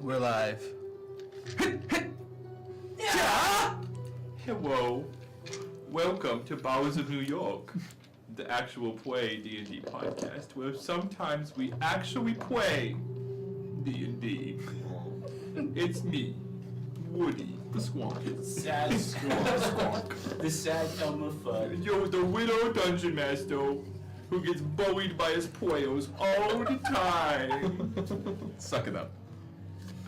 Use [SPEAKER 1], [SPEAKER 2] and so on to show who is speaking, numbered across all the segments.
[SPEAKER 1] We're live.
[SPEAKER 2] Hello. Welcome to Bards of New York, the actual play D&D podcast, where sometimes we actually play D&D. It's me, Woody, the Squonk.
[SPEAKER 3] Sad Squonk. The sad Elmer Fudd.
[SPEAKER 2] Yo, the widow dungeon master who gets bullied by his players all the time.
[SPEAKER 1] Suck it up.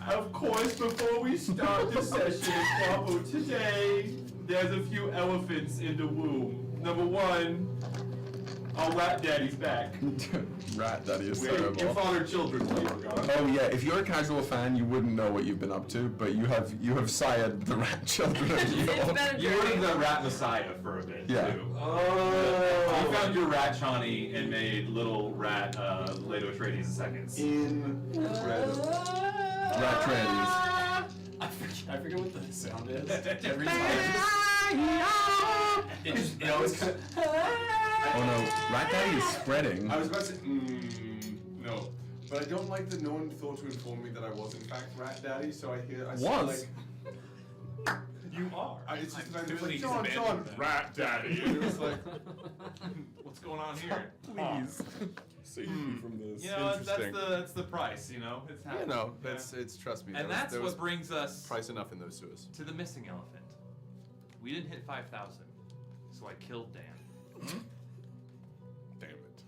[SPEAKER 2] Of course, before we start the session, today, there's a few elephants in the room. Number one, our rat daddy's back.
[SPEAKER 1] Rat daddy is
[SPEAKER 2] Your
[SPEAKER 1] terrible.
[SPEAKER 2] father children's labor, God.
[SPEAKER 1] Oh yeah, if you're a casual fan, you wouldn't know what you've been up to, but you have sired the rat children of York.
[SPEAKER 4] You were the rat messiah for a bit,
[SPEAKER 1] Yeah.
[SPEAKER 4] too.
[SPEAKER 2] Oh.
[SPEAKER 4] You found your rat Chani and made little rat Leto Atreides in seconds.
[SPEAKER 1] Rat trannies.
[SPEAKER 3] I forget what the sound is. Every time. It always kind of...
[SPEAKER 1] Oh no, rat daddy is spreading.
[SPEAKER 5] I was about to say, no. But I don't like that no one thought to inform me that I was in fact Rat Daddy, so I
[SPEAKER 1] Was?
[SPEAKER 5] like...
[SPEAKER 4] You are.
[SPEAKER 5] It's just about
[SPEAKER 3] Please
[SPEAKER 5] John,
[SPEAKER 3] abandon that.
[SPEAKER 2] Rat daddy.
[SPEAKER 5] And it was like,
[SPEAKER 4] What's going on here?
[SPEAKER 1] Please. Save me from this.
[SPEAKER 4] You know, that's the price, you know? It's
[SPEAKER 5] yeah,
[SPEAKER 4] happening.
[SPEAKER 5] no, it's trust me.
[SPEAKER 4] And that's what brings us
[SPEAKER 5] price enough in those sewers.
[SPEAKER 4] to the missing elephant. We didn't hit 5,000, so I killed Dan.
[SPEAKER 5] Damn it.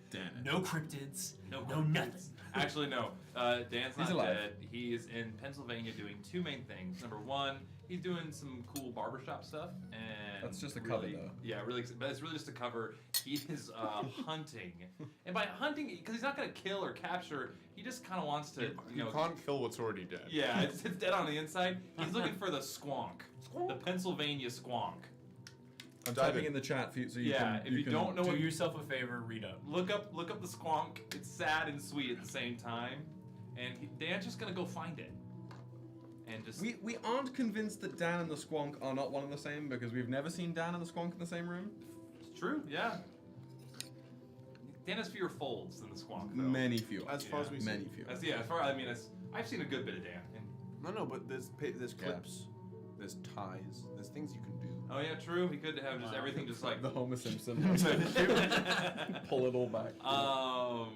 [SPEAKER 1] Damn it.
[SPEAKER 3] No cryptids.
[SPEAKER 4] No
[SPEAKER 3] nothing.
[SPEAKER 4] Actually, no. Dan's
[SPEAKER 1] He's
[SPEAKER 4] not
[SPEAKER 1] alive.
[SPEAKER 4] dead. He is in Pennsylvania doing two main things. Number one, he's doing some cool barbershop stuff, and
[SPEAKER 1] That's just a cover,
[SPEAKER 4] really,
[SPEAKER 1] though.
[SPEAKER 4] Yeah, really, but it's really just a cover. He is hunting, and by hunting, because he's not going to kill or capture, he just kind of wants to,
[SPEAKER 5] You can't kill what's already dead.
[SPEAKER 4] Yeah, it's dead on the inside. He's looking for the squonk, the Pennsylvania squonk.
[SPEAKER 1] I'm
[SPEAKER 5] Dive
[SPEAKER 1] typing
[SPEAKER 5] in.
[SPEAKER 1] in the chat for you so you
[SPEAKER 4] Yeah,
[SPEAKER 1] can.
[SPEAKER 4] if you
[SPEAKER 1] can-
[SPEAKER 4] don't know
[SPEAKER 3] Do
[SPEAKER 4] what
[SPEAKER 3] yourself a favor, read up.
[SPEAKER 4] Look up the squonk. It's sad and sweet at the same time, and Dan's just gonna go find it, and just
[SPEAKER 1] We aren't convinced that Dan and the Squonk are not one and the same because we've never seen Dan and the Squonk in the same room.
[SPEAKER 4] It's true, yeah. Dan has fewer folds than the squonk, though.
[SPEAKER 1] Many few.
[SPEAKER 5] As far as we
[SPEAKER 1] Many
[SPEAKER 5] see.
[SPEAKER 1] few.
[SPEAKER 4] I've seen a good bit of Dan. And,
[SPEAKER 5] No, but there's clips, there's ties, there's things you can do.
[SPEAKER 4] oh yeah, true. He could have just everything just like.
[SPEAKER 1] The Homer Simpson. Pull it all back.
[SPEAKER 4] So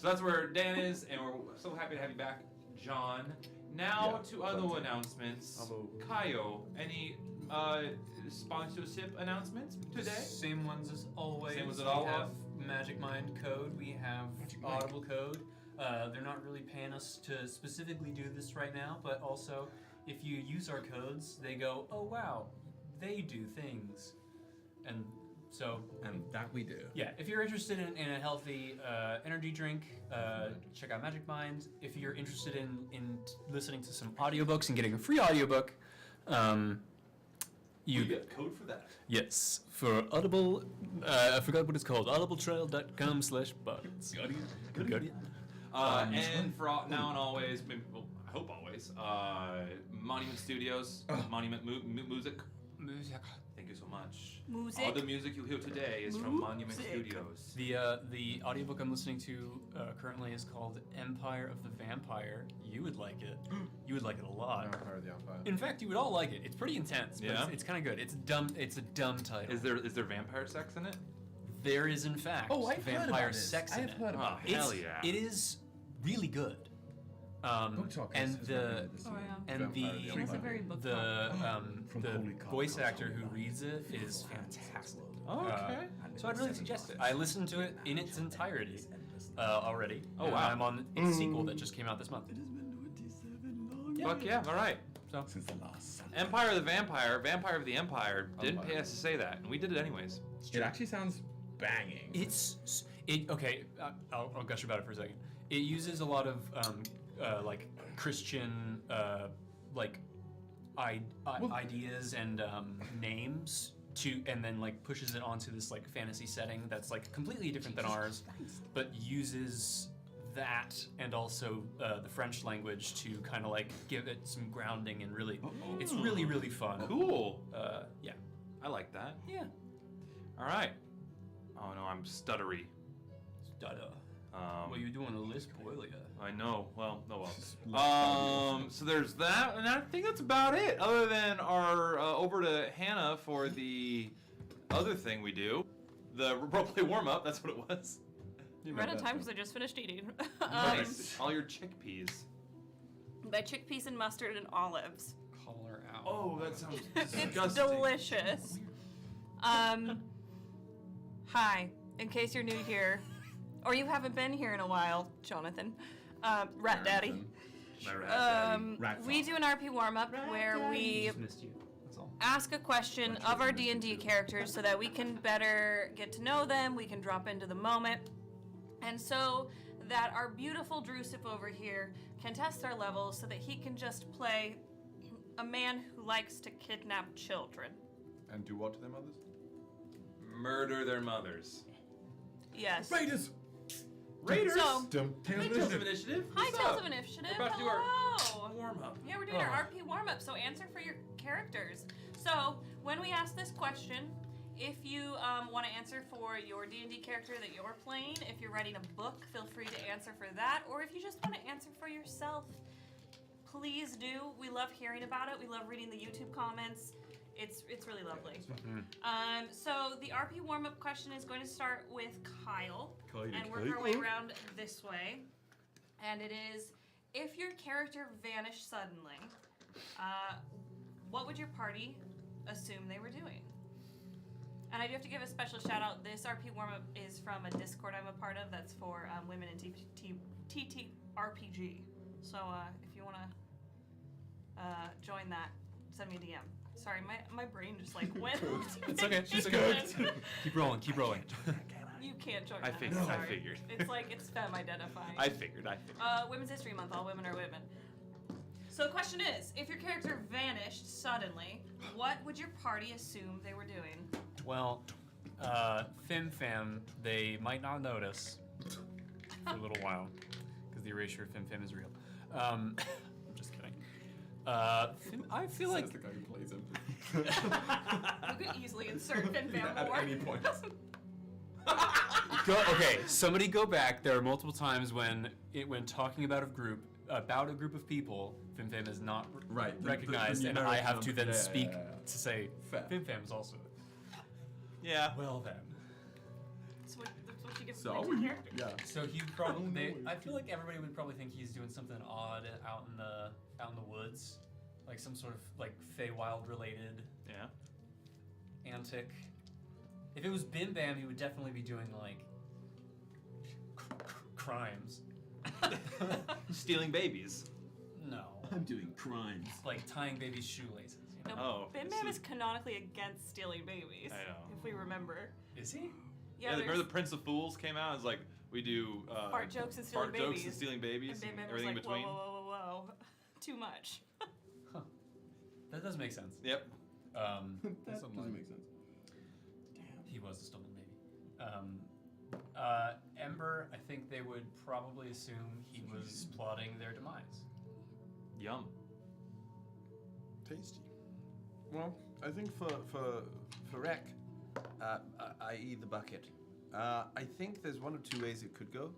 [SPEAKER 4] that's where Dan is, and we're so happy to have you back, John. Now
[SPEAKER 1] Yeah,
[SPEAKER 4] to other
[SPEAKER 1] thank you.
[SPEAKER 4] announcements.
[SPEAKER 5] Hello.
[SPEAKER 4] Kaio, any sponsorship announcements today?
[SPEAKER 3] Same ones as always.
[SPEAKER 4] Same ones as
[SPEAKER 3] we
[SPEAKER 4] always.
[SPEAKER 3] have Magic Mind code. We have Audible code. They're not really paying us to specifically do this right now, but also if you use our codes, they go, oh wow, they do things. And so...
[SPEAKER 1] And that we do.
[SPEAKER 3] Yeah, if you're interested in a healthy energy drink, check out Magic Mind. If you're interested in listening to some audiobooks and getting a free audiobook,
[SPEAKER 4] You get code for that.
[SPEAKER 3] yes, for Audible, I forgot what it's called, audibletrial.com/bugs. Good.
[SPEAKER 4] And for now and always, maybe, well, I hope always, Monument Studios, Monument Music. Thank you so much.
[SPEAKER 6] Music.
[SPEAKER 4] All the music you hear today is from Monument Studios.
[SPEAKER 3] The audiobook I'm listening to currently is called Empire of the Vampire. You would like it. You would like it a lot.
[SPEAKER 5] Empire of the Empire.
[SPEAKER 3] In fact, you would all like it. It's pretty intense, but
[SPEAKER 4] Yeah?
[SPEAKER 3] it's kind of good. It's dumb. It's a dumb title.
[SPEAKER 4] Is there vampire sex in it?
[SPEAKER 3] There is in fact
[SPEAKER 1] I've heard
[SPEAKER 3] vampire
[SPEAKER 1] about this.
[SPEAKER 3] sex in
[SPEAKER 1] I've
[SPEAKER 3] it.
[SPEAKER 1] heard about
[SPEAKER 4] Oh,
[SPEAKER 1] it.
[SPEAKER 4] hell yeah.
[SPEAKER 3] It is really good.
[SPEAKER 1] Book Talk
[SPEAKER 3] and
[SPEAKER 1] is
[SPEAKER 3] the
[SPEAKER 6] Oh, yeah.
[SPEAKER 3] and
[SPEAKER 1] Vampire
[SPEAKER 3] the
[SPEAKER 6] It's a very book
[SPEAKER 1] From Holy
[SPEAKER 3] the
[SPEAKER 1] Cock.
[SPEAKER 3] voice actor who reads it is fantastic.
[SPEAKER 4] Okay.
[SPEAKER 3] So I'd really suggest it. I listened to it in its entirety already.
[SPEAKER 4] Oh,
[SPEAKER 3] and
[SPEAKER 4] wow.
[SPEAKER 3] I'm on its sequel that just came out this month.
[SPEAKER 4] Fuck yeah! All right. So
[SPEAKER 1] Since the last summer.
[SPEAKER 4] Empire of the Vampire, Vampire of the Empire didn't pay us to say that, and we did it anyways.
[SPEAKER 1] It actually sounds banging.
[SPEAKER 3] Okay. I'll gush about it for a second. It uses a lot of like Christian ideas and names and then like pushes it onto this like fantasy setting that's like completely different than ours, but uses that and also the French language to kind of like give it some grounding and really, it's really really fun.
[SPEAKER 4] Cool.
[SPEAKER 3] Yeah.
[SPEAKER 4] I like that.
[SPEAKER 3] Yeah.
[SPEAKER 4] All right. Oh no, I'm stuttery.
[SPEAKER 3] Stutter. Well, you're doing a list, boy.
[SPEAKER 4] I know. Well, oh well. So there's that, and I think that's about it. Other than our over to Hannah for the other thing we do, the roleplay warm up. That's what it was.
[SPEAKER 6] We're out of time because I just finished eating.
[SPEAKER 4] All your chickpeas.
[SPEAKER 6] My chickpeas and mustard and olives.
[SPEAKER 3] Call her out.
[SPEAKER 4] Oh, that sounds
[SPEAKER 6] It's
[SPEAKER 4] disgusting.
[SPEAKER 6] delicious. Hi. In case you're new here, or you haven't been here in a while, Jonathan, Rat Daddy.
[SPEAKER 4] My rat daddy.
[SPEAKER 6] We do an RP warm-up where we
[SPEAKER 3] Just missed you. That's all.
[SPEAKER 6] ask a question of our D&D characters so that we can better get to know them, we can drop into the moment, and so that our beautiful Drusif over here can test our levels so that he can just play a man who likes to kidnap children.
[SPEAKER 1] And do what to their mothers?
[SPEAKER 4] Murder their mothers.
[SPEAKER 6] Yes.
[SPEAKER 1] Raiders!
[SPEAKER 4] Raiders.
[SPEAKER 6] So,
[SPEAKER 4] Tales of Initiative.
[SPEAKER 6] hi,
[SPEAKER 4] What's
[SPEAKER 6] Tales
[SPEAKER 4] up?
[SPEAKER 6] of Initiative.
[SPEAKER 4] We're about to do our
[SPEAKER 6] Hello.
[SPEAKER 4] warm up.
[SPEAKER 6] Yeah, we're doing our RP warm-up, so answer for your characters. So, when we ask this question, if you want to answer for your D&D character that you're playing, if you're writing a book, feel free to answer for that, or if you just want to answer for yourself, please do. We love hearing about it. We love reading the YouTube comments. It's really lovely. So the RP warm-up question is going to start with Kyle, and work our way around this way. And it is, if your character vanished suddenly, what would your party assume they were doing? And I do have to give a special shout out. This RP warm-up is from a Discord I'm a part of that's for women in TTRPG. So if you want to join that, send me a DM. Sorry, my brain just like went.
[SPEAKER 3] It's okay. She's good. Keep rolling.
[SPEAKER 6] You can't join
[SPEAKER 4] I
[SPEAKER 6] that.
[SPEAKER 4] figured.
[SPEAKER 6] Sorry.
[SPEAKER 4] I figured.
[SPEAKER 6] It's like it's femme identifying.
[SPEAKER 4] I figured.
[SPEAKER 6] Women's History Month. All women are women. So the question is, if your character vanished suddenly, what would your party assume they were doing?
[SPEAKER 3] Well, Fim-Fam, they might not notice for a little while, because the erasure of Fim-Fam is real. I'm just kidding. I feel like...
[SPEAKER 1] Says the guy who plays him.
[SPEAKER 6] You could easily insert Finn Van
[SPEAKER 1] At
[SPEAKER 6] Moore.
[SPEAKER 1] any point.
[SPEAKER 3] Okay, somebody go back. There are multiple times when talking about a group of people, Fim-Fam is not
[SPEAKER 1] Right, the
[SPEAKER 3] recognized, and I have to then
[SPEAKER 1] numeric
[SPEAKER 3] speak
[SPEAKER 1] number.
[SPEAKER 3] to say
[SPEAKER 1] Fair.
[SPEAKER 3] Fim-Fam is also.
[SPEAKER 4] Yeah.
[SPEAKER 3] Well then.
[SPEAKER 6] That's what you get
[SPEAKER 1] So,
[SPEAKER 6] from the character.
[SPEAKER 1] yeah.
[SPEAKER 3] So he probably. I feel like everybody would probably think he's doing something odd out in the woods, like some sort of like Feywild related
[SPEAKER 4] Yeah.
[SPEAKER 3] antic. If it was Bim Bam, he would definitely be doing like crimes.
[SPEAKER 4] Stealing babies.
[SPEAKER 3] No,
[SPEAKER 7] I'm doing crimes.
[SPEAKER 3] like tying babies' shoelaces. You know?
[SPEAKER 6] No,
[SPEAKER 4] Oh,
[SPEAKER 6] Bim
[SPEAKER 4] this
[SPEAKER 6] Bam
[SPEAKER 4] is-
[SPEAKER 6] is canonically against stealing babies.
[SPEAKER 4] I know.
[SPEAKER 6] If we remember.
[SPEAKER 3] Is he?
[SPEAKER 6] Yeah,
[SPEAKER 4] Remember
[SPEAKER 6] there's
[SPEAKER 4] the Prince of Fools came out? It's like we do
[SPEAKER 6] fart jokes and stealing
[SPEAKER 4] fart
[SPEAKER 6] babies.
[SPEAKER 4] jokes and stealing babies
[SPEAKER 6] and
[SPEAKER 4] and
[SPEAKER 6] Bim Bam was
[SPEAKER 4] everything
[SPEAKER 6] like,
[SPEAKER 4] in between.
[SPEAKER 6] whoa. Too much.
[SPEAKER 3] That does make sense.
[SPEAKER 4] Yep.
[SPEAKER 7] That
[SPEAKER 3] Something
[SPEAKER 7] doesn't
[SPEAKER 3] like-
[SPEAKER 7] make sense.
[SPEAKER 3] He was a stolen baby. Ember, I think they would probably assume he was plotting their demise.
[SPEAKER 4] Yum.
[SPEAKER 7] Tasty. Well, I think for Rec, i.e. the bucket, I think there's one of two ways it could go.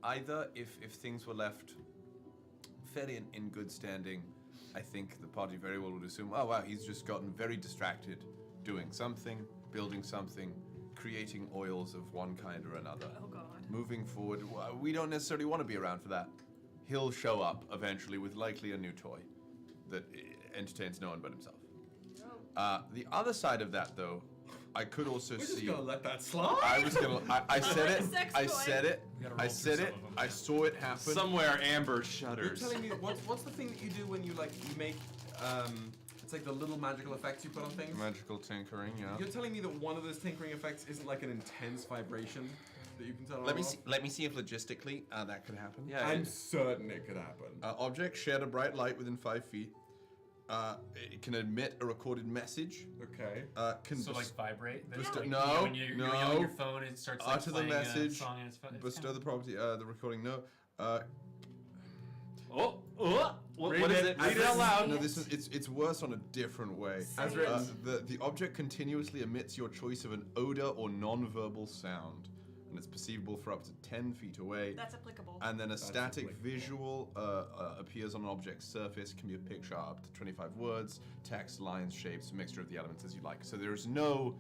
[SPEAKER 7] Either if things were left fairly in good standing, I think the party very well would assume, oh wow, he's just gotten very distracted doing something, building something, creating oils of one kind or another.
[SPEAKER 6] Oh god.
[SPEAKER 7] Moving forward, we don't necessarily want to be around for that. He'll show up eventually with likely a new toy that entertains no one but himself. The other side of that, though, I could also
[SPEAKER 1] We're
[SPEAKER 7] see.
[SPEAKER 1] just gonna let that slide.
[SPEAKER 7] I was gonna. I said
[SPEAKER 6] Like
[SPEAKER 7] it.
[SPEAKER 6] a sex
[SPEAKER 7] I
[SPEAKER 6] toy.
[SPEAKER 7] said it.
[SPEAKER 3] We gotta
[SPEAKER 7] I
[SPEAKER 3] roll
[SPEAKER 7] said
[SPEAKER 3] through
[SPEAKER 7] it.
[SPEAKER 3] some of them.
[SPEAKER 7] I saw it happen.
[SPEAKER 4] Somewhere Amber
[SPEAKER 5] You're
[SPEAKER 4] shudders.
[SPEAKER 5] telling me what's the thing that you do when you make it's like the little magical effects you put on things?
[SPEAKER 7] Magical tinkering, yeah.
[SPEAKER 5] You're telling me that one of those tinkering effects isn't like an intense vibration that you can turn on?
[SPEAKER 7] Let me
[SPEAKER 5] or
[SPEAKER 7] see. Let me see if logistically that could happen.
[SPEAKER 4] Yeah.
[SPEAKER 5] I'm certain it could happen.
[SPEAKER 7] Object shed a bright light within 5 feet. It can emit a recorded message.
[SPEAKER 5] Okay.
[SPEAKER 7] Can
[SPEAKER 3] So like vibrate. That's
[SPEAKER 7] bestow-
[SPEAKER 3] like,
[SPEAKER 7] no,
[SPEAKER 3] when you're
[SPEAKER 7] no.
[SPEAKER 3] on your phone, it starts like
[SPEAKER 7] Utter the
[SPEAKER 3] playing
[SPEAKER 7] message.
[SPEAKER 3] a song and it's fun.
[SPEAKER 7] bestow the property. The recording. No.
[SPEAKER 4] What
[SPEAKER 5] Read
[SPEAKER 4] is
[SPEAKER 5] it.
[SPEAKER 4] it?
[SPEAKER 5] Read
[SPEAKER 4] Read it out loud.
[SPEAKER 7] No, this is it's worse on a different way.
[SPEAKER 5] As written.
[SPEAKER 7] The object continuously emits your choice of an odor or non-verbal sound. and it's perceivable for up to 10 feet away.
[SPEAKER 6] That's applicable.
[SPEAKER 7] And then a static
[SPEAKER 1] applicable.
[SPEAKER 7] visual appears on an object's surface, can be a picture up to 25 words, text, lines, shapes, a mixture of the elements as you like. So there's no.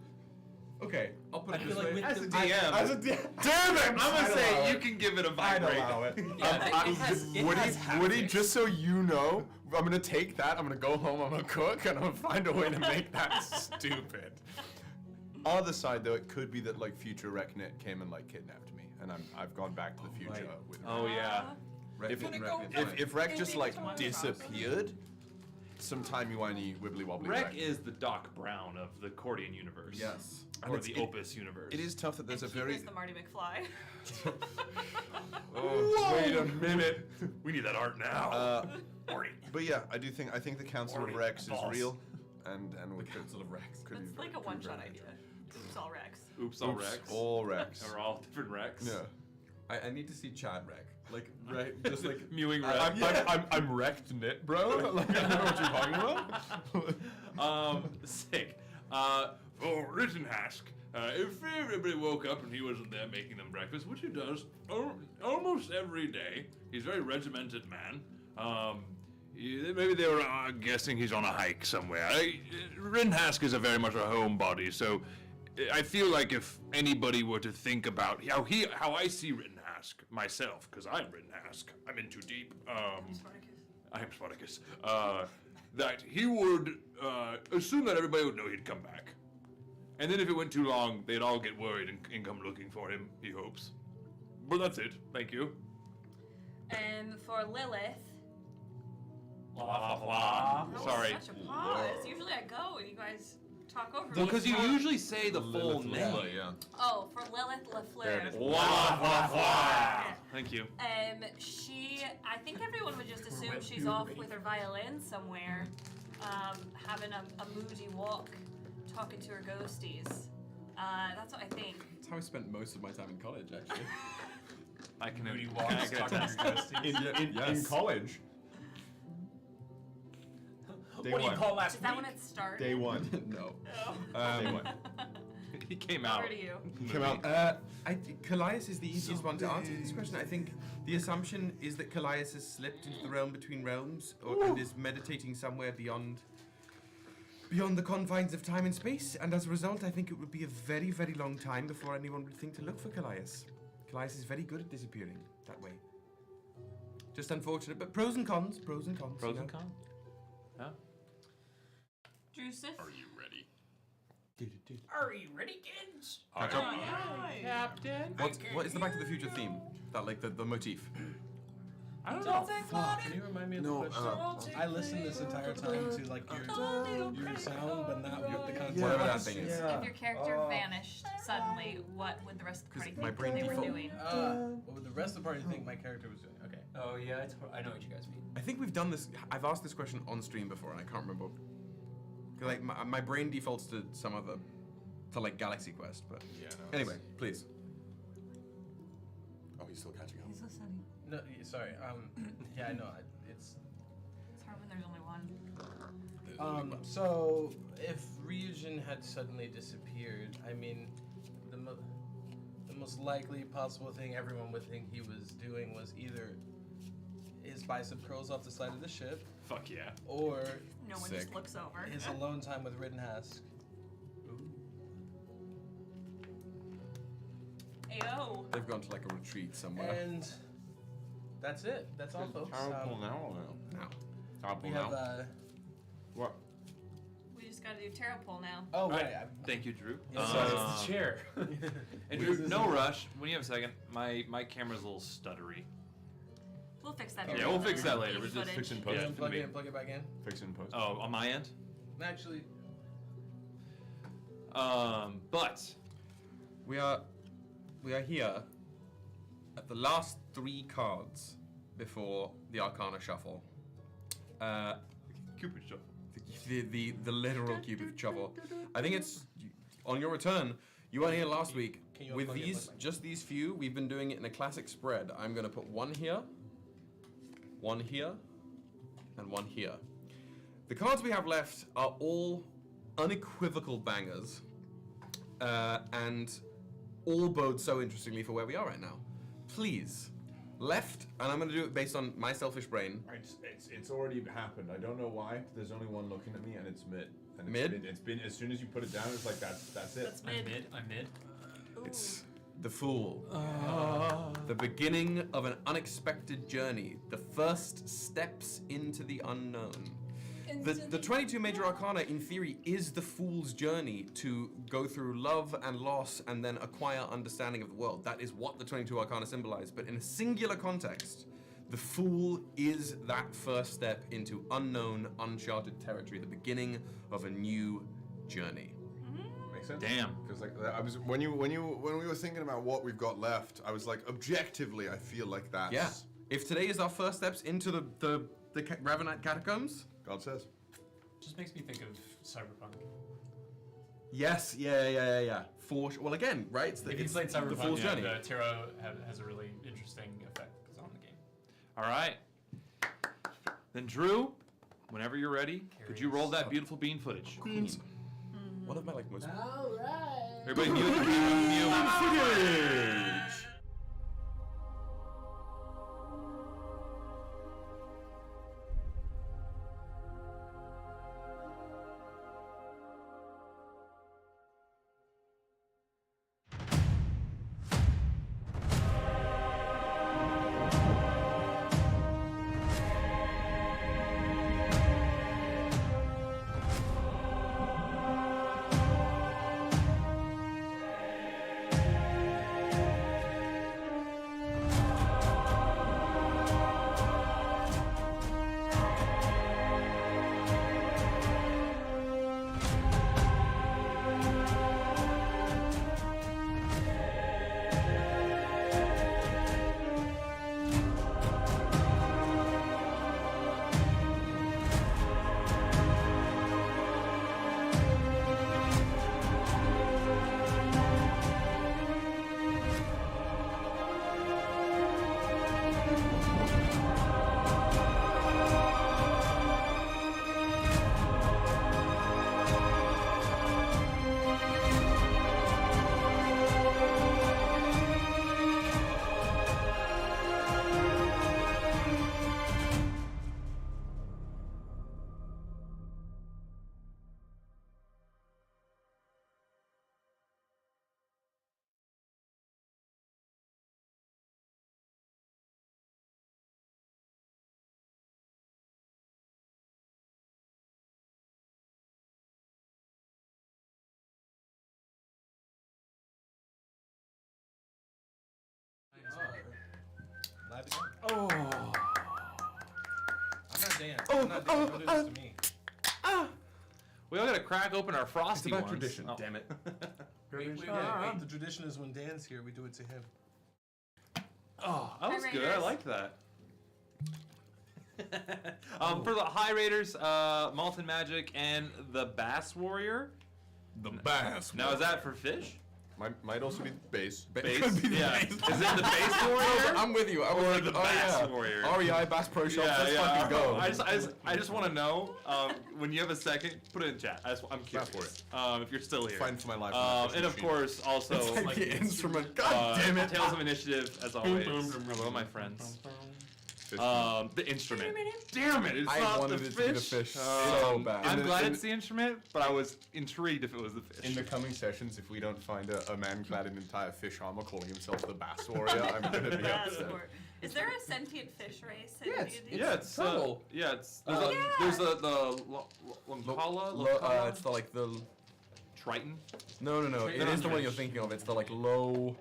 [SPEAKER 7] Okay, I'll put
[SPEAKER 8] I
[SPEAKER 7] it
[SPEAKER 8] feel
[SPEAKER 7] this
[SPEAKER 8] like
[SPEAKER 7] way.
[SPEAKER 8] with
[SPEAKER 4] As a
[SPEAKER 8] the
[SPEAKER 4] DM,
[SPEAKER 7] As a DM.
[SPEAKER 1] Damn it!
[SPEAKER 4] I'm gonna say you can give it a vibrate.
[SPEAKER 1] Woody, just so you know, I'm gonna take that, I'm gonna go home, I'm gonna cook, and I'm gonna find a way to make that stupid.
[SPEAKER 7] Other side though, it could be that like future Reknet came and like kidnapped me, and I've gone back to the future
[SPEAKER 8] right.
[SPEAKER 7] with.
[SPEAKER 4] Oh yeah.
[SPEAKER 7] If Rek just like disappeared, some timey-wimey wibbly-wobbly
[SPEAKER 4] Rek is the Doc Brown of the Cordian universe.
[SPEAKER 7] Yes.
[SPEAKER 4] Or the Opus universe.
[SPEAKER 7] It is tough that there's
[SPEAKER 6] and
[SPEAKER 7] a
[SPEAKER 6] he
[SPEAKER 7] very.
[SPEAKER 6] is the Marty McFly.
[SPEAKER 4] Oh, wait a minute. We need that art now.
[SPEAKER 7] But yeah, I think the Council of Rex is real, and we could
[SPEAKER 1] Council of Rex.
[SPEAKER 7] could be
[SPEAKER 6] That's like a one-shot idea. Oops, all Rex.
[SPEAKER 4] Oops, all Rex.
[SPEAKER 7] all Rex.
[SPEAKER 4] Or all different Rex.
[SPEAKER 7] Yeah.
[SPEAKER 1] I need to see Chad wreck. Like, right, just like
[SPEAKER 4] Mewing Rex.
[SPEAKER 1] I'm wrecked knit, bro. Like, I don't know what you're talking about.
[SPEAKER 4] Sick. For Rittenhask, if everybody woke up and he wasn't there making them breakfast, which he does almost every day, he's a very regimented man. Maybe they were guessing he's on a hike somewhere. Rittenhask is very much a homebody, so I feel like if anybody were to think about how I see Rittenhask myself, because I'm Rittenhask, I'm in too deep. I am Spartacus. That he would assume that everybody would know he'd come back. And then if it went too long, they'd all get worried and come looking for him, he hopes. But that's it. Thank you.
[SPEAKER 6] For Lilith.
[SPEAKER 4] Blah.
[SPEAKER 6] That was
[SPEAKER 4] Sorry.
[SPEAKER 6] Such a pause. Usually I go and you guys talk over
[SPEAKER 4] Well,
[SPEAKER 6] me.
[SPEAKER 4] because you usually say the full name.
[SPEAKER 1] Yeah.
[SPEAKER 6] Oh, for Lilith
[SPEAKER 7] There it
[SPEAKER 6] LaFleur.
[SPEAKER 7] is.
[SPEAKER 4] Blah. Thank you.
[SPEAKER 6] I think everyone would just assume she's off with her violin somewhere, having a moody walk, talking to her ghosties. That's what I think.
[SPEAKER 1] That's how I spent most of my time in college, actually.
[SPEAKER 4] I can
[SPEAKER 3] Moody
[SPEAKER 4] I
[SPEAKER 3] walks,
[SPEAKER 4] can
[SPEAKER 3] talking
[SPEAKER 4] attest.
[SPEAKER 3] to your ghosties.
[SPEAKER 1] In college.
[SPEAKER 8] Day
[SPEAKER 3] What do you
[SPEAKER 8] one.
[SPEAKER 3] call last
[SPEAKER 6] Is that
[SPEAKER 3] week?
[SPEAKER 6] when it started?
[SPEAKER 8] Day one.
[SPEAKER 1] No.
[SPEAKER 8] Day one.
[SPEAKER 4] He came out.
[SPEAKER 6] Over to you.
[SPEAKER 1] Come out.
[SPEAKER 9] I think Callias is the easiest one to answer this question. I think the assumption is that Callias has slipped into the realm between realms, and is meditating somewhere beyond the confines of time and space. And as a result, I think it would be a very, very long time before anyone would think to look for Callias. Callias is very good at disappearing that way. Just unfortunate, but pros and cons. Pros and cons.
[SPEAKER 4] Pros
[SPEAKER 9] you
[SPEAKER 4] and
[SPEAKER 9] know.
[SPEAKER 4] cons. Yeah.
[SPEAKER 6] Drusif?
[SPEAKER 1] Are you ready?
[SPEAKER 3] Are you ready, kids?
[SPEAKER 4] Captain.
[SPEAKER 9] What is the Back to the Future theme? That like the motif.
[SPEAKER 3] I don't know.
[SPEAKER 8] Can you remind me of the question? I listened this entire time to like your sound, but not the content.
[SPEAKER 9] Whatever that thing is.
[SPEAKER 6] If your character vanished suddenly, what would the rest of the party
[SPEAKER 9] 'Cause my
[SPEAKER 6] think
[SPEAKER 9] brain
[SPEAKER 6] they were
[SPEAKER 9] default-
[SPEAKER 6] doing?
[SPEAKER 8] What would the rest of the party think my character was doing? Okay.
[SPEAKER 3] Oh yeah, I know what you guys mean.
[SPEAKER 9] I think we've done this. I've asked this question on stream before, and I can't remember. 'Cause, like my brain defaults to some other, to like Galaxy Quest. But
[SPEAKER 1] Yeah, no.
[SPEAKER 9] anyway, please.
[SPEAKER 1] Oh, he's still catching up.
[SPEAKER 6] He's listening.
[SPEAKER 8] No, sorry. Yeah, I know. It's
[SPEAKER 6] It's hard when there's only one.
[SPEAKER 8] So if Ryujin had suddenly disappeared, I mean, the most likely possible thing everyone would think he was doing was either his bicep curls off the side of the ship,
[SPEAKER 4] Fuck yeah.
[SPEAKER 8] or
[SPEAKER 6] No one
[SPEAKER 1] Sick.
[SPEAKER 6] just looks over.
[SPEAKER 8] his alone time with Rittenhask.
[SPEAKER 6] Ayo.
[SPEAKER 9] They've gone to like a retreat somewhere.
[SPEAKER 8] And that's it. That's all, folks.
[SPEAKER 1] now.
[SPEAKER 8] We have
[SPEAKER 1] What?
[SPEAKER 6] We just gotta do tarot pull now.
[SPEAKER 8] oh
[SPEAKER 4] All
[SPEAKER 8] right.
[SPEAKER 4] right. Thank you, Drew.
[SPEAKER 8] Yeah,
[SPEAKER 3] So it's the chair.
[SPEAKER 4] And Drew, no rush. When you have a second, my camera's a little stuttery.
[SPEAKER 6] We'll fix that.
[SPEAKER 4] Yeah,
[SPEAKER 6] later.
[SPEAKER 4] we'll fix that
[SPEAKER 6] Leave
[SPEAKER 4] later. We're just
[SPEAKER 6] footage.
[SPEAKER 1] fixing
[SPEAKER 8] Plug
[SPEAKER 1] post.
[SPEAKER 8] it in, plug it in, plug it back in.
[SPEAKER 1] Fix it in post.
[SPEAKER 4] Oh, on my end.
[SPEAKER 8] Actually,
[SPEAKER 4] But
[SPEAKER 9] We are here at the last 3 cards before the Arcana Shuffle.
[SPEAKER 4] Cupid shuffle.
[SPEAKER 9] The literal Cupid Shuffle. I think it's on your return. You were here last week
[SPEAKER 8] can you
[SPEAKER 9] with
[SPEAKER 8] unplug it,
[SPEAKER 9] these,
[SPEAKER 8] like-
[SPEAKER 9] just these few. We've been doing it in a classic spread. I'm going to put one here, and one here. The cards we have left are all unequivocal bangers, and all bode so interestingly for where we are right now. Please, left, and I'm going to do it based on my selfish brain.
[SPEAKER 5] It's already happened. I don't know why. There's only one looking at me, and it's mid. And it's been as soon as you put it down, it's like that's it.
[SPEAKER 6] That's mid.
[SPEAKER 3] I'm mid.
[SPEAKER 9] It's the Fool. The beginning of an unexpected journey. The first steps into the unknown. The 22 major arcana, in theory, is the Fool's journey to go through love and loss and then acquire understanding of the world. That is what the 22 arcana symbolize. But in a singular context, the Fool is that first step into unknown, uncharted territory, the beginning of a new journey.
[SPEAKER 5] Makes sense.
[SPEAKER 4] Damn.
[SPEAKER 5] Because like I was when we were thinking about what we've got left, I was like, objectively, I feel like that's
[SPEAKER 9] Yeah. If today is our first steps into the Ravenite catacombs,
[SPEAKER 5] God says.
[SPEAKER 3] Just makes me think of Cyberpunk.
[SPEAKER 9] yes, yeah. Well, again, right? It's the,
[SPEAKER 3] If you
[SPEAKER 9] it's
[SPEAKER 3] played
[SPEAKER 9] the
[SPEAKER 3] Cyberpunk,
[SPEAKER 9] Fool's journey.
[SPEAKER 3] the tarot has a really interesting effect on the game.
[SPEAKER 4] All right. Then Drew, whenever you're ready, could you roll that beautiful bean footage?
[SPEAKER 9] One of my most
[SPEAKER 4] Everybody mute the camera. Mute.
[SPEAKER 8] Oh. I'm not Dan. I'm not Dan. Don't do this to me.
[SPEAKER 4] We all gotta crack open our frosty
[SPEAKER 5] It's about
[SPEAKER 4] ones.
[SPEAKER 5] tradition.
[SPEAKER 4] Oh.
[SPEAKER 5] Damn it.
[SPEAKER 8] The tradition is when Dan's here, we do it to him.
[SPEAKER 4] Oh, that was
[SPEAKER 6] High
[SPEAKER 4] good. I
[SPEAKER 6] Raiders.
[SPEAKER 4] liked that. For the High Raiders, Malton Magic, and the Bass Warrior.
[SPEAKER 5] The bass.
[SPEAKER 4] Now, is that for fish?
[SPEAKER 5] Might also be base.
[SPEAKER 4] Base?
[SPEAKER 9] Could be the
[SPEAKER 4] Yeah.
[SPEAKER 9] base.
[SPEAKER 4] Is it the Bass Warrior?
[SPEAKER 9] I'm with you. I was
[SPEAKER 4] Or
[SPEAKER 9] like,
[SPEAKER 4] the
[SPEAKER 9] oh,
[SPEAKER 4] Bass
[SPEAKER 9] yeah.
[SPEAKER 4] Warrior.
[SPEAKER 9] REI Bass Pro Shop. Let's fucking go.
[SPEAKER 4] I just want to know, when you have a second, put it in chat. I'm curious.
[SPEAKER 5] Bass
[SPEAKER 4] If you're still here.
[SPEAKER 5] Fighting for my life.
[SPEAKER 4] And of course, also,
[SPEAKER 9] It's like
[SPEAKER 3] like
[SPEAKER 9] the
[SPEAKER 3] it's-
[SPEAKER 9] instrument. God damn it.
[SPEAKER 4] Tales of Initiative, as always. Hello, my friends. The instrument. Damn it! It's
[SPEAKER 9] I
[SPEAKER 4] not
[SPEAKER 9] wanted
[SPEAKER 4] the
[SPEAKER 9] it to
[SPEAKER 4] fish.
[SPEAKER 9] be the fish so bad.
[SPEAKER 4] I'm
[SPEAKER 5] In the-
[SPEAKER 4] glad
[SPEAKER 5] in
[SPEAKER 4] it's the instrument, but I was intrigued if it was the fish.
[SPEAKER 5] In the coming sessions, if we don't find a man clad in entire fish armor calling himself the Bass Warrior, I'm gonna be
[SPEAKER 6] That's
[SPEAKER 5] upset.
[SPEAKER 6] for- Is there a sentient fish race in
[SPEAKER 9] Yeah,
[SPEAKER 6] D&D?
[SPEAKER 4] yeah, it's
[SPEAKER 9] subtle.
[SPEAKER 4] there's
[SPEAKER 6] yeah.
[SPEAKER 4] the Loncala,
[SPEAKER 9] It's the like the.
[SPEAKER 4] Triton,
[SPEAKER 9] No. It is the one you're thinking of. It's the like low.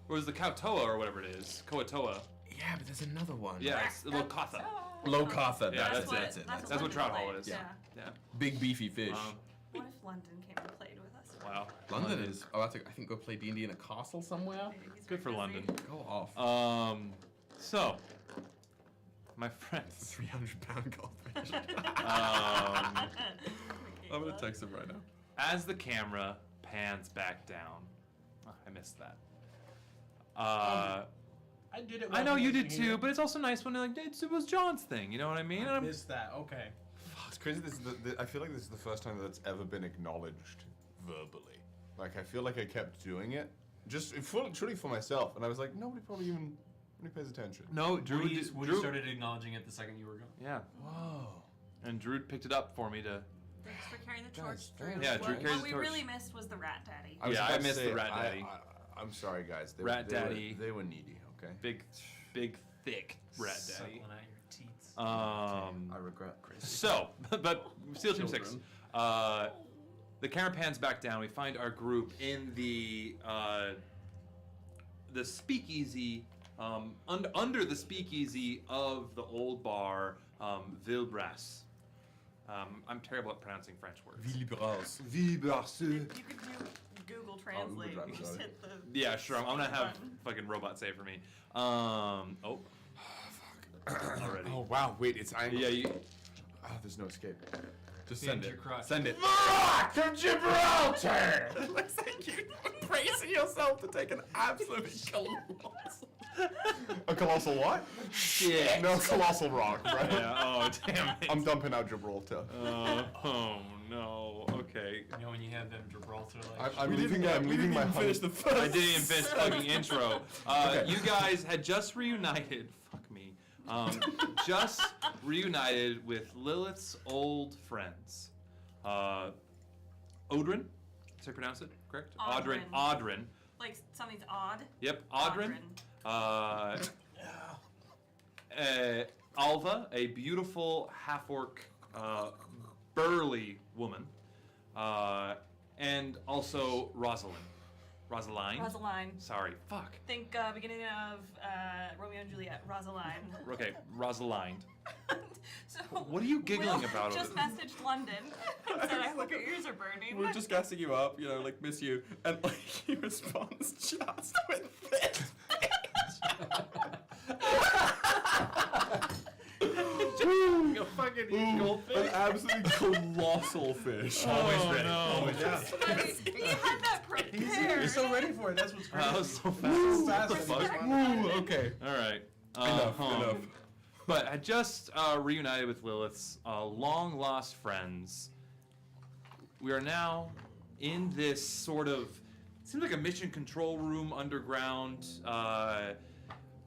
[SPEAKER 4] or is the Kautoa or whatever it is, Koatoa.
[SPEAKER 9] Yeah, but there's another one.
[SPEAKER 4] Yeah, it's Lokatha.
[SPEAKER 9] Low Cartha.
[SPEAKER 4] Yeah,
[SPEAKER 9] That's
[SPEAKER 4] that's
[SPEAKER 9] it.
[SPEAKER 4] That's what Trout Hall is.
[SPEAKER 6] Yeah.
[SPEAKER 4] Yeah.
[SPEAKER 9] Big beefy fish.
[SPEAKER 6] What if London came and played with us?
[SPEAKER 4] Wow.
[SPEAKER 9] London is. Oh, I think go play D&D in a castle somewhere.
[SPEAKER 6] He's
[SPEAKER 4] Good for
[SPEAKER 6] very
[SPEAKER 4] London.
[SPEAKER 6] busy.
[SPEAKER 9] Go off.
[SPEAKER 4] So, my friends.
[SPEAKER 9] 300-pound goldfish. I'm gonna text him right now.
[SPEAKER 4] As the camera pans back down, I missed that.
[SPEAKER 8] I did it.
[SPEAKER 4] I know you did too, but it's also nice when like it was John's thing. You know what I mean?
[SPEAKER 8] I missed that. Okay.
[SPEAKER 5] It's crazy. I feel like this is the first time that it's ever been acknowledged verbally. Like, I feel like I kept doing it, just truly for myself, and I was like, nobody pays attention.
[SPEAKER 4] No, Drew
[SPEAKER 3] Woody started acknowledging it the second you were gone.
[SPEAKER 4] Yeah.
[SPEAKER 5] Whoa.
[SPEAKER 4] And Drew picked it up for me to.
[SPEAKER 6] Thanks for carrying the torch,
[SPEAKER 5] Guys,
[SPEAKER 6] Drew.
[SPEAKER 5] thanks.
[SPEAKER 4] Yeah, Drew carries
[SPEAKER 6] What
[SPEAKER 4] the
[SPEAKER 6] we
[SPEAKER 4] torch.
[SPEAKER 6] really missed was the rat daddy.
[SPEAKER 5] I was
[SPEAKER 4] Yeah,
[SPEAKER 5] about
[SPEAKER 4] I
[SPEAKER 5] to
[SPEAKER 4] missed the
[SPEAKER 5] say,
[SPEAKER 4] Rat Daddy.
[SPEAKER 5] I'm sorry, guys.
[SPEAKER 4] Rat Daddy.
[SPEAKER 5] They were needy, okay?
[SPEAKER 4] Big, thick Rat Daddy.
[SPEAKER 3] Suckling at your teats.
[SPEAKER 7] I regret.
[SPEAKER 4] So, but SEAL Team 6. The camera pans back down. We find our group in the speakeasy, under the speakeasy of the old bar, Villebras. I'm terrible at pronouncing French words.
[SPEAKER 9] Villebras.
[SPEAKER 6] You could do Google Translate.
[SPEAKER 5] Google
[SPEAKER 6] You just
[SPEAKER 5] Translate.
[SPEAKER 6] hit the.
[SPEAKER 4] Yeah, sure. I'm gonna have
[SPEAKER 6] button.
[SPEAKER 4] fucking robot say it for me. Oh. Fuck. Already.
[SPEAKER 5] Oh, wow. Wait, it's I.
[SPEAKER 4] Yeah, you.
[SPEAKER 5] Oh, there's no escape.
[SPEAKER 9] Just
[SPEAKER 3] Send
[SPEAKER 9] send
[SPEAKER 3] your
[SPEAKER 9] it.
[SPEAKER 3] cry.
[SPEAKER 9] Send it.
[SPEAKER 5] Rock of Gibraltar!
[SPEAKER 9] It looks like you're bracing yourself to take an absolute colossal.
[SPEAKER 5] A colossal what?
[SPEAKER 4] Shit.
[SPEAKER 5] No, colossal rock, right?
[SPEAKER 4] Yeah. Oh, damn it.
[SPEAKER 5] I'm dumping out Gibraltar.
[SPEAKER 4] Oh no. Okay.
[SPEAKER 3] You know when you have them Gibraltar like.
[SPEAKER 5] I'm leaving my
[SPEAKER 9] finish the first.
[SPEAKER 4] I didn't even finish the fucking intro. You guys had just reunited. Fuck me. Just reunited with Lilith's old friends. Odrin. Did I pronounce it correct?
[SPEAKER 6] Audrin.
[SPEAKER 4] Audrin.
[SPEAKER 6] Like something's odd.
[SPEAKER 4] Yep. Audrin. Alva, a beautiful half-orc, burly woman, and also Rosalind.
[SPEAKER 6] Rosaline.
[SPEAKER 4] Sorry, fuck.
[SPEAKER 6] Think beginning of Romeo and Juliet. Rosaline.
[SPEAKER 4] Okay, Rosalind.
[SPEAKER 6] So
[SPEAKER 4] What are you giggling
[SPEAKER 6] Will
[SPEAKER 4] about
[SPEAKER 6] just
[SPEAKER 4] over there?
[SPEAKER 6] messaged London and said, I hope your ears are burning.
[SPEAKER 9] We're just gassing you up, you know, like miss you, and like he responds just with this.
[SPEAKER 4] A fucking goldfish.
[SPEAKER 5] An absolutely colossal fish.
[SPEAKER 4] Always ready. Always
[SPEAKER 6] He had that prepared.
[SPEAKER 8] You're so ready for it. That's what's crazy.
[SPEAKER 4] That was so fast.
[SPEAKER 8] What
[SPEAKER 4] the fuck?
[SPEAKER 9] Ooh, okay.
[SPEAKER 4] All right.
[SPEAKER 9] Enough.
[SPEAKER 4] But I just reunited with Lilith's long lost friends. We are now in this sort of, seems like a mission control room underground.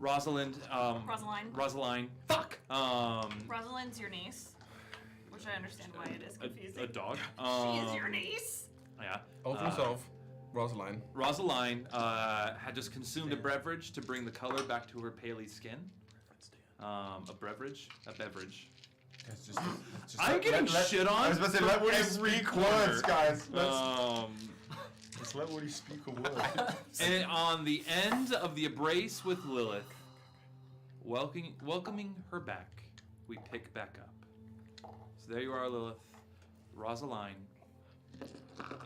[SPEAKER 4] Rosaline.
[SPEAKER 6] Rosaline.
[SPEAKER 4] Fuck.
[SPEAKER 6] Rosalind's your niece, which I understand why it is confusing.
[SPEAKER 4] A dog.
[SPEAKER 6] She is your niece.
[SPEAKER 4] Yeah.
[SPEAKER 9] Ultra Solve. Rosaline.
[SPEAKER 4] Rosaline had just consumed a beverage to bring the color back to her paley skin. A beverage. I'm getting shit on.
[SPEAKER 5] I was about to say, let Woody
[SPEAKER 4] every
[SPEAKER 5] speak
[SPEAKER 4] corner.
[SPEAKER 5] words, guys. Just let Woody speak a word.
[SPEAKER 4] And on the end of the embrace with Lilith, welcoming her back, we pick back up. So there you are, Lilith, Rosaline,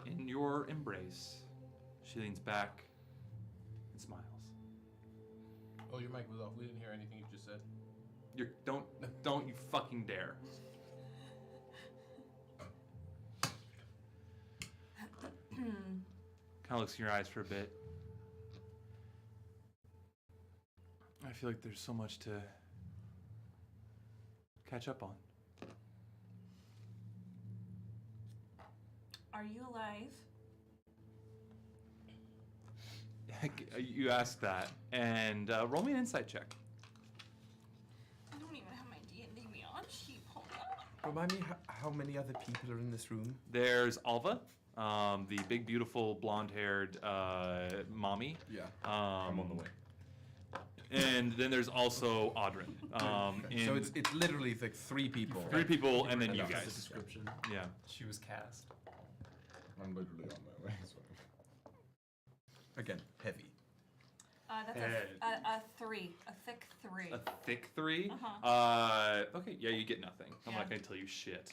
[SPEAKER 4] in your embrace. She leans back and smiles.
[SPEAKER 8] Oh, your mic was off. We didn't hear anything you just said.
[SPEAKER 4] Don't you fucking dare. Kind of looks in your eyes for a bit. I feel like there's so much to catch up on.
[SPEAKER 6] Are you alive?
[SPEAKER 4] You ask that, and roll me an insight check.
[SPEAKER 6] I don't even have my D&D Beyond sheet. Hold on.
[SPEAKER 9] Remind me how many other people are in this room?
[SPEAKER 4] There's Alva, the big, beautiful, blonde-haired mommy.
[SPEAKER 5] Yeah. I'm on the way.
[SPEAKER 4] And then there's also Audrin.
[SPEAKER 9] So it's literally like 3 people.
[SPEAKER 4] 3 people, and then you
[SPEAKER 3] That's the
[SPEAKER 4] guys.
[SPEAKER 3] description.
[SPEAKER 4] Yeah.
[SPEAKER 3] She was cast.
[SPEAKER 5] I'm literally on my way.
[SPEAKER 9] Again, heavy.
[SPEAKER 6] That's a 3. A thick 3.
[SPEAKER 4] A thick 3.
[SPEAKER 6] Uh-huh.
[SPEAKER 4] Okay. Yeah, you get nothing. I'm
[SPEAKER 6] Yeah.
[SPEAKER 4] not gonna tell you shit.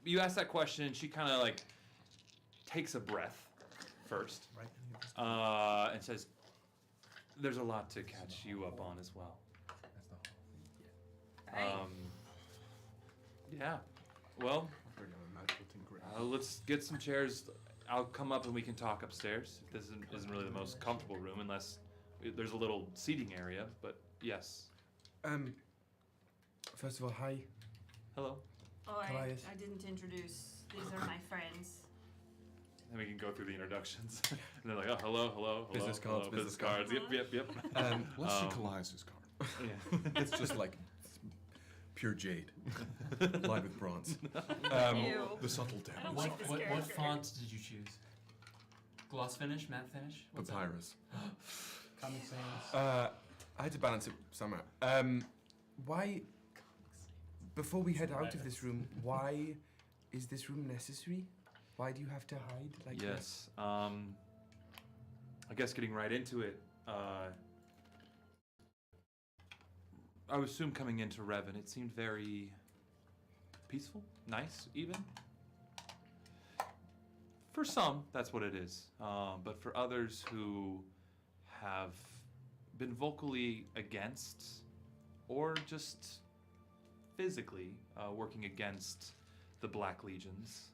[SPEAKER 4] You ask that question, she kind of like takes a breath first, and says, "There's a lot to catch you up on as well."
[SPEAKER 6] Right.
[SPEAKER 4] Yeah. Well, let's get some chairs. I'll come up and we can talk upstairs. This isn't really the most comfortable room unless there's a little seating area, but yes.
[SPEAKER 9] First of all, hi.
[SPEAKER 4] Hello.
[SPEAKER 6] Oh,
[SPEAKER 9] Elias.
[SPEAKER 6] I didn't introduce. These are my friends.
[SPEAKER 4] And we can go through the introductions. And they're like, oh, hello.
[SPEAKER 9] Business cards,
[SPEAKER 4] hello,
[SPEAKER 9] business
[SPEAKER 4] cards. Yep.
[SPEAKER 5] Let's see Callias's card.
[SPEAKER 4] Yeah.
[SPEAKER 5] It's just like pure jade, lined with bronze.
[SPEAKER 6] Ew.
[SPEAKER 5] The subtle
[SPEAKER 6] I
[SPEAKER 5] damage.
[SPEAKER 6] don't like this
[SPEAKER 3] What
[SPEAKER 6] character.
[SPEAKER 3] font did you choose? Gloss finish, matte finish? What's that?
[SPEAKER 5] Papyrus.
[SPEAKER 8] Comic Sans.
[SPEAKER 9] I had to balance it somehow. Why, before we head out of this room, why is this room necessary? Why do you have to hide like this?
[SPEAKER 4] Yes. I guess getting right into it. I would assume coming into Revan, it seemed very peaceful, nice, even. For some, that's what it is. But for others who have been vocally against, or just physically working against the Black Legions,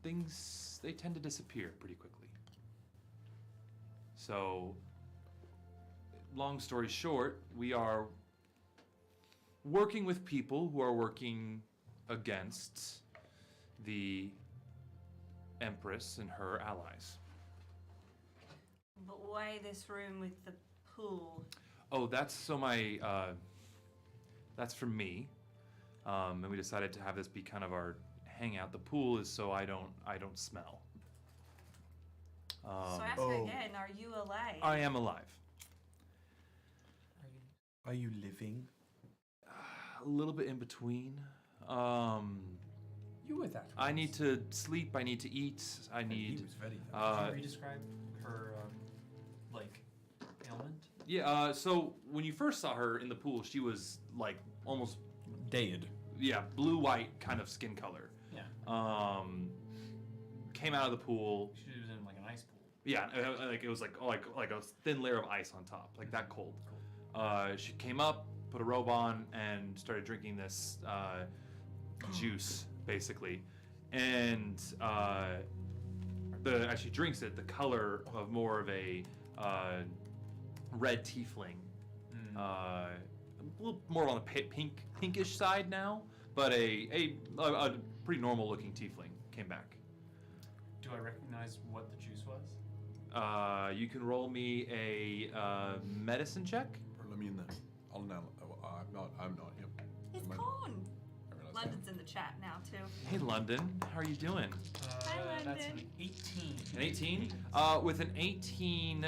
[SPEAKER 4] things, they tend to disappear pretty quickly. So, long story short, we are working with people who are working against the Empress and her allies.
[SPEAKER 6] But why this room with the pool?
[SPEAKER 4] Oh, that's so my, that's for me. And we decided to have this be kind of our hangout. The pool is so I don't smell.
[SPEAKER 6] So ask again, are you alive?
[SPEAKER 4] I am alive.
[SPEAKER 9] Are you living?
[SPEAKER 4] A little bit in between.
[SPEAKER 3] You were that.
[SPEAKER 4] I need to sleep. I need to eat. I
[SPEAKER 9] He
[SPEAKER 4] need.
[SPEAKER 9] was very.
[SPEAKER 3] Can you describe her, like, ailment?
[SPEAKER 4] Yeah. So when you first saw her in the pool, she was like almost
[SPEAKER 9] Dead.
[SPEAKER 4] blue-white kind of skin color.
[SPEAKER 3] Yeah.
[SPEAKER 4] Came out of the pool.
[SPEAKER 3] She was in like an ice pool.
[SPEAKER 4] Yeah, like it was like a thin layer of ice on top, like that cold.
[SPEAKER 3] Cool.
[SPEAKER 4] She came up, put a robe on, and started drinking this juice, basically. And as she drinks it, the color of more of a red tiefling, a little more on the pinkish side now, but a pretty normal looking tiefling came back.
[SPEAKER 3] Do I recognize what the juice was?
[SPEAKER 4] You can roll me a medicine check.
[SPEAKER 5] Let me in there. I'll now. I'm not. Yep.
[SPEAKER 6] It's
[SPEAKER 5] Am I-
[SPEAKER 6] Con.
[SPEAKER 5] I realized
[SPEAKER 6] London's in the chat now too.
[SPEAKER 4] Hey London, how are you doing?
[SPEAKER 6] Hi,
[SPEAKER 3] That's
[SPEAKER 6] London.
[SPEAKER 3] an 18.
[SPEAKER 4] An 18? With an 18,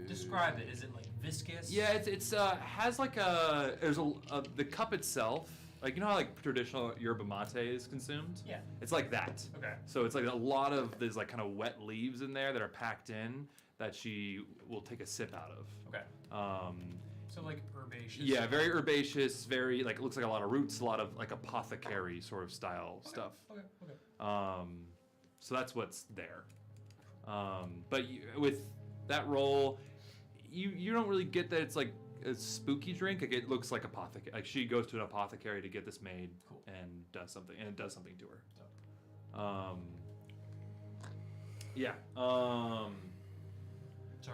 [SPEAKER 3] Describe it. Is it like viscous?
[SPEAKER 4] yeah, it's has like there's the cup itself, like you know how like traditional yerba mate is consumed?
[SPEAKER 3] Yeah.
[SPEAKER 4] It's like that.
[SPEAKER 3] Okay.
[SPEAKER 4] So it's like a lot of there's like kind of wet leaves in there that are packed in that she will take a sip out of.
[SPEAKER 3] Okay. So like herbaceous.
[SPEAKER 4] Yeah, very herbaceous, very like it looks like a lot of roots, a lot of like apothecary sort of style stuff.
[SPEAKER 3] Okay.
[SPEAKER 4] So that's what's there. But with that roll, you don't really get that it's like a spooky drink. Like it looks like apothecary. Like she goes to an apothecary to get this made,
[SPEAKER 3] Cool.
[SPEAKER 4] and does something, and it does something to her. Yeah.
[SPEAKER 3] Sorry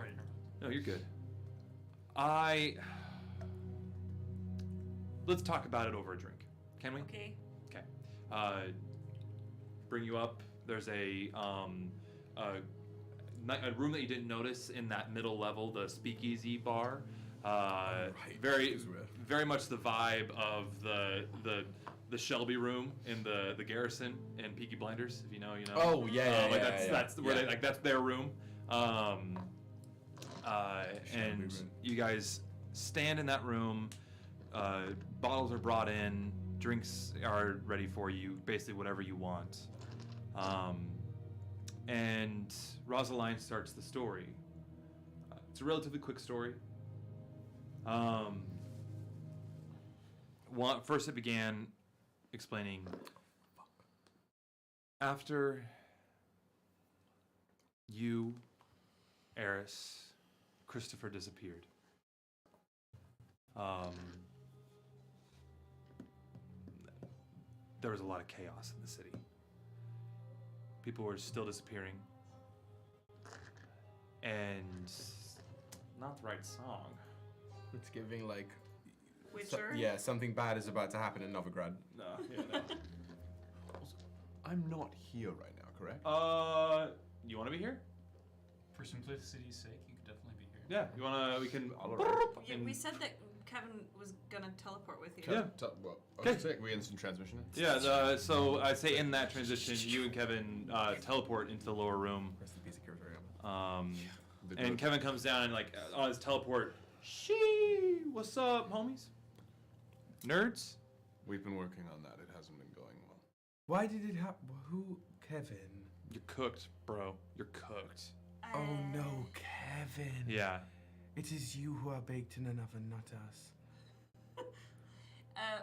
[SPEAKER 3] to interrupt.
[SPEAKER 4] No, you're good. Let's talk about it over a drink. Can we?
[SPEAKER 6] Okay.
[SPEAKER 4] Okay. Bring you up. There's a room that you didn't notice in that middle level, the speakeasy bar. Very much the vibe of the Shelby room in the Garrison in Peaky Blinders. If you know, you know.
[SPEAKER 9] Oh yeah,
[SPEAKER 4] Like that's where they like that's their room. And
[SPEAKER 5] room.
[SPEAKER 4] you guys stand in that room. Bottles are brought in. Drinks are ready for you. Basically, whatever you want. And Rosaline starts the story. It's a relatively quick story. First, it began explaining after you, Eris, Christopher disappeared. There was a lot of chaos in the city. People were still disappearing. And not the right song.
[SPEAKER 9] It's giving like
[SPEAKER 6] Witcher.
[SPEAKER 9] Yeah, something bad is about to happen in Novigrad.
[SPEAKER 2] No, yeah, no.
[SPEAKER 5] I'm not here right now, correct?
[SPEAKER 2] You want to be here?
[SPEAKER 3] For simplicity's sake, you could definitely be here.
[SPEAKER 2] Yeah. You wanna? We can.
[SPEAKER 6] Yeah, we said that Kevin was gonna teleport with you.
[SPEAKER 2] Yeah.
[SPEAKER 5] Okay. We instant transmission.
[SPEAKER 2] Yeah. So I say in that transition, you and Kevin teleport into the lower room.
[SPEAKER 9] Rest in peace, Akira
[SPEAKER 2] And Kevin comes down and like on his teleport. Shee, what's up, homies? Nerds?
[SPEAKER 5] We've been working on that. It hasn't been going well.
[SPEAKER 9] Why did it happen? Who? Kevin?
[SPEAKER 2] You're cooked, bro. You're cooked.
[SPEAKER 9] Oh no, Kevin.
[SPEAKER 2] Yeah.
[SPEAKER 9] It is you who are baked in an oven, not us.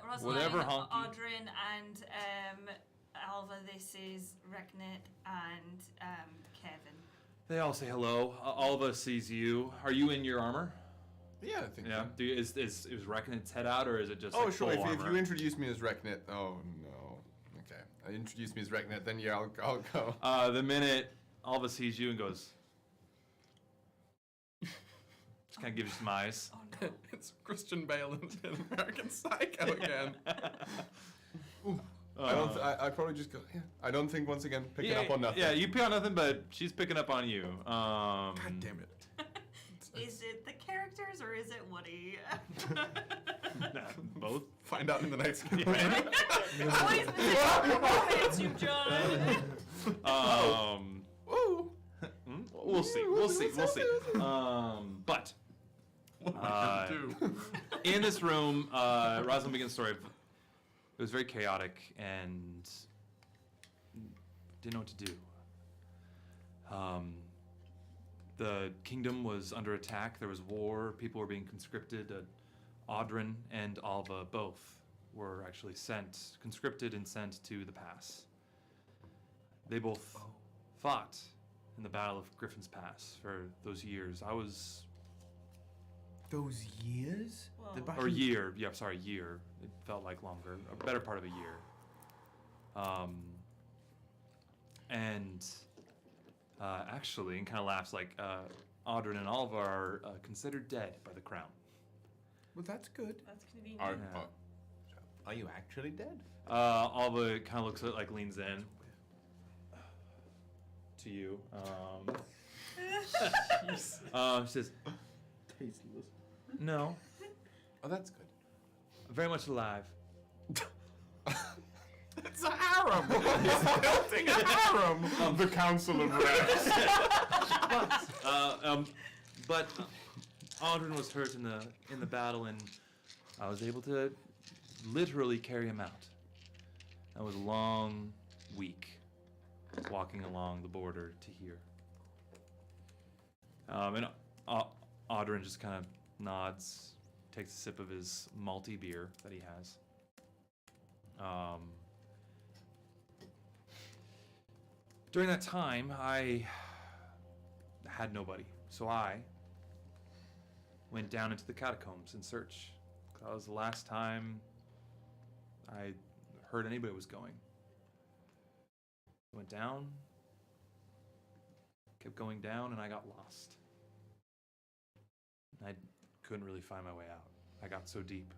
[SPEAKER 6] Rosalind,
[SPEAKER 2] Whatever, Honky.
[SPEAKER 6] Audrin, and Alva, this is Reknit and Kevin.
[SPEAKER 2] They all say hello. Alva sees you. Are you in your armor?
[SPEAKER 5] Yeah, I think
[SPEAKER 2] Yeah.
[SPEAKER 5] so.
[SPEAKER 2] Do you, is wrecking its head out, or is it just?
[SPEAKER 5] Oh,
[SPEAKER 2] like
[SPEAKER 5] sure.
[SPEAKER 2] full
[SPEAKER 5] If
[SPEAKER 2] armor?
[SPEAKER 5] you introduce me as Reknit. Oh, no. Okay. Introduce me as Reknit, then yeah, I'll go.
[SPEAKER 2] The minute Alva sees you and goes, just kind of gives you some eyes.
[SPEAKER 6] Oh no.
[SPEAKER 9] It's Christian Bale in American Psycho again.
[SPEAKER 5] I probably just go, yeah. I don't think, once again, picking up on nothing.
[SPEAKER 2] Yeah, you pick on nothing, but she's picking up on you.
[SPEAKER 9] God damn it.
[SPEAKER 6] Is it the characters or is it Woody?
[SPEAKER 2] Both.
[SPEAKER 9] Find out in the next game.
[SPEAKER 6] Always the romance, you John.
[SPEAKER 5] Ooh.
[SPEAKER 2] We'll see. We'll see. We'll see. But
[SPEAKER 9] What am I gonna do?
[SPEAKER 2] in this room, Rosalind begins the story. It was very chaotic and didn't know what to do. The kingdom was under attack. There was war. People were being conscripted. Audrin and Alva both were actually conscripted and sent to the pass. They both fought in the Battle of Griffin's Pass for those years. I was...
[SPEAKER 9] Those years?
[SPEAKER 6] Whoa.
[SPEAKER 9] The
[SPEAKER 2] Or
[SPEAKER 9] battle-
[SPEAKER 2] year. Yeah, sorry, year. It felt like longer. A better part of a year. Actually, and kind of laughs like, Audrin and Alva are considered dead by the crown.
[SPEAKER 9] Well, that's good.
[SPEAKER 6] That's convenient.
[SPEAKER 7] Are you actually dead?
[SPEAKER 2] Alva kind of looks at, like, leans in to you. She says,
[SPEAKER 5] Tasteless.
[SPEAKER 2] no,
[SPEAKER 5] Oh, that's good.
[SPEAKER 2] very much alive.
[SPEAKER 9] It's a harem! He's building a harem!
[SPEAKER 5] The Council of Reps.
[SPEAKER 2] But Audrin was hurt in the battle, and I was able to literally carry him out. That was a long week walking along the border to here. And Audrin just kind of nods, takes a sip of his malty beer that he has. During that time, I had nobody, so I went down into the catacombs in search. That was the last time I heard anybody was going. Went down, kept going down, and I got lost. I couldn't really find my way out. I got so deep.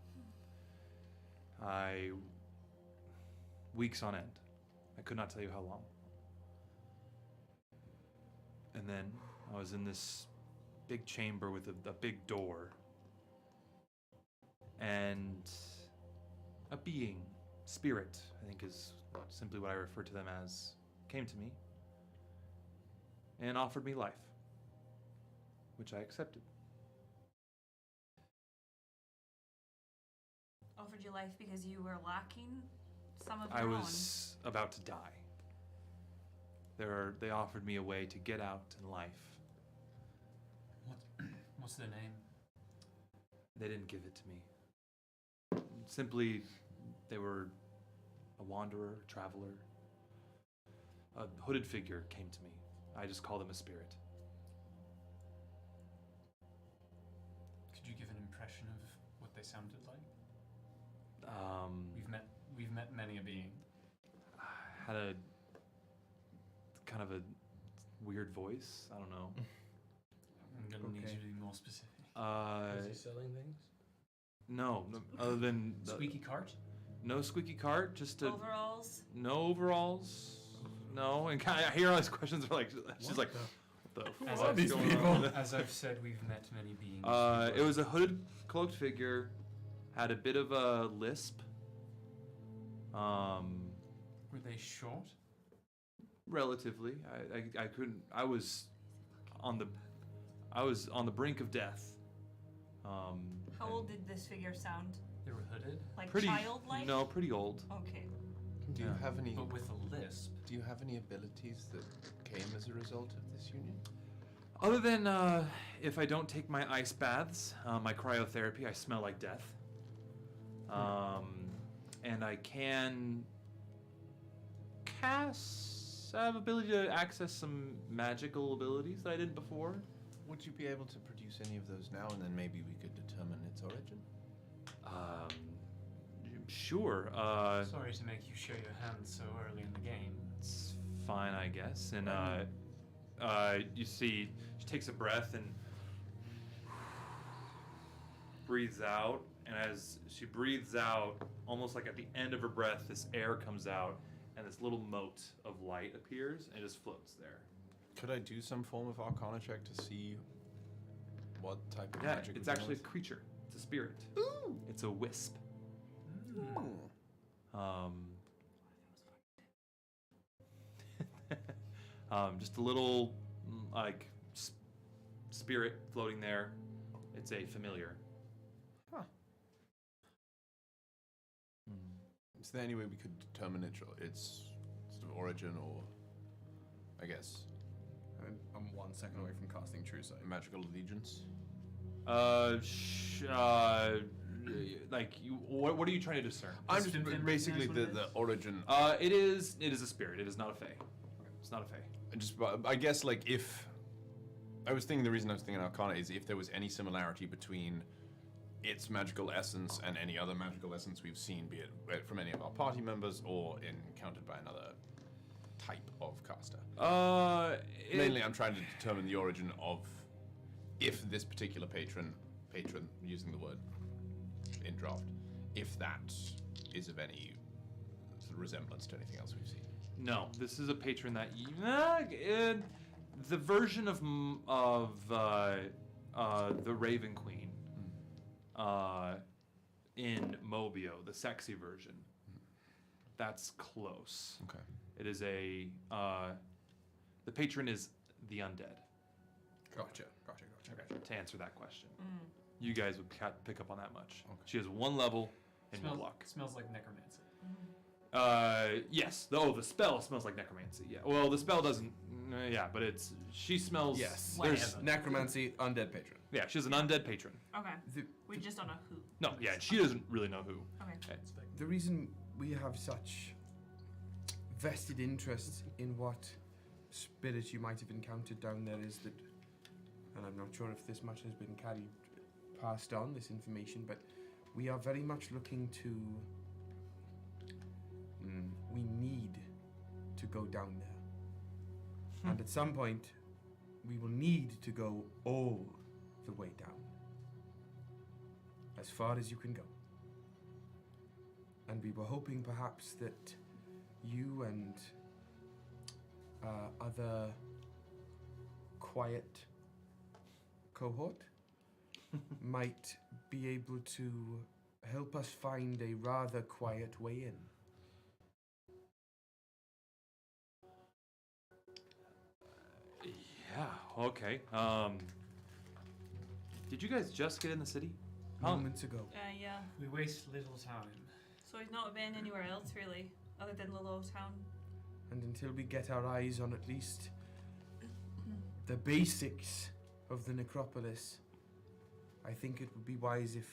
[SPEAKER 2] Weeks on end. I could not tell you how long. And then I was in this big chamber with a big door. And a being, spirit, I think is simply what I refer to them as, came to me and offered me life, which I accepted.
[SPEAKER 6] Offered you life because you were lacking some of your
[SPEAKER 2] I
[SPEAKER 6] own.
[SPEAKER 2] was about to die. They offered me a way to get out in life.
[SPEAKER 3] What's their name?
[SPEAKER 2] They didn't give it to me. Simply, they were a wanderer, a traveler. A hooded figure came to me. I just call them a spirit.
[SPEAKER 3] Could you give an impression of what they sounded like? We've met many a being.
[SPEAKER 2] Had a kind of a weird voice. I don't know.
[SPEAKER 3] I'm gonna need you to be more specific.
[SPEAKER 8] Is he selling things?
[SPEAKER 4] No, other than
[SPEAKER 3] Squeaky cart?
[SPEAKER 4] no squeaky cart, just a
[SPEAKER 6] Overalls.
[SPEAKER 4] no overalls, no. And I hear all these questions are like, she's like, what the
[SPEAKER 3] As
[SPEAKER 4] fuck
[SPEAKER 3] I've,
[SPEAKER 4] is going on?
[SPEAKER 3] as I've said, we've met many beings.
[SPEAKER 4] It was a hooded, cloaked figure, had a bit of a lisp.
[SPEAKER 3] Were they short?
[SPEAKER 4] Relatively, I couldn't. I was on the brink of death.
[SPEAKER 6] How old did this figure sound?
[SPEAKER 3] They were hooded,
[SPEAKER 6] Like
[SPEAKER 4] Pretty
[SPEAKER 6] childlike?
[SPEAKER 4] No, pretty old.
[SPEAKER 6] Okay.
[SPEAKER 7] Do you have any?
[SPEAKER 3] but with a lisp.
[SPEAKER 7] Do you have any abilities that came as a result of this union?
[SPEAKER 4] Other than if I don't take my ice baths, my cryotherapy, I smell like death. And I can cast. I have ability to access some magical abilities that I didn't before.
[SPEAKER 7] Would you be able to produce any of those now, and then maybe we could determine its origin?
[SPEAKER 4] Sure.
[SPEAKER 3] Sorry to make you show your hands so early in the game.
[SPEAKER 4] It's fine, I guess. And you see, she takes a breath and breathes out. And as she breathes out, almost like at the end of her breath, this air comes out, and this little mote of light appears, and it just floats there.
[SPEAKER 7] Could I do some form of Arcana check to see what type of
[SPEAKER 4] Yeah,
[SPEAKER 7] magic?
[SPEAKER 4] it's
[SPEAKER 7] we're
[SPEAKER 4] actually a
[SPEAKER 7] dealing
[SPEAKER 4] creature. It's a spirit.
[SPEAKER 7] Ooh.
[SPEAKER 4] It's a wisp. Just a little like spirit floating there. It's a familiar.
[SPEAKER 7] Huh. Is there any way we could determine its sort of origin, or I guess
[SPEAKER 9] I'm 1 second away from casting True Sight.
[SPEAKER 7] magical allegiance?
[SPEAKER 4] Like you. What are you trying to discern?
[SPEAKER 7] I'm just
[SPEAKER 3] Distant
[SPEAKER 7] basically
[SPEAKER 3] memory, that's
[SPEAKER 7] the
[SPEAKER 3] what
[SPEAKER 7] origin.
[SPEAKER 4] It is a spirit. It is not a fae. It's not a fae.
[SPEAKER 7] I guess like if I was thinking, the reason I was thinking Arcana is if there was any similarity between its magical essence and any other magical essence we've seen, be it from any of our party members or encountered by another type of caster. Mainly, I'm trying to determine the origin of if this particular patron, using the word in draft, if that is of any resemblance to anything else we've seen.
[SPEAKER 4] No, this is a patron that the version of the Raven Queen in Mobio, the sexy version. That's close.
[SPEAKER 7] Okay.
[SPEAKER 4] It is a the patron is the undead.
[SPEAKER 9] Gotcha.
[SPEAKER 4] To answer that question, you guys would pick up on that much. Okay. She has 1 level in Warlock.
[SPEAKER 3] Smells like necromancy.
[SPEAKER 4] Yes. The spell smells like necromancy. Yeah. Well, the spell doesn't. Yeah, but she smells.
[SPEAKER 9] Yes.
[SPEAKER 4] There's
[SPEAKER 9] Necromancy, undead patron.
[SPEAKER 4] Yeah, she has an undead patron.
[SPEAKER 6] Okay. We just don't know who.
[SPEAKER 4] No. Yeah, and she doesn't really know who.
[SPEAKER 6] Okay.
[SPEAKER 9] The reason we have such vested interest in what spirit you might have encountered down there is that, and I'm not sure if this much has been passed on, this information, but we are very much looking to, we need to go down there. And at some point, we will need to go all the way down. As far as you can go. And we were hoping perhaps that you and other quiet cohort might be able to help us find a rather quiet way in.
[SPEAKER 4] Yeah. Okay. Did you guys just get in the city?
[SPEAKER 9] Moments ago.
[SPEAKER 6] Yeah.
[SPEAKER 3] We waste little time.
[SPEAKER 6] So he's not been anywhere else really, other than Lilo Town.
[SPEAKER 9] And until we get our eyes on at least the basics of the necropolis, I think it would be wise if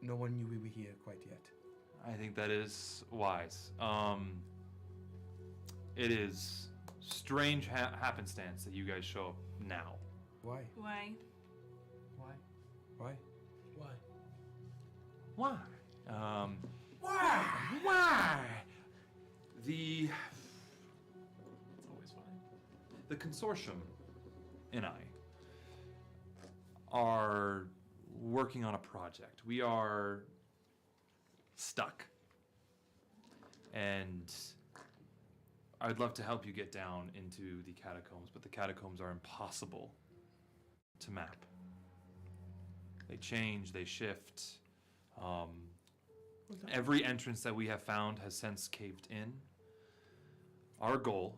[SPEAKER 9] no one knew we were here quite yet.
[SPEAKER 4] I think that is wise. It is strange happenstance that you guys show up now.
[SPEAKER 9] Why?
[SPEAKER 6] Why?
[SPEAKER 9] Why?
[SPEAKER 4] Why? Why? It's always fine. The consortium and I are working on a project. We are stuck. And I'd love to help you get down into the catacombs, but the catacombs are impossible to map. They change, they shift. Every entrance that we have found has since caved in. Our goal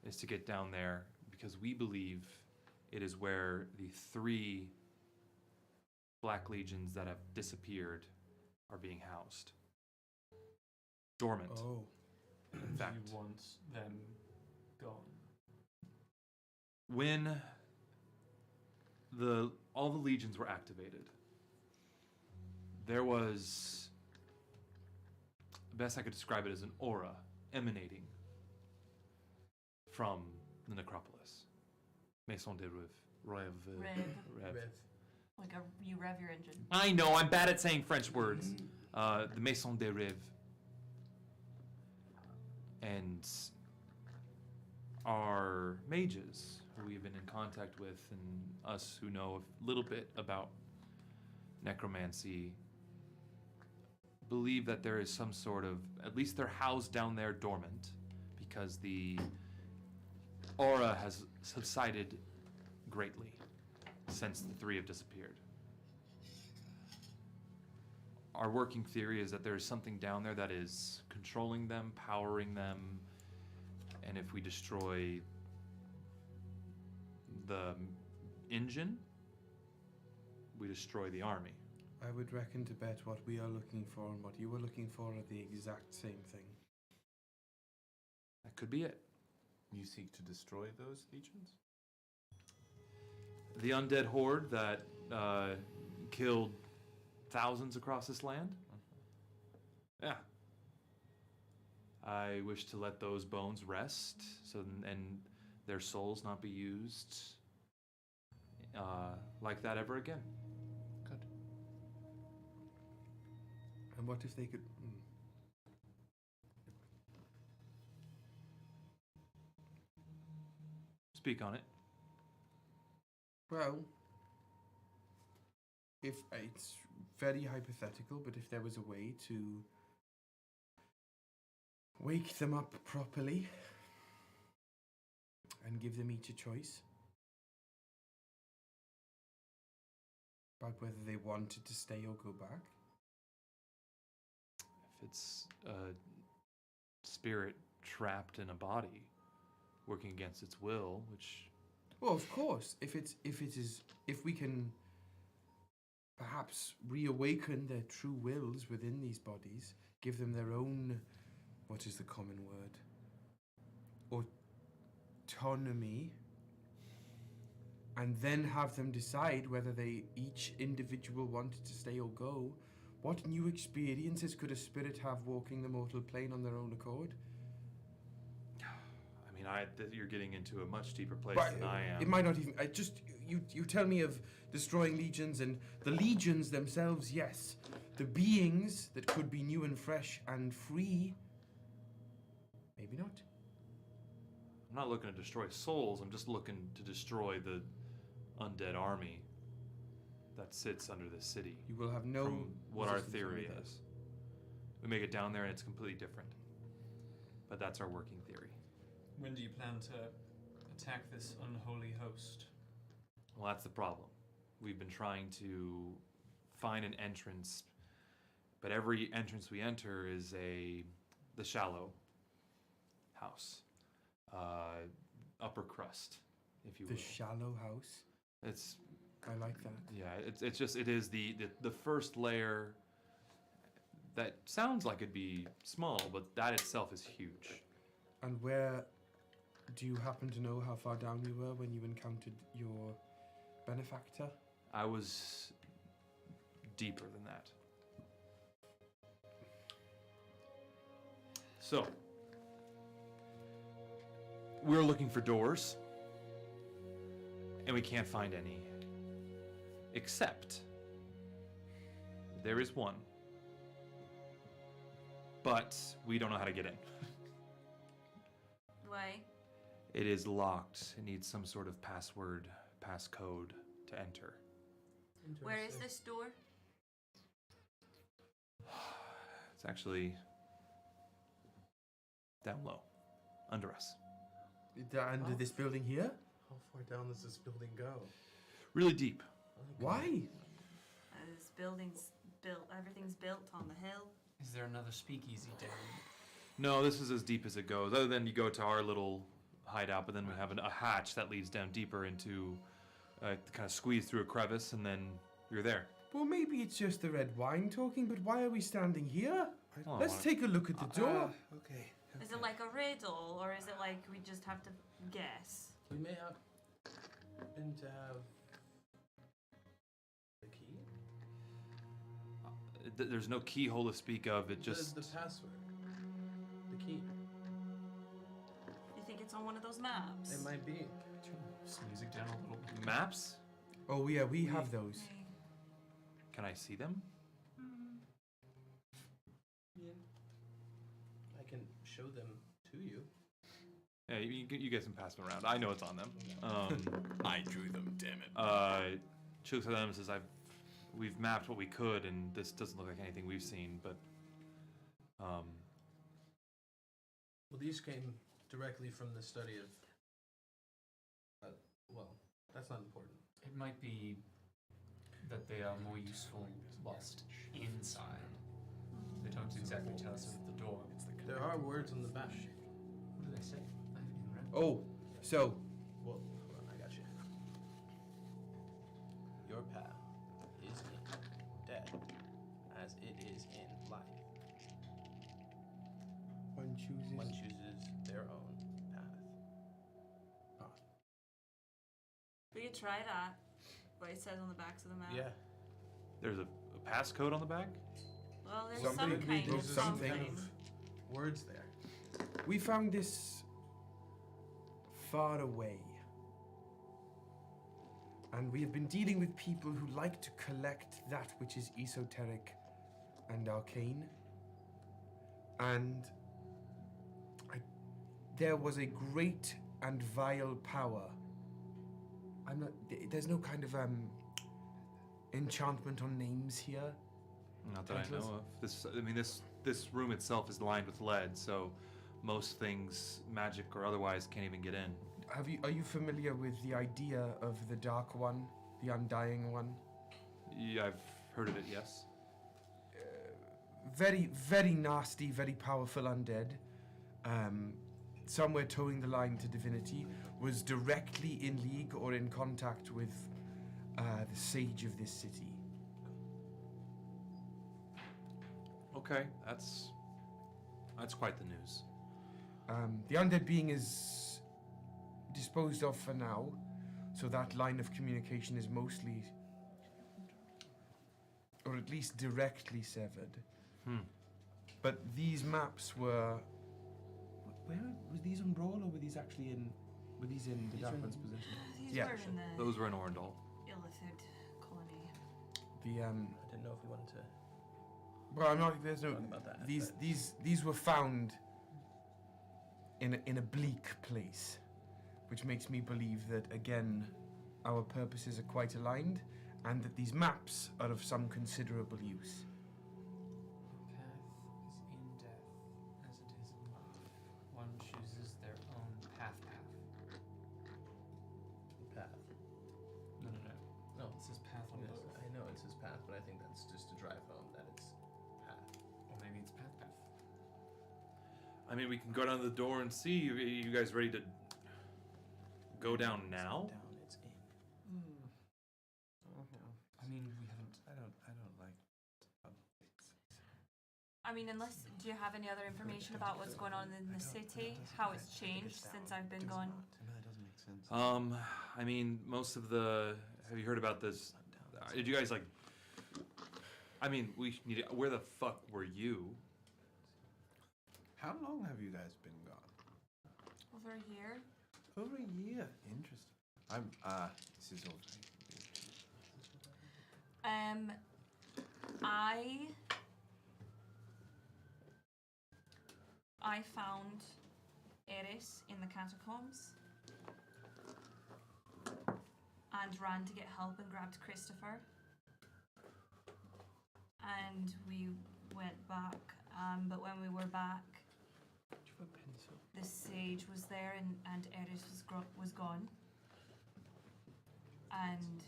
[SPEAKER 4] is to get down there because we believe it is where the 3 Black Legions that have disappeared are being housed. Dormant.
[SPEAKER 9] Oh.
[SPEAKER 4] In fact,
[SPEAKER 3] You want them gone.
[SPEAKER 4] when all the legions were activated, there was, best I could describe it as an aura emanating from the necropolis. Maison de Rev.
[SPEAKER 6] Rev. Like you rev your engine.
[SPEAKER 4] I know, I'm bad at saying French words. The Maison de Rev. And our mages, who we've been in contact with, and us who know a little bit about necromancy, believe that there is some sort of, at least they're housed down there dormant, because the aura has subsided greatly since the 3 have disappeared. Our working theory is that there is something down there that is controlling them, powering them, and if we destroy the engine, we destroy the army.
[SPEAKER 9] I would reckon to bet what we are looking for and what you are looking for are the exact same thing.
[SPEAKER 4] That could be it.
[SPEAKER 5] You seek to destroy those legions?
[SPEAKER 4] The undead horde that killed thousands across this land? Yeah. I wish to let those bones rest, and their souls not be used like that ever again.
[SPEAKER 5] Good.
[SPEAKER 9] And what if they could...
[SPEAKER 4] Speak on it.
[SPEAKER 9] Well, if it's very hypothetical, but if there was a way to wake them up properly and give them each a choice about whether they wanted to stay or go back.
[SPEAKER 4] If it's a spirit trapped in a body, working against its will, which...
[SPEAKER 9] Well, of course, if we can perhaps reawaken their true wills within these bodies, give them their own, what is the common word? Autonomy, and then have them decide whether they each individual wanted to stay or go. What new experiences could a spirit have walking the mortal plane on their own accord?
[SPEAKER 4] I mean, you're getting into a much deeper place than I am.
[SPEAKER 9] It might not even. You tell me of destroying legions, and the legions themselves, yes. The beings that could be new and fresh and free, maybe not.
[SPEAKER 4] I'm not looking to destroy souls, I'm just looking to destroy the undead army that sits under this city.
[SPEAKER 9] You will have no.
[SPEAKER 4] From what our
[SPEAKER 9] resistance
[SPEAKER 4] theory
[SPEAKER 9] from that.
[SPEAKER 4] is. We make it down there and it's completely different. But that's our working theory.
[SPEAKER 3] When do you plan to attack this unholy host?
[SPEAKER 4] Well, that's the problem. We've been trying to find an entrance, but every entrance we enter is the shallow house, upper crust, if you will.
[SPEAKER 9] The shallow house.
[SPEAKER 4] It's
[SPEAKER 9] I like that.
[SPEAKER 4] yeah. It is the first layer. That sounds like it'd be small, but that itself is huge.
[SPEAKER 9] And where do you happen to know how far down you were when you encountered your benefactor?
[SPEAKER 4] I was deeper than that. So, we're looking for doors, and we can't find any. Except, there is one. But we don't know how to get in.
[SPEAKER 6] Why?
[SPEAKER 4] It is locked. It needs some sort of password, passcode to enter.
[SPEAKER 6] Where is this door?
[SPEAKER 4] It's actually down low, under us.
[SPEAKER 9] Under this building here?
[SPEAKER 8] How far down does this building go?
[SPEAKER 4] Really deep.
[SPEAKER 9] Why?
[SPEAKER 6] This building's built, everything's built on the hill.
[SPEAKER 3] Is there another speakeasy down?
[SPEAKER 4] No, this is as deep as it goes. Other than you go to our little hideout, but then we have a hatch that leads down deeper into, kind of squeeze through a crevice, and then you're there.
[SPEAKER 9] Well, maybe it's just the red wine talking, but why are we standing here?
[SPEAKER 4] Oh,
[SPEAKER 9] Let's take a look at the door.
[SPEAKER 7] Okay.
[SPEAKER 6] Is it like a riddle, or is it like we just have to guess?
[SPEAKER 8] We may have been to have the key.
[SPEAKER 4] There's no keyhole to speak of. It just
[SPEAKER 8] The password. The key.
[SPEAKER 6] You think it's on one of those maps?
[SPEAKER 8] It might be.
[SPEAKER 3] Just music down a little.
[SPEAKER 4] maps.
[SPEAKER 9] Oh, yeah, we have those.
[SPEAKER 4] Can I see them?
[SPEAKER 8] I can show them to you.
[SPEAKER 4] Yeah, you guys can pass them around. I know it's on them.
[SPEAKER 9] I drew them, damn it.
[SPEAKER 4] She looks at them and says, we've mapped what we could, and this doesn't look like anything we've seen, but
[SPEAKER 8] Well, these came directly from the study of. Well, that's not important.
[SPEAKER 3] It might be that they are more useful lost inside. They don't exactly tell us at the door.
[SPEAKER 8] There are words on the back.
[SPEAKER 3] What did they say? I haven't even read.
[SPEAKER 9] Oh, so,
[SPEAKER 8] Well, hold on, I got you. Your path is in death, as it is in life.
[SPEAKER 9] one chooses.
[SPEAKER 8] One chooses their own path.
[SPEAKER 6] We could try that. What it says on the backs of the map.
[SPEAKER 8] Yeah.
[SPEAKER 4] there's a passcode on the back.
[SPEAKER 6] Well, there's
[SPEAKER 9] Somebody
[SPEAKER 6] some kind
[SPEAKER 9] Google
[SPEAKER 6] of
[SPEAKER 9] something.
[SPEAKER 6] something.
[SPEAKER 8] Words there.
[SPEAKER 9] We found this far away. And we have been dealing with people who like to collect that which is esoteric and arcane. And there was a great and vile power. There's no kind of enchantment on names here.
[SPEAKER 4] Not that I know of. This room itself is lined with lead, so most things, magic or otherwise, can't even get in.
[SPEAKER 9] Are you familiar with the idea of the Dark One, the Undying One?
[SPEAKER 4] Yeah, I've heard of it. Yes.
[SPEAKER 9] Very, very nasty, very powerful undead. Somewhere towing the line to divinity, was directly in league or in contact with the sage of this city.
[SPEAKER 4] Okay, that's quite the news.
[SPEAKER 9] The undead being is disposed of for now, so that line of communication is mostly, or at least directly severed. But these maps were. Where were these on Brawl, or were these actually in? Were these in the Dark One's possession?
[SPEAKER 6] These
[SPEAKER 9] Yeah.
[SPEAKER 6] were in the
[SPEAKER 4] Those were in Orndal.
[SPEAKER 6] Illithid colony.
[SPEAKER 9] The
[SPEAKER 8] I didn't know if you wanted to
[SPEAKER 9] Well, I'm not. There's no.
[SPEAKER 8] talk about that.
[SPEAKER 9] These were found in a bleak place, which makes me believe that again, our purposes are quite aligned, and that these maps are of some considerable use.
[SPEAKER 3] Path is in death, as it is in life. One chooses their own path.
[SPEAKER 8] Path.
[SPEAKER 3] No.
[SPEAKER 8] No.
[SPEAKER 3] It says path on
[SPEAKER 8] Yes,
[SPEAKER 3] both.
[SPEAKER 8] I know it says path, but I think that's just to drive home that it's path.
[SPEAKER 3] Or maybe it's path.
[SPEAKER 4] I mean, we can go down to the door and see. Are you guys ready to go down now?
[SPEAKER 8] Down, it's in.
[SPEAKER 3] I mean, we haven't.
[SPEAKER 7] I don't like.
[SPEAKER 6] I mean, unless, do you have any other information about what's going on in the city? How it's changed since I've been gone?
[SPEAKER 7] That doesn't make sense.
[SPEAKER 4] I mean, most of the. Have you heard about this? Did you guys like? I mean, we need. Where the fuck were you?
[SPEAKER 7] How long have you guys been gone?
[SPEAKER 6] Over a year?
[SPEAKER 7] Over a year. Interesting. This is all very.
[SPEAKER 6] I found Eris in the catacombs and ran to get help and grabbed Christopher. And we went back But when we were back, the sage was there and Eris was gone. And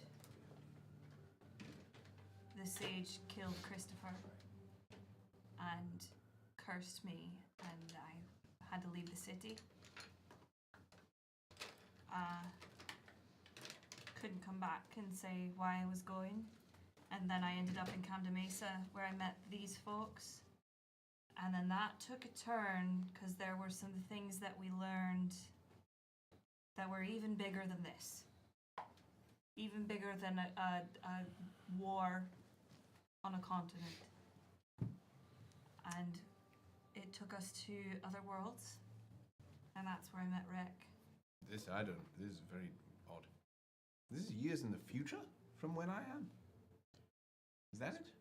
[SPEAKER 6] the sage killed Christopher and cursed me, and I had to leave the city. Couldn't come back and say why I was going. And then I ended up in Camden Mesa where I met these folks. And then that took a turn because there were some things that we learned that were even bigger than this. Even bigger than a war on a continent. And it took us to other worlds. And that's where I met Rick.
[SPEAKER 7] This is very odd. This is years in the future from when I am. Is that it?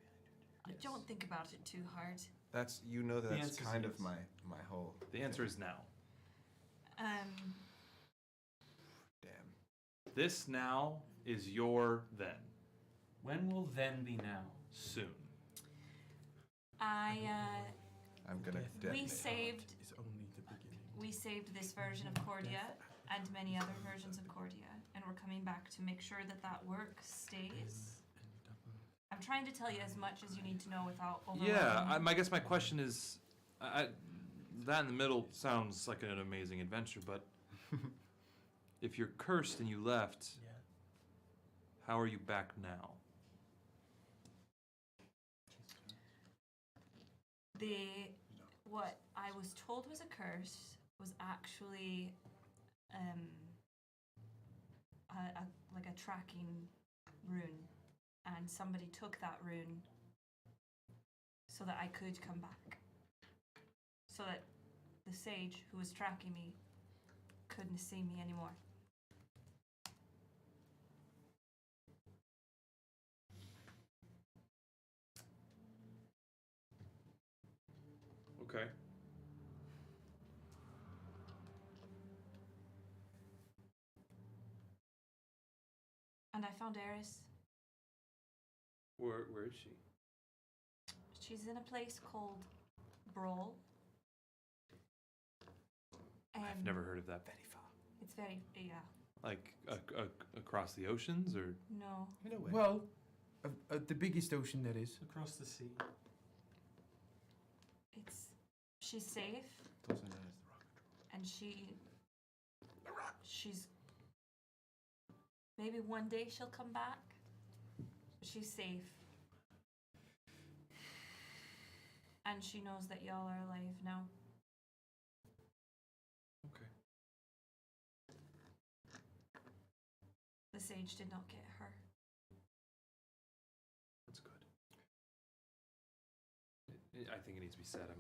[SPEAKER 6] I don't think about it too hard.
[SPEAKER 7] That's that's kind of my whole.
[SPEAKER 4] The answer is now.
[SPEAKER 7] Damn.
[SPEAKER 4] This now is your then.
[SPEAKER 3] When will then be now?
[SPEAKER 4] Soon.
[SPEAKER 7] I'm gonna.
[SPEAKER 6] We saved this version of Cordia and many other versions of Cordia, and we're coming back to make sure that work stays. I'm trying to tell you as much as you need to know without overwhelming.
[SPEAKER 4] Yeah, I guess my question is, that in the middle sounds like an amazing adventure, but if you're cursed and you left, how are you back now?
[SPEAKER 6] What I was told was a curse was actually like a tracking rune, and somebody took that rune so that I could come back, so that the sage who was tracking me couldn't see me anymore.
[SPEAKER 2] Okay.
[SPEAKER 6] And I found Eris.
[SPEAKER 2] Where is she?
[SPEAKER 6] She's in a place called Brawl.
[SPEAKER 4] I've never heard of that. Very far.
[SPEAKER 6] It's very, yeah.
[SPEAKER 4] Like across the oceans, or
[SPEAKER 6] No.
[SPEAKER 9] Well, the biggest ocean that is.
[SPEAKER 3] Across the sea.
[SPEAKER 6] She's safe. And she's maybe one day she'll come back. But she's safe. And she knows that y'all are alive now.
[SPEAKER 2] Okay.
[SPEAKER 6] The sage did not get her.
[SPEAKER 2] That's good. I think it needs to be said.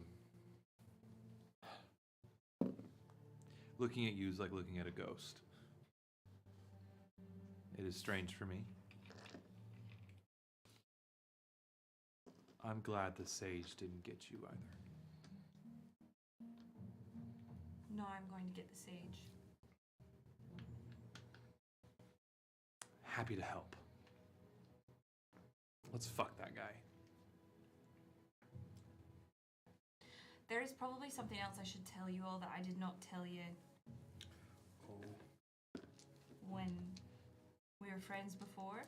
[SPEAKER 4] looking at you is like looking at a ghost. It is strange for me. I'm glad the sage didn't get you either.
[SPEAKER 6] No, I'm going to get the sage.
[SPEAKER 4] Happy to help. Let's fuck that guy.
[SPEAKER 6] There is probably something else I should tell you all that I did not tell you when we were friends before.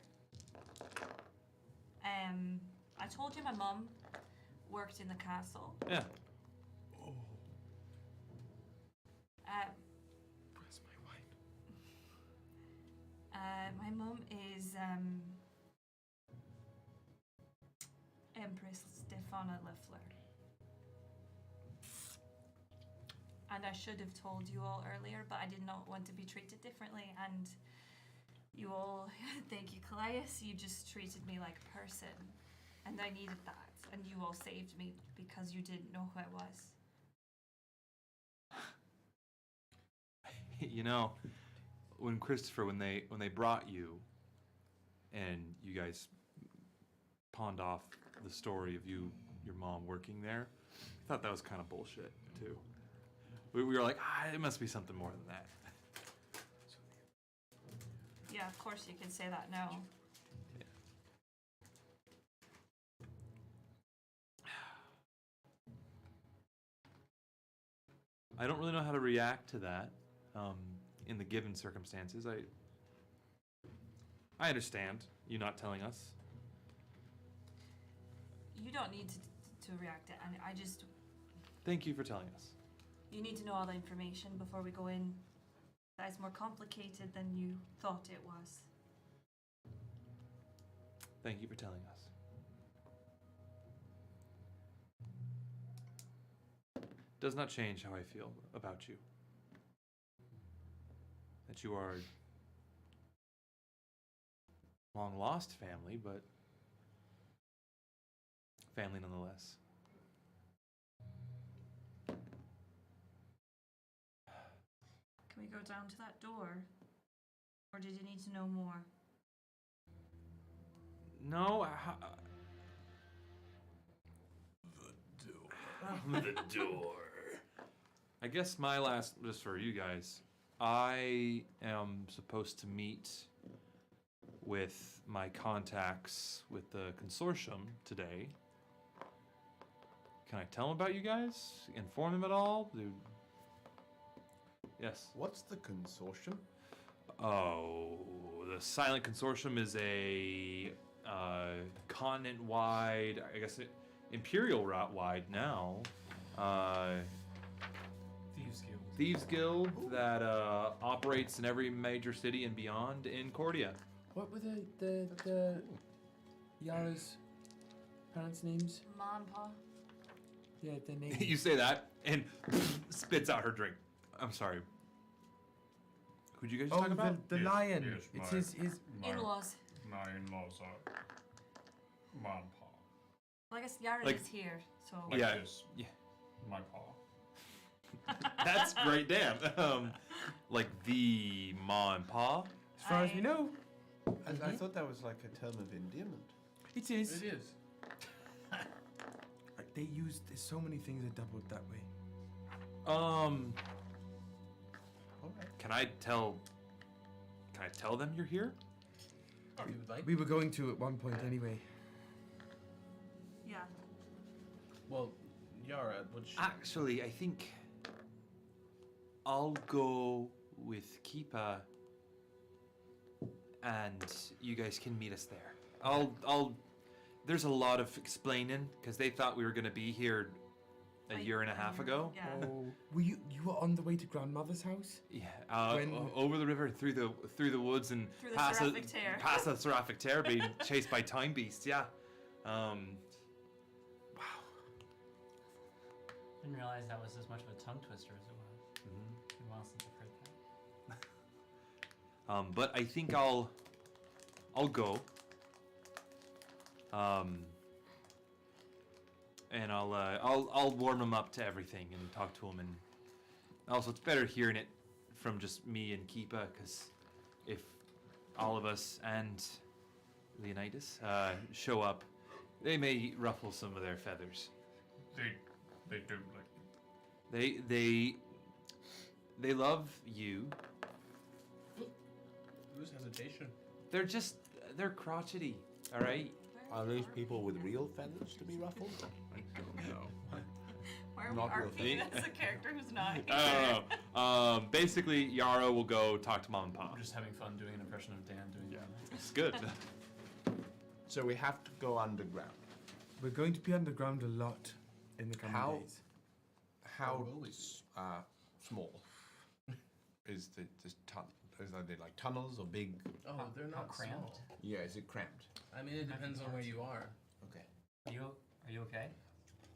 [SPEAKER 6] I told you my mom worked in the castle.
[SPEAKER 4] Yeah.
[SPEAKER 9] Where's my wine?
[SPEAKER 6] My mom is Empress Stefana Leffler. And I should have told you all earlier, but I did not want to be treated differently. And you all, thank you, Callias, you just treated me like a person. And I needed that. And you all saved me because you didn't know who I was.
[SPEAKER 4] You know, when Christopher, when they brought you, and you guys pawned off the story of your mom working there, I thought that was kind of bullshit too. We were like, it must be something more than that.
[SPEAKER 6] Yeah, of course you can say that now.
[SPEAKER 4] I don't really know how to react to that in the given circumstances. I understand you not telling us.
[SPEAKER 6] You don't need to react to it. I just...
[SPEAKER 4] Thank you for telling us.
[SPEAKER 6] You need to know all the information before we go in. That is more complicated than you thought it was.
[SPEAKER 4] Thank you for telling us. Does not change how I feel about you. That you are long lost family, but family nonetheless.
[SPEAKER 6] Can we go down to that door? Or did you need to know more?
[SPEAKER 4] No. The door. I guess my last, just for you guys, I am supposed to meet with my contacts with the consortium today. Can I tell them about you guys? Inform them at all? Yes.
[SPEAKER 7] What's the consortium?
[SPEAKER 4] Oh, the Silent Consortium is a continent-wide, I guess Imperial route-wide now, Thieves Guild that operates in every major city and beyond in Cordia.
[SPEAKER 10] What were the Yara's parents' names?
[SPEAKER 6] Ma and Pa.
[SPEAKER 10] Yeah, their names.
[SPEAKER 4] You say that and spits out her drink. I'm sorry. Who'd you guys talk about?
[SPEAKER 9] The lion.
[SPEAKER 11] Yes,
[SPEAKER 9] It's his
[SPEAKER 6] In-laws.
[SPEAKER 11] My in-laws are mom and pa.
[SPEAKER 6] Well, I guess Yara
[SPEAKER 4] Like-
[SPEAKER 6] is here, so...
[SPEAKER 11] Like
[SPEAKER 4] Yeah.
[SPEAKER 11] this.
[SPEAKER 4] Yeah.
[SPEAKER 11] My pa.
[SPEAKER 4] That's great, Dan. Like the ma and pa.
[SPEAKER 9] as far as we know.
[SPEAKER 7] I thought that was like a term of endearment.
[SPEAKER 9] It is.
[SPEAKER 8] It is.
[SPEAKER 9] They use. There's so many things that doubled that way.
[SPEAKER 4] Can I tell them you're here?
[SPEAKER 8] If you would like.
[SPEAKER 9] We were going to at one point anyway.
[SPEAKER 6] Yeah.
[SPEAKER 8] Well, Yara, would she...
[SPEAKER 4] Actually, I think I'll go with Keepa, and you guys can meet us there. I'll. There's a lot of explaining because they thought we were gonna be here a year and a half ago.
[SPEAKER 6] Yeah.
[SPEAKER 9] Oh, were you were on the way to grandmother's house?
[SPEAKER 4] Yeah,
[SPEAKER 9] When-
[SPEAKER 4] over the river, through the woods, and
[SPEAKER 6] Through the
[SPEAKER 4] past
[SPEAKER 6] Seraphic Tear.
[SPEAKER 4] past the Seraphic Tear, being chased by time beasts. Yeah.
[SPEAKER 3] Didn't realize that was as much of a tongue twister as it was. It's been a while since I've heard that.
[SPEAKER 4] But I think I'll go. And I'll warm him up to everything and talk to him, and also it's better hearing it from just me and Keepa, because if all of us and Leonidas show up, they may ruffle some of their feathers.
[SPEAKER 11] They do like.
[SPEAKER 4] They love you.
[SPEAKER 8] Whose hesitation?
[SPEAKER 4] They're crotchety, all right.
[SPEAKER 7] Are those people with real feathers to be ruffled?
[SPEAKER 11] I don't know.
[SPEAKER 6] Why are we
[SPEAKER 7] Not real
[SPEAKER 6] arguing
[SPEAKER 4] thing.
[SPEAKER 6] as a character who's not here?
[SPEAKER 4] I don't know. Basically, Yara will go talk to Mom and Pop.
[SPEAKER 3] I'm just having fun doing an impression of Dan doing that.
[SPEAKER 4] It's good.
[SPEAKER 7] So we have to go underground.
[SPEAKER 9] We're going to be underground a lot in the coming
[SPEAKER 7] How-
[SPEAKER 9] days.
[SPEAKER 7] How small is this tunnel? Are they like tunnels or big?
[SPEAKER 8] Oh, they're
[SPEAKER 3] How
[SPEAKER 8] not
[SPEAKER 3] cramped?
[SPEAKER 8] small.
[SPEAKER 7] Yeah, is it cramped?
[SPEAKER 8] I mean, it depends on where you are.
[SPEAKER 7] Okay.
[SPEAKER 3] Are you okay?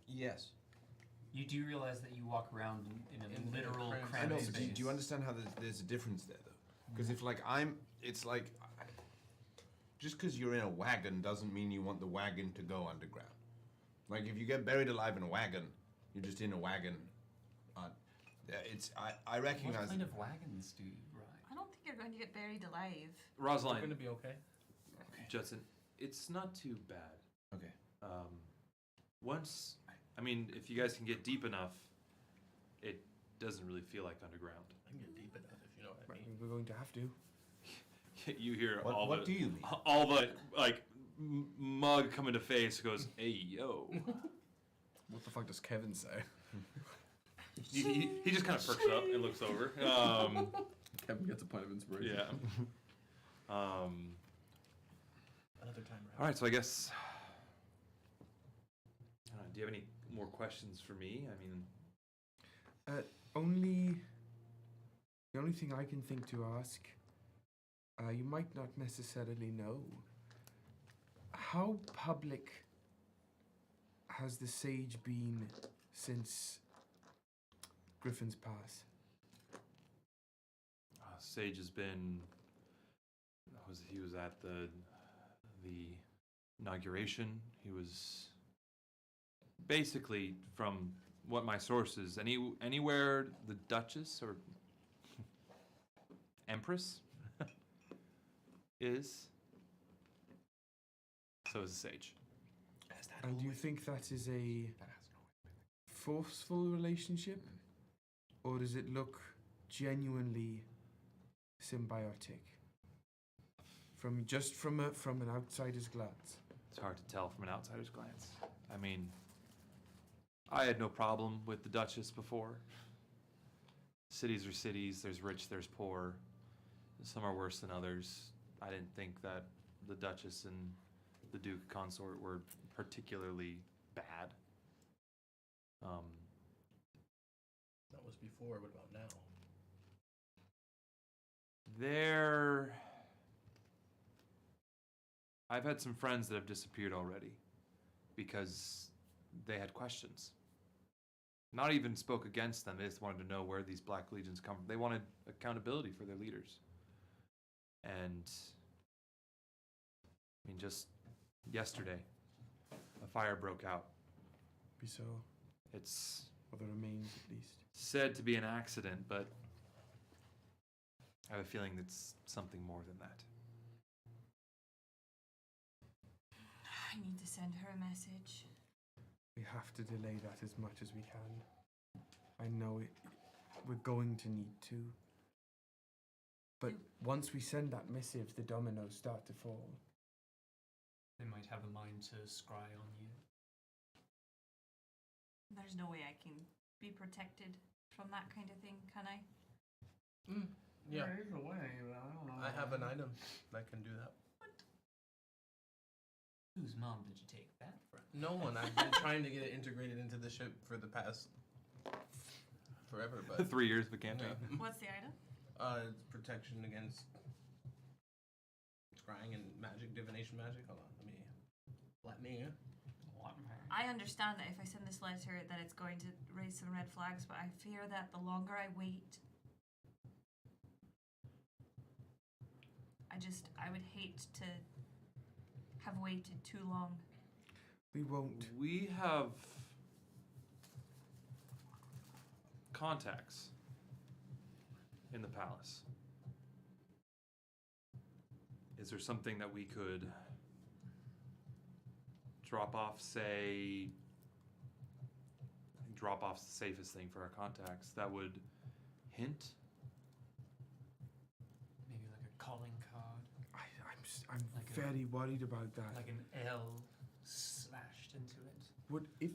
[SPEAKER 7] Yes.
[SPEAKER 3] You do realize that you walk around in a
[SPEAKER 8] In a
[SPEAKER 3] literal
[SPEAKER 8] cramped
[SPEAKER 7] I
[SPEAKER 3] cramped
[SPEAKER 7] know,
[SPEAKER 8] space.
[SPEAKER 7] but do you understand how there's a difference there, though? Because if like it's like, just because you're in a wagon doesn't mean you want the wagon to go underground. Like if you get buried alive in a wagon, you're just in a wagon. I recognize.
[SPEAKER 3] What kind of wagons do you ride?
[SPEAKER 6] I don't think you're going to get buried alive.
[SPEAKER 8] We're
[SPEAKER 4] Rosalind,
[SPEAKER 8] gonna be okay.
[SPEAKER 4] Judson, it's not too bad.
[SPEAKER 7] Okay.
[SPEAKER 4] Once, I mean, if you guys can get deep enough, it doesn't really feel like underground.
[SPEAKER 8] I can get deep enough if you know what I mean.
[SPEAKER 9] We're going to have to.
[SPEAKER 4] You hear
[SPEAKER 7] What do you mean?
[SPEAKER 4] all the like mug coming to face goes, "Hey yo."
[SPEAKER 9] What the fuck does Kevin say?
[SPEAKER 4] He just kind of perks up and looks over.
[SPEAKER 1] Kevin gets a point of inspiration.
[SPEAKER 4] Yeah.
[SPEAKER 8] Another time around.
[SPEAKER 4] All right, so I guess. Do you have any more questions for me? I mean,
[SPEAKER 9] the only thing I can think to ask, you might not necessarily know. How public has the sage been since Griffin's pass?
[SPEAKER 4] Sage has been. He was at the inauguration. He was basically, from what my sources, anywhere the Duchess or Empress is, so is the Sage.
[SPEAKER 9] And do you think that is a forceful relationship, or does it look genuinely symbiotic? From an outsider's glance.
[SPEAKER 4] It's hard to tell from an outsider's glance. I mean, I had no problem with the Duchess before. Cities are cities. There's rich, there's poor. Some are worse than others. I didn't think that the Duchess and the Duke consort were particularly bad.
[SPEAKER 8] That was before. What about now?
[SPEAKER 4] I've had some friends that have disappeared already because they had questions. Not even spoke against them. They just wanted to know where these Black Legions come from. They wanted accountability for their leaders. And I mean, just yesterday, a fire broke out.
[SPEAKER 9] So,
[SPEAKER 4] it's
[SPEAKER 9] or the remains at least.
[SPEAKER 4] Said to be an accident, but I have a feeling it's something more than that.
[SPEAKER 6] I need to send her a message.
[SPEAKER 9] We have to delay that as much as we can. I know it. We're going to need to. But once we send that missive, the dominoes start to fall.
[SPEAKER 3] They might have a mind to scry on you.
[SPEAKER 6] There's no way I can be protected from that kind of thing, can I?
[SPEAKER 8] Yeah.
[SPEAKER 11] There's a way, but I don't know.
[SPEAKER 8] I have an item that can do that.
[SPEAKER 3] Whose mom did you take that from?
[SPEAKER 8] No one. I've been trying to get it integrated into the ship for the past forever, but
[SPEAKER 4] 3 years of a campaign.
[SPEAKER 6] What's the item?
[SPEAKER 8] It's protection against scrying and magic, divination magic. Hold on, let me.
[SPEAKER 6] I understand that if I send this letter that it's going to raise some red flags, but I fear that the longer I wait, I would hate to have waited too long.
[SPEAKER 9] We won't.
[SPEAKER 4] We have contacts in the palace. Is there something that we could drop off, say, drop off's the safest thing for our contacts, that would hint?
[SPEAKER 3] Maybe like a calling card.
[SPEAKER 9] I'm
[SPEAKER 3] Like
[SPEAKER 9] very worried about that.
[SPEAKER 3] Like an L slashed into it.
[SPEAKER 9] Would if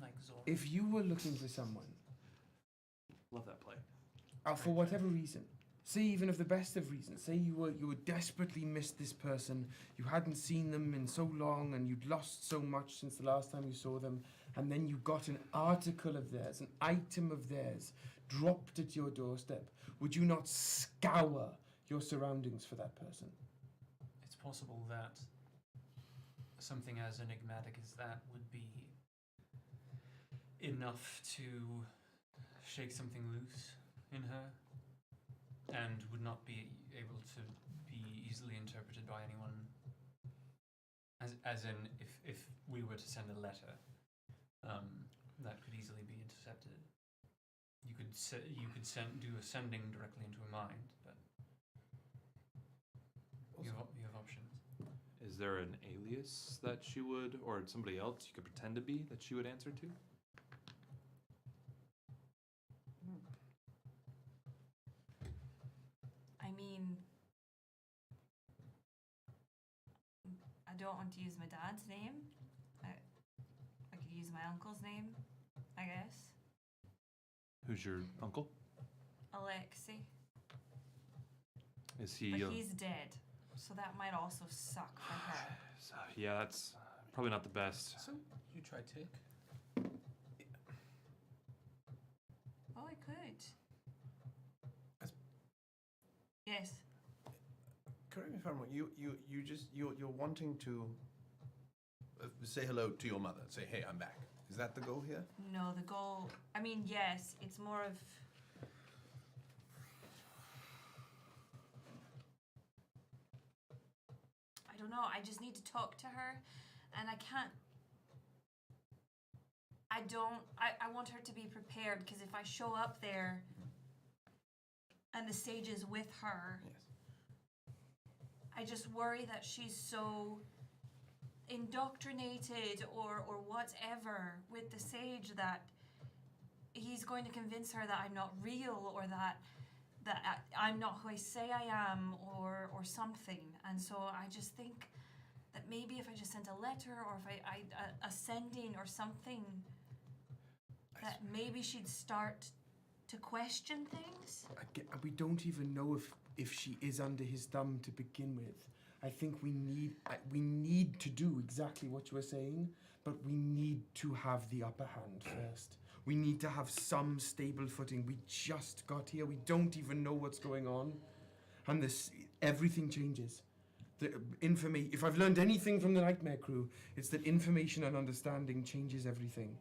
[SPEAKER 3] Like Zora.
[SPEAKER 9] if you were looking for someone,
[SPEAKER 4] Love that play.
[SPEAKER 9] for whatever reason, say even of the best of reasons, say you were desperately missed this person, you hadn't seen them in so long, and you'd lost so much since the last time you saw them, and then you got an article of theirs, an item of theirs, dropped at your doorstep, would you not scour your surroundings for that person?
[SPEAKER 3] It's possible that something as enigmatic as that would be enough to shake something loose in her, and would not be able to be easily interpreted by anyone. As in, if we were to send a letter, that could easily be intercepted. You could do a sending directly into a mind, but you have options.
[SPEAKER 4] Is there an alias that she would, or somebody else you could pretend to be that she would answer to?
[SPEAKER 6] I mean, I don't want to use my dad's name. I could use my uncle's name, I guess.
[SPEAKER 4] Who's your uncle?
[SPEAKER 6] Alexei.
[SPEAKER 4] Is he?
[SPEAKER 6] But he's dead, so that might also suck for her.
[SPEAKER 4] Yeah, that's probably not the best.
[SPEAKER 8] So you try Tick?
[SPEAKER 6] Oh, I could.
[SPEAKER 7] As-
[SPEAKER 6] Yes.
[SPEAKER 7] Correct me if I'm wrong. You're wanting to say hello to your mother. Say, hey, I'm back. Is that the goal here?
[SPEAKER 6] No, the goal. I mean, yes, it's more of. I don't know. I just need to talk to her, and I can't. I don't. I want her to be prepared because if I show up there and the sage is with her,
[SPEAKER 7] Yes.
[SPEAKER 6] I just worry that she's so indoctrinated or whatever with the sage that he's going to convince her that I'm not real or that I'm not who I say I am or something. And so I just think that maybe if I just sent a letter or if I a sending or something, that maybe she'd start to question things.
[SPEAKER 9] We don't even know if she is under his thumb to begin with. I think we need to do exactly what you were saying, but we need to have the upper hand first. We need to have some stable footing. We just got here. We don't even know what's going on, and everything changes. If I've learned anything from the Nightmare Krew, it's that information and understanding changes everything.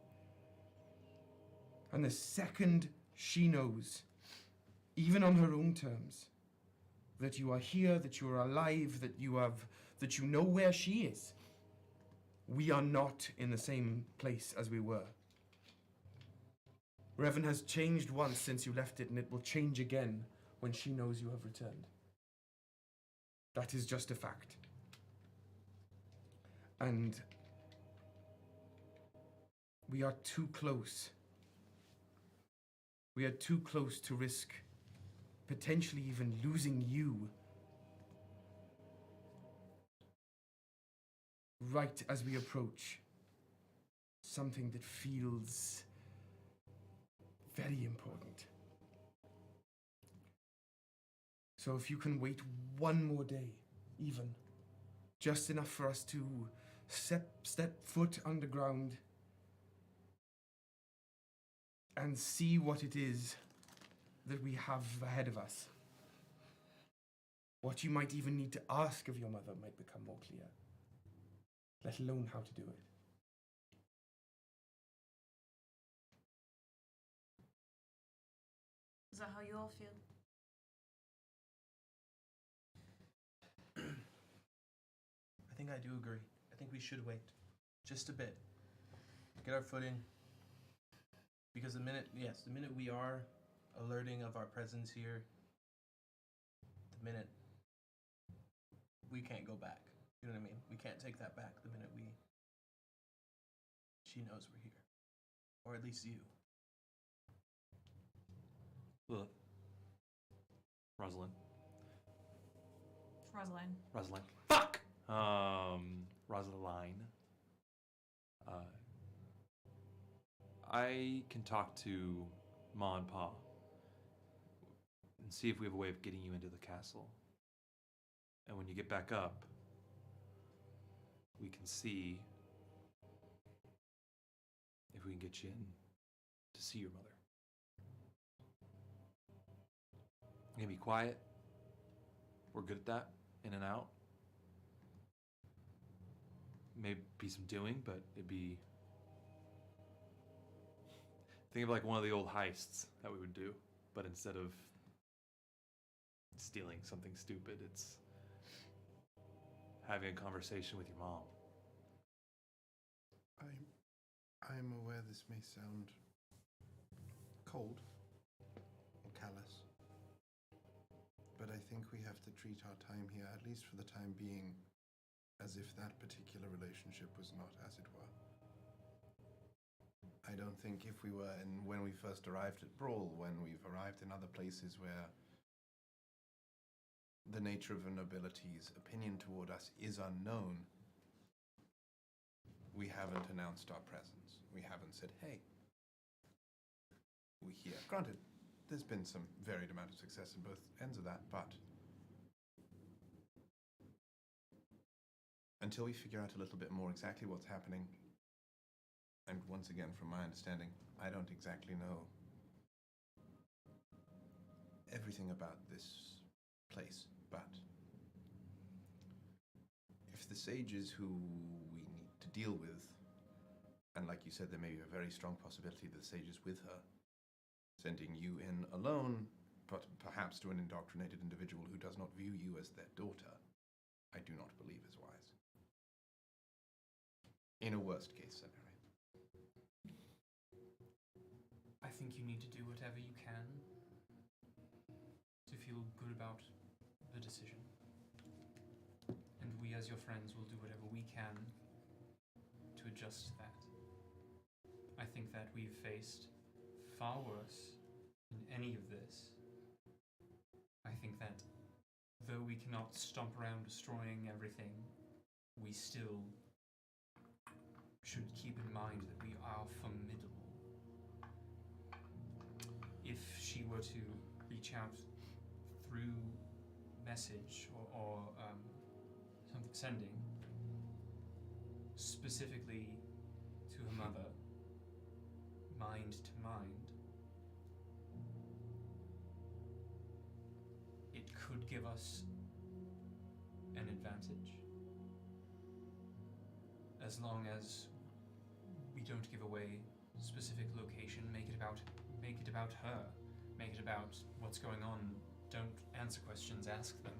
[SPEAKER 9] And the second she knows, even on her own terms, that you are here, that you are alive, that you know where she is, we are not in the same place as we were. Revan has changed once since you left it, and it will change again when she knows you have returned. That is just a fact. And we are too close. We are too close to risk potentially even losing you right as we approach something that feels very important. So if you can wait one more day, even, just enough for us to step foot underground and see what it is that we have ahead of us. What you might even need to ask of your mother might become more clear, let alone how to do it.
[SPEAKER 6] Is that how you all feel?
[SPEAKER 8] I think I do agree. I think we should wait. Just a bit. Get our footing. Because the minute we are alerting of our presence here, the minute we can't go back. You know what I mean? We can't take that back the minute she knows we're here. Or at least you.
[SPEAKER 4] Look. Rosalind.
[SPEAKER 6] Rosalind.
[SPEAKER 4] Fuck! Rosaline. I can talk to Ma and Pa and see if we have a way of getting you into the castle. And when you get back up, we can see if we can get you in to see your mother. You can be quiet. We're good at that. In and out. Maybe some doing, but it'd be... Think of like one of the old heists that we would do, but instead of stealing something stupid, it's having a conversation with your mom.
[SPEAKER 7] I'm aware this may sound cold or callous, but I think we have to treat our time here, at least for the time being, as if that particular relationship was not as it were. I don't think if we were, and when we first arrived at Brawl, when we've arrived in other places where the nature of a nobility's opinion toward us is unknown, we haven't announced our presence. we haven't said, hey, we hear. Granted, there's been some varied amount of success in both ends of that, but until we figure out a little bit more exactly what's happening, and once again, from my understanding, I don't exactly know everything about this place, but if the sage is who we need to deal with, and like you said, there may be a very strong possibility that the sage is with her, sending you in alone, but perhaps to an indoctrinated individual who does not view you as their daughter, I do not believe is wise. In a worst case scenario.
[SPEAKER 3] I think you need to do whatever you can to feel good about the decision. And we as your friends will do whatever we can to adjust to that. I think that we've faced far worse than any of this. I think that though we cannot stomp around destroying everything, we still should keep in mind that we are formidable. If she were to reach out through message or something sending specifically to her mother, mind to mind, it could give us an advantage as long as we don't give away specific location. Make it about her. Make it about what's going on. Don't answer questions, ask them.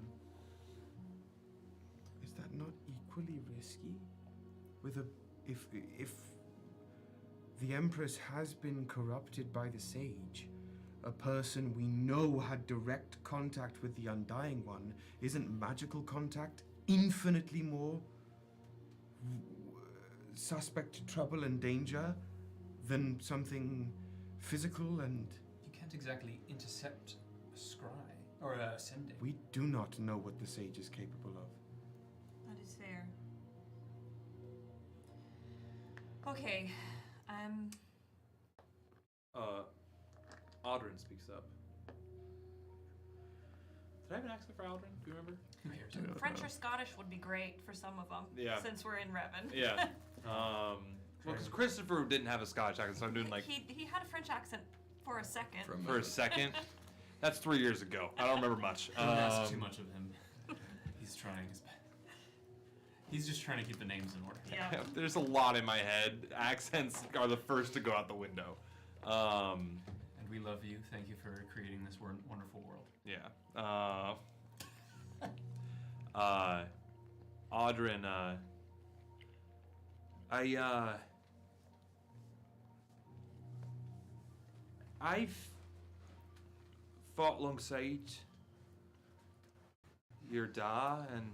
[SPEAKER 9] Is that not equally risky? If the Empress has been corrupted by the Sage, a person we know had direct contact with the Undying One, isn't magical contact infinitely more suspect to trouble and danger than something physical and...
[SPEAKER 3] You can't exactly intercept a scry or a sending.
[SPEAKER 9] We do not know what the Sage is capable of.
[SPEAKER 6] That is fair. Okay,
[SPEAKER 2] Audrin speaks up. Did I have an accent for Audrin? Do you remember?
[SPEAKER 6] French or Scottish would be great for some of them.
[SPEAKER 2] Yeah.
[SPEAKER 6] Since we're in Revan.
[SPEAKER 2] Yeah.
[SPEAKER 4] Well, because Christopher didn't have a Scottish accent, so I'm doing like...
[SPEAKER 6] He had a French accent for a second.
[SPEAKER 4] For a second? That's 3 years ago. I don't remember much.
[SPEAKER 3] Don't ask too much of him. He's trying his best. He's just trying to keep the names in order.
[SPEAKER 6] Yeah.
[SPEAKER 4] There's a lot in my head. Accents are the first to go out the window.
[SPEAKER 3] And we love you. Thank you for creating this wonderful world.
[SPEAKER 4] Yeah. Audrin, I've fought alongside your da, and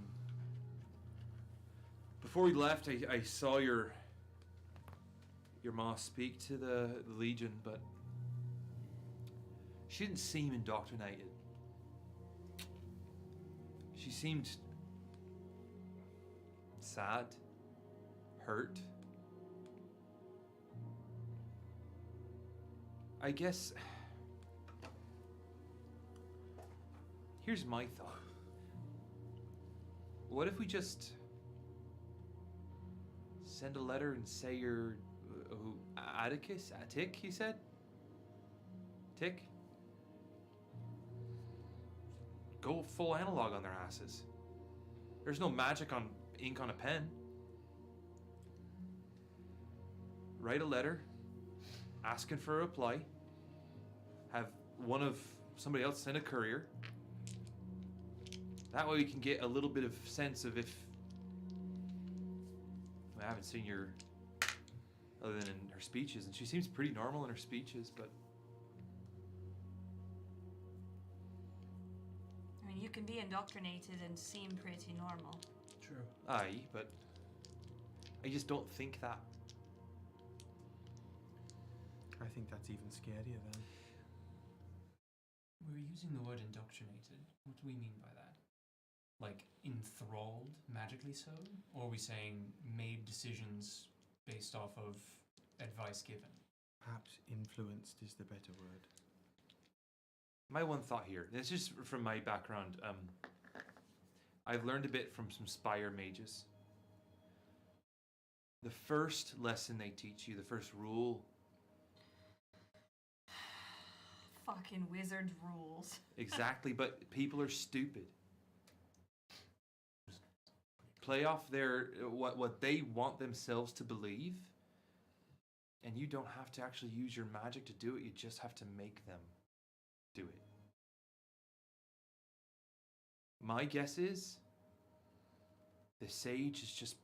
[SPEAKER 4] before we left, I saw your ma speak to the Legion, but she didn't seem indoctrinated. She seemed sad, hurt. I guess here's my thought. What if we just send a letter and say you're Attic, he said? Tick? Go full analog on their asses. There's no magic on ink on a pen. Write a letter, asking for a reply. Have somebody else send a courier. That way we can get a little bit of sense of if... I haven't seen your... other than in her speeches, and she seems pretty normal in her speeches, but...
[SPEAKER 6] I mean, you can be indoctrinated and seem pretty normal.
[SPEAKER 8] True.
[SPEAKER 4] Aye, but I just don't think that.
[SPEAKER 9] I think that's even scarier then.
[SPEAKER 3] We're using the word indoctrinated. What do we mean by that? Like enthralled, magically so? Or are we saying made decisions based off of advice given.
[SPEAKER 9] Perhaps influenced is the better word.
[SPEAKER 4] My one thought here, this is just from my background. I've learned a bit from some Spire mages. The first lesson they teach you, the first rule.
[SPEAKER 6] Fucking wizard rules.
[SPEAKER 4] Exactly, but people are stupid. Play off their what they want themselves to believe, and you don't have to actually use your magic to do it. You just have to make them do it. My guess is the sage is just,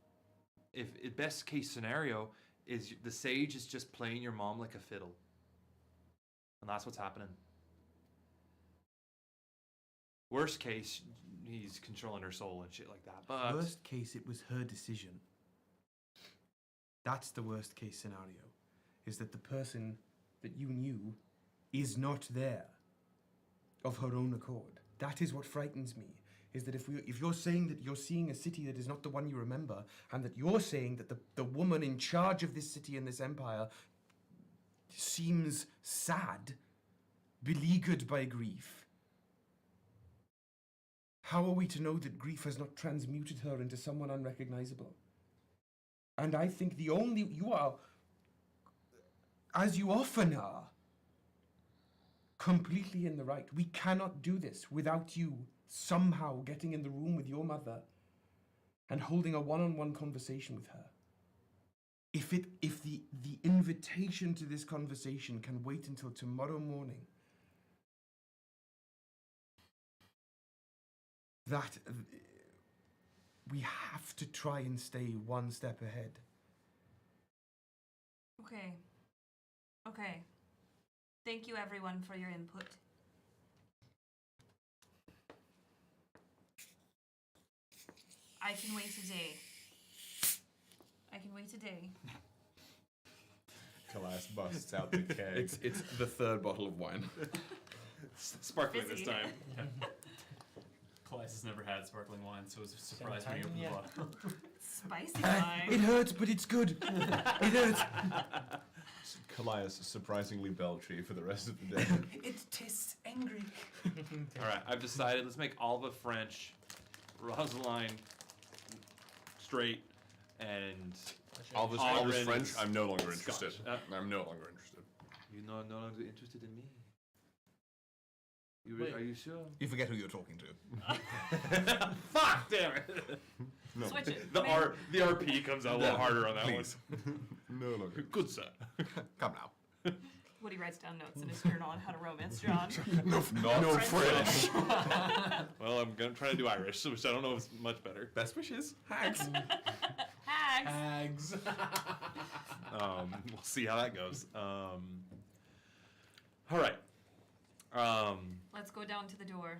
[SPEAKER 4] if best case scenario is the sage is just playing your mom like a fiddle, and that's what's happening. Worst case, he's controlling her soul and shit like that. But
[SPEAKER 9] Worst case, it was her decision. That's the worst case scenario, is that the person that you knew is not there of her own accord. That is what frightens me, is that if you're saying that you're seeing a city that is not the one you remember, and that you're saying that the woman in charge of this city and this empire seems sad, beleaguered by grief, how are we to know that grief has not transmuted her into someone unrecognizable? And I think you are, as you often are, completely in the right. We cannot do this without you somehow getting in the room with your mother and holding a one-on-one conversation with her. If the invitation to this conversation can wait until tomorrow morning, that we have to try and stay one step ahead.
[SPEAKER 6] Okay. Thank you everyone for your input. I can wait a day.
[SPEAKER 5] Calais busts out the keg.
[SPEAKER 1] It's the third bottle of wine.
[SPEAKER 2] Sparkling this
[SPEAKER 6] Fizzy.
[SPEAKER 2] time.
[SPEAKER 3] Calais has never had sparkling wine, so it was a surprise when he opened the bottle.
[SPEAKER 6] Spicy wine.
[SPEAKER 9] It hurts, but it's good. It hurts.
[SPEAKER 5] Calais is surprisingly belchy for the rest of the day.
[SPEAKER 10] It tastes angry.
[SPEAKER 4] all right, I've decided. Let's make Alva French, Rosaline straight, and
[SPEAKER 1] All this
[SPEAKER 4] Orange
[SPEAKER 1] French, I'm no longer
[SPEAKER 4] Scotch.
[SPEAKER 1] interested. I'm no longer interested.
[SPEAKER 4] you're no longer interested in me.
[SPEAKER 8] Wait.
[SPEAKER 4] Are you sure?
[SPEAKER 9] You forget who you're talking to.
[SPEAKER 4] Fuck, damn it!
[SPEAKER 5] No.
[SPEAKER 6] Switch it.
[SPEAKER 2] The RP comes out a little harder on that
[SPEAKER 5] Please.
[SPEAKER 2] one.
[SPEAKER 5] No longer.
[SPEAKER 2] Good sir.
[SPEAKER 9] Come now.
[SPEAKER 6] Woody writes down notes in his journal on how to romance John.
[SPEAKER 1] No French.
[SPEAKER 2] Well, I'm gonna try to do Irish, which I don't know if it's much better.
[SPEAKER 9] Best wishes. Hags.
[SPEAKER 6] Hags.
[SPEAKER 10] Hags.
[SPEAKER 2] We'll see how that goes. All right.
[SPEAKER 6] Let's go down to the door.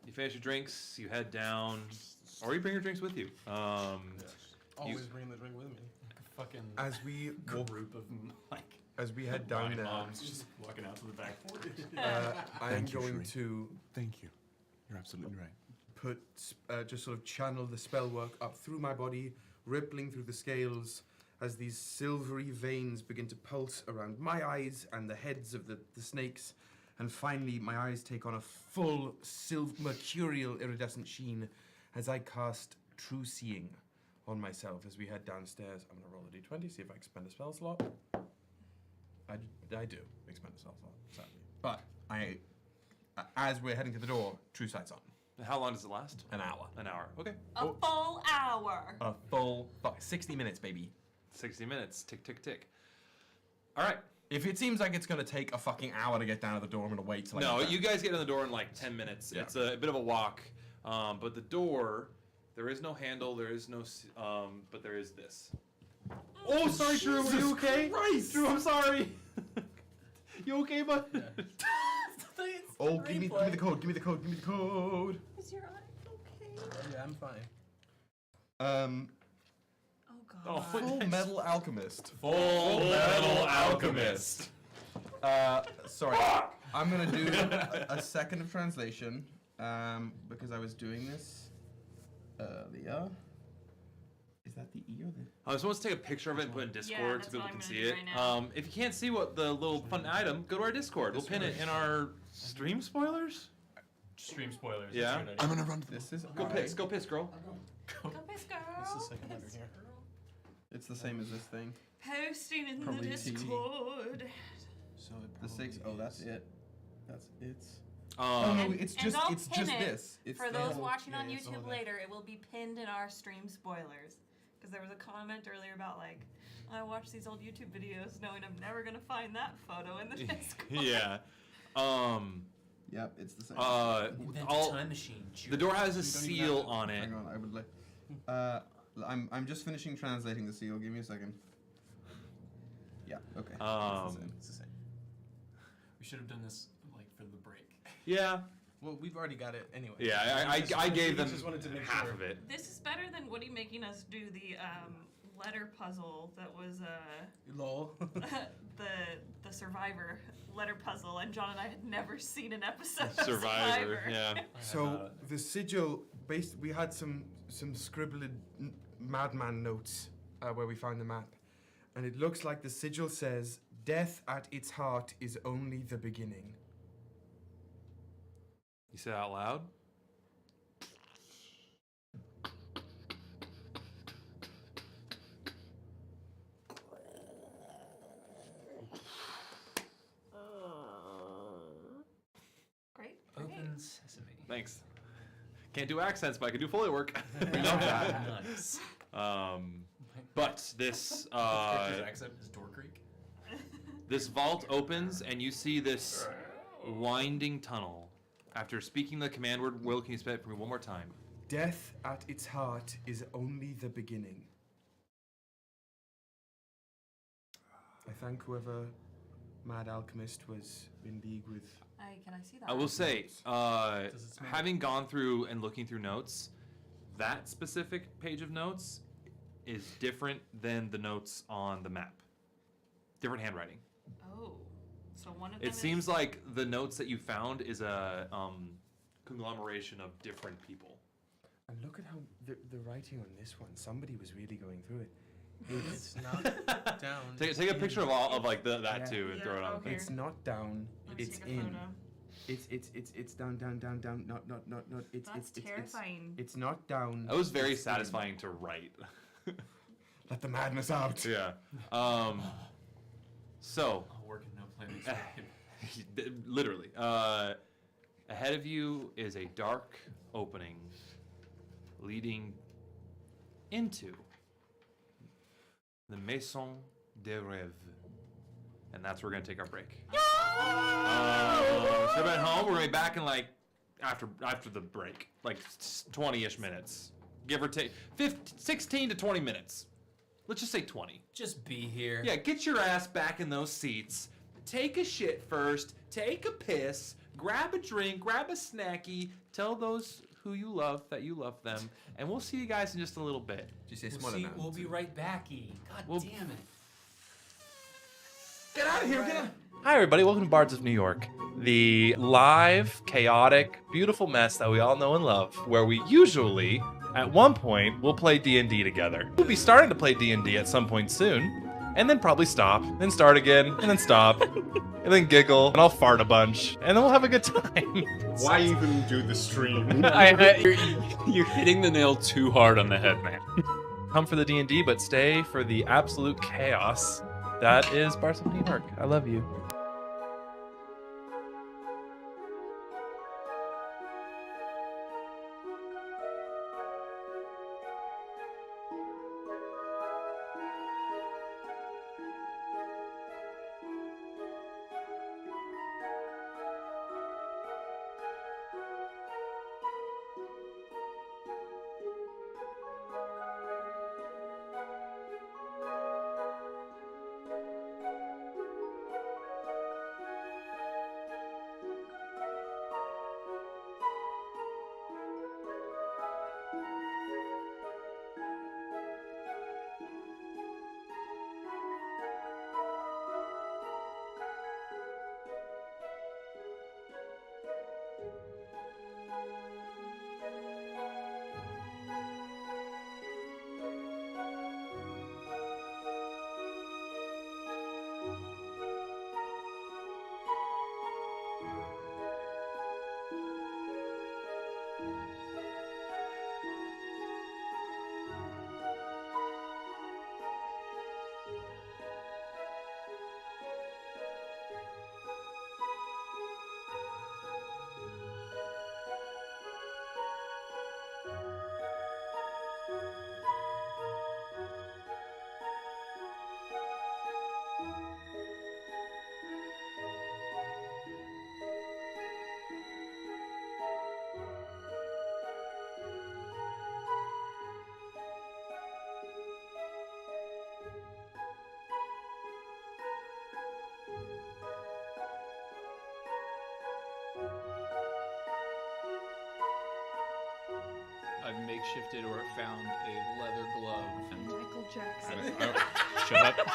[SPEAKER 4] You finish your drinks, you head down, or you bring your drinks with you.
[SPEAKER 8] Always bring the drink with me.
[SPEAKER 3] Fucking
[SPEAKER 9] As we walk,
[SPEAKER 3] group of like
[SPEAKER 9] as we head down
[SPEAKER 3] wine
[SPEAKER 9] there,
[SPEAKER 3] moms just walking out to the back porch.
[SPEAKER 9] I am
[SPEAKER 5] Thank you,
[SPEAKER 9] going
[SPEAKER 5] Sheree.
[SPEAKER 9] to
[SPEAKER 5] Thank you. You're absolutely right.
[SPEAKER 9] put just sort of channel the spell work up through my body, rippling through the scales as these silvery veins begin to pulse around my eyes and the heads of the snakes, and finally my eyes take on a full mercurial iridescent sheen as I cast True Seeing on myself as we head downstairs. I'm going to roll a d20, see if I expend a spell slot. I do expend a spell slot, sadly. But as we're heading to the door, True Sight's on.
[SPEAKER 4] How long does it last?
[SPEAKER 9] An hour.
[SPEAKER 4] An hour. Okay.
[SPEAKER 6] A full hour.
[SPEAKER 9] A full 60 minutes, baby.
[SPEAKER 4] 60 minutes. Tick, tick, tick. All right.
[SPEAKER 9] If it seems like it's going to take a fucking hour to get down to the door, I'm going to wait till I
[SPEAKER 4] No,
[SPEAKER 9] get
[SPEAKER 4] you guys get in the door in like 10 minutes.
[SPEAKER 9] Yeah.
[SPEAKER 4] It's a bit of a walk. But the door, there is no handle, there is no, but there is this. Oh, sorry, Drew. Are you okay?
[SPEAKER 9] Christ!
[SPEAKER 4] Drew, I'm sorry. You okay, bud?
[SPEAKER 9] Oh, give me the code, give me the code, give me the code.
[SPEAKER 6] Is your eye okay?
[SPEAKER 8] Yeah, I'm fine.
[SPEAKER 6] Oh god.
[SPEAKER 4] Oh,
[SPEAKER 9] Full Metal Alchemist.
[SPEAKER 4] Full Metal Alchemist.
[SPEAKER 9] Sorry. I'm going to do a second of translation because I was doing this earlier. Is that The E or the?
[SPEAKER 4] I was supposed to take a picture of it and put it in Discord
[SPEAKER 6] that's
[SPEAKER 4] so people
[SPEAKER 6] what
[SPEAKER 4] can
[SPEAKER 6] I'm
[SPEAKER 4] see
[SPEAKER 6] gonna
[SPEAKER 4] it.
[SPEAKER 6] do right now.
[SPEAKER 4] If you can't see what the little fun item, go to our Discord. We'll pin it in our stream spoilers.
[SPEAKER 3] Stream spoilers. that's
[SPEAKER 4] Yeah.
[SPEAKER 3] a good idea.
[SPEAKER 1] I'm gonna run to
[SPEAKER 9] This is
[SPEAKER 4] Go
[SPEAKER 9] I.
[SPEAKER 4] piss, go piss, girl.
[SPEAKER 6] Go piss, girl.
[SPEAKER 8] What's the second letter here?
[SPEAKER 9] It's the same as this thing.
[SPEAKER 6] Posting in
[SPEAKER 9] Probably
[SPEAKER 6] the
[SPEAKER 9] T.
[SPEAKER 6] Discord.
[SPEAKER 8] So it
[SPEAKER 9] The 6. Oh,
[SPEAKER 8] probably
[SPEAKER 9] that's
[SPEAKER 8] is-
[SPEAKER 9] it. That's it. Oh
[SPEAKER 4] Um,
[SPEAKER 9] no,
[SPEAKER 6] And-
[SPEAKER 9] it's
[SPEAKER 6] and
[SPEAKER 9] just
[SPEAKER 6] I'll
[SPEAKER 9] it's
[SPEAKER 6] pin
[SPEAKER 9] just
[SPEAKER 6] it
[SPEAKER 9] this. It's
[SPEAKER 6] For
[SPEAKER 9] the
[SPEAKER 6] those
[SPEAKER 9] whole-
[SPEAKER 6] watching on
[SPEAKER 8] yeah, it's all
[SPEAKER 6] YouTube
[SPEAKER 8] there.
[SPEAKER 6] later, it will be pinned in our stream spoilers. Because there was a comment earlier about like, I watch these old YouTube videos knowing I'm never gonna find that photo in the Discord.
[SPEAKER 4] yeah.
[SPEAKER 9] Yep, it's the same.
[SPEAKER 3] Invent a
[SPEAKER 4] All,
[SPEAKER 3] time machine.
[SPEAKER 4] the door has a
[SPEAKER 9] You don't even
[SPEAKER 4] seal
[SPEAKER 9] have to-
[SPEAKER 4] on it.
[SPEAKER 9] Hang on, I would like. I'm just finishing translating the seal. Give me a second. Yeah. Okay. It's the same.
[SPEAKER 8] It's the same.
[SPEAKER 3] We should have done this like for the break.
[SPEAKER 4] Yeah.
[SPEAKER 8] Well, we've already got it anyway.
[SPEAKER 4] Yeah,
[SPEAKER 8] We just
[SPEAKER 4] I
[SPEAKER 8] wanted-
[SPEAKER 4] gave
[SPEAKER 8] we
[SPEAKER 4] them
[SPEAKER 8] just wanted to make
[SPEAKER 4] half
[SPEAKER 8] sure.
[SPEAKER 4] of it.
[SPEAKER 6] This is better than Woody making us do the letter puzzle that was
[SPEAKER 8] Lol.
[SPEAKER 6] the Survivor letter puzzle, and John and I had never seen an episode of
[SPEAKER 4] Survivor, yeah.
[SPEAKER 9] So the sigil, we had some scribbled madman notes where we found the map, and it looks like the sigil says, "Death at its heart is only the beginning."
[SPEAKER 4] You say that out loud?
[SPEAKER 6] Great.
[SPEAKER 3] Open sesame.
[SPEAKER 4] Thanks. Can't do accents, but I can do Foley work.
[SPEAKER 3] We love that. Nice.
[SPEAKER 4] But this
[SPEAKER 3] Character's accent is Door Creek.
[SPEAKER 4] this vault opens and you see this winding tunnel. After speaking the command word, Will, can you spell it for me one more time?
[SPEAKER 9] Death at its heart is only the beginning. I thank whoever mad alchemist was in league with.
[SPEAKER 6] Can I see that?
[SPEAKER 4] I will say,
[SPEAKER 3] Does it smell
[SPEAKER 4] having gone through and looking through notes, that specific page of notes is different than the notes on the map. Different handwriting.
[SPEAKER 6] Oh, so one of them.
[SPEAKER 4] It seems like the notes that you found is a conglomeration of different people.
[SPEAKER 9] And look at how the writing on this one. Somebody was really going through it.
[SPEAKER 8] It's not down.
[SPEAKER 4] Take a picture of all of like that
[SPEAKER 9] Yeah.
[SPEAKER 4] too and throw it on the thing.
[SPEAKER 9] It's not down.
[SPEAKER 6] Let me
[SPEAKER 9] It's
[SPEAKER 6] take a
[SPEAKER 9] in.
[SPEAKER 6] photo.
[SPEAKER 9] It's down. Not.
[SPEAKER 6] That's terrifying.
[SPEAKER 9] It's not down.
[SPEAKER 4] That was very
[SPEAKER 9] it's in.
[SPEAKER 4] satisfying to write.
[SPEAKER 9] Let the madness out.
[SPEAKER 4] Yeah. So
[SPEAKER 3] I'll work in no play makes right.
[SPEAKER 4] literally, ahead of you is a dark opening leading into the Maison des Rêves. And that's where we're going to take our break. So everybody at home, we're going to be back in like after the break, like 20-ish minutes. Give or take 16 to 20 minutes. Let's just say 20.
[SPEAKER 3] Just be here.
[SPEAKER 4] Yeah, get your ass back in those seats. Take a shit first. Take a piss. Grab a drink. Grab a snacky. Tell those who you love that you love them. And we'll see you guys in just a little bit.
[SPEAKER 9] Did you say
[SPEAKER 3] We'll,
[SPEAKER 9] smaller
[SPEAKER 3] see,
[SPEAKER 9] now?
[SPEAKER 3] we'll be right back, E. God
[SPEAKER 4] We'll-
[SPEAKER 3] damn it.
[SPEAKER 4] Get out of here. Get out. Hi, everybody. Welcome to Bards of New York, the live, chaotic, beautiful mess that we all know and love, where we usually, at one point, will play D&D together. We'll be starting to play D&D at some point soon, and then probably stop, then start again, and then stop, and then giggle, and I'll fart a bunch, and then we'll have a good time.
[SPEAKER 11] Why even do the stream?
[SPEAKER 12] You're hitting the nail too hard on the head, man.
[SPEAKER 4] Come for the D&D, but stay for the absolute chaos that is Bards of New York. I love you.
[SPEAKER 12] shapeshifted or found a leather glove. And
[SPEAKER 6] Michael Jackson.
[SPEAKER 12] shut up.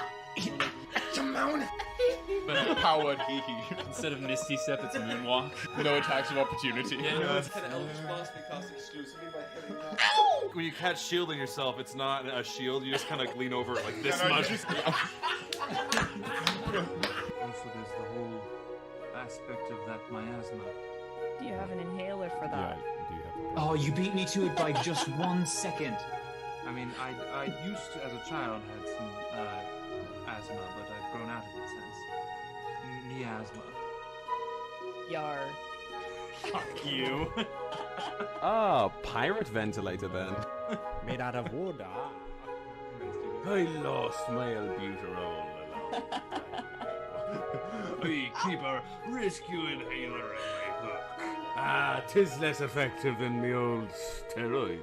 [SPEAKER 1] But powered hee hee.
[SPEAKER 12] Instead of Misty Step, it's Moonwalk.
[SPEAKER 1] No attacks of opportunity.
[SPEAKER 12] Yeah, no, it's
[SPEAKER 7] Can Eldritch Blast be cast exclusively by hitting that?
[SPEAKER 4] When you catch shielding yourself, it's not a shield. You just kind of lean over it like this much.
[SPEAKER 13] Also, there's the whole aspect of that miasma.
[SPEAKER 10] Do you have an inhaler for that?
[SPEAKER 1] do you have
[SPEAKER 13] Oh, you beat me to it by just 1 second. I mean, I used to, as a child, had some asthma, but I've grown out of it since. Miasma.
[SPEAKER 10] Yar.
[SPEAKER 12] Fuck you.
[SPEAKER 14] Pirate ventilator then.
[SPEAKER 15] Made out of wood,
[SPEAKER 13] I lost my albuterol along. I keep a rescue inhaler in my hook. Ah, 'tis less effective than the old steroid.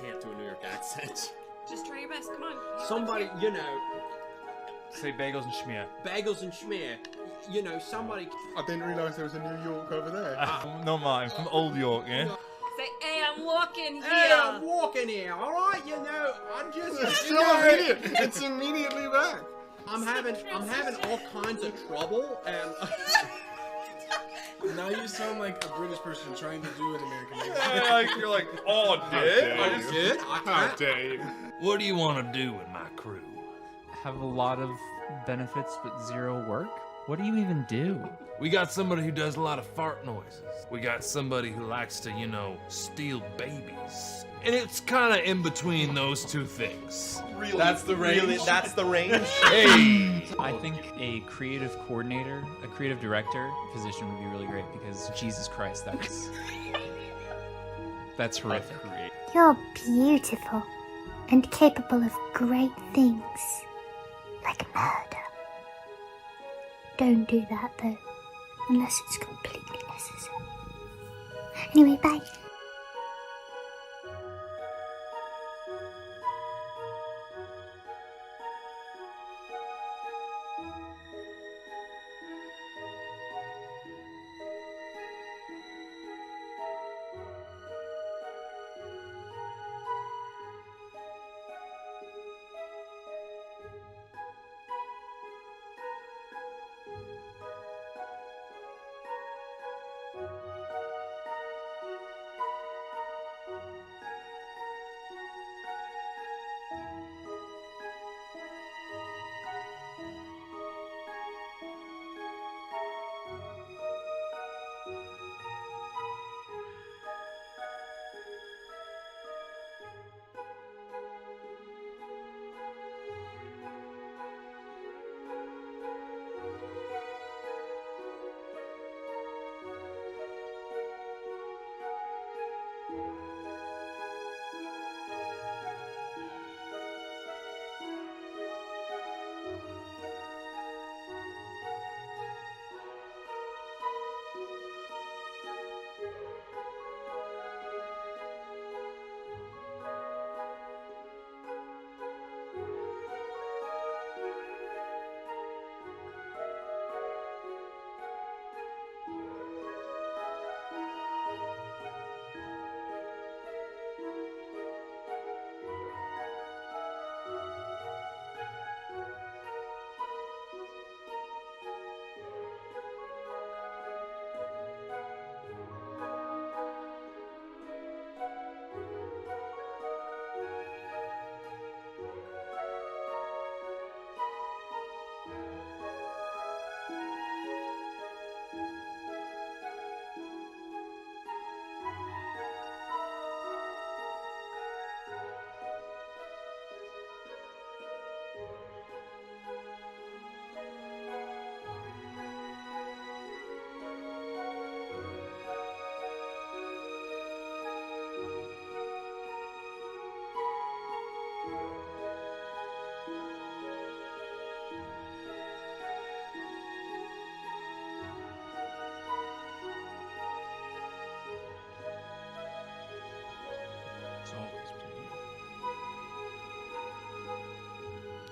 [SPEAKER 15] Can't do a New York accent.
[SPEAKER 6] Just try your best. Come on.
[SPEAKER 15] Somebody, you know,
[SPEAKER 4] Say bagels and schmear.
[SPEAKER 15] bagels and schmear. You know, somebody.
[SPEAKER 1] I didn't realise there was a New York over there.
[SPEAKER 4] No, mine from Old York, yeah.
[SPEAKER 6] Say, hey, I'm walking here.
[SPEAKER 15] Hey, I'm walking here. All right, you know, I'm just.
[SPEAKER 1] It's
[SPEAKER 15] you
[SPEAKER 1] so
[SPEAKER 15] know,
[SPEAKER 1] immediate. It's immediately back.
[SPEAKER 15] I'm having all kinds of trouble, and
[SPEAKER 8] Now you sound like a British person trying to do an American accent.
[SPEAKER 4] Yeah, like, you're like, oh, did?
[SPEAKER 15] I just did.
[SPEAKER 1] How dare you?
[SPEAKER 13] What do you want to do with my crew?
[SPEAKER 16] Have a lot of benefits but zero work? What do you even do?
[SPEAKER 13] We got somebody who does a lot of fart noises. We got somebody who likes to, you know, steal babies. And it's kind of in between those two things.
[SPEAKER 7] Really? That's the range? Really? That's the range?
[SPEAKER 13] Hey!
[SPEAKER 16] I think a creative coordinator, a creative director position would be really great because Jesus Christ, that's horrific.
[SPEAKER 17] You're beautiful and capable of great things, like murder. Don't do that though, unless it's completely necessary. Anyway, bye.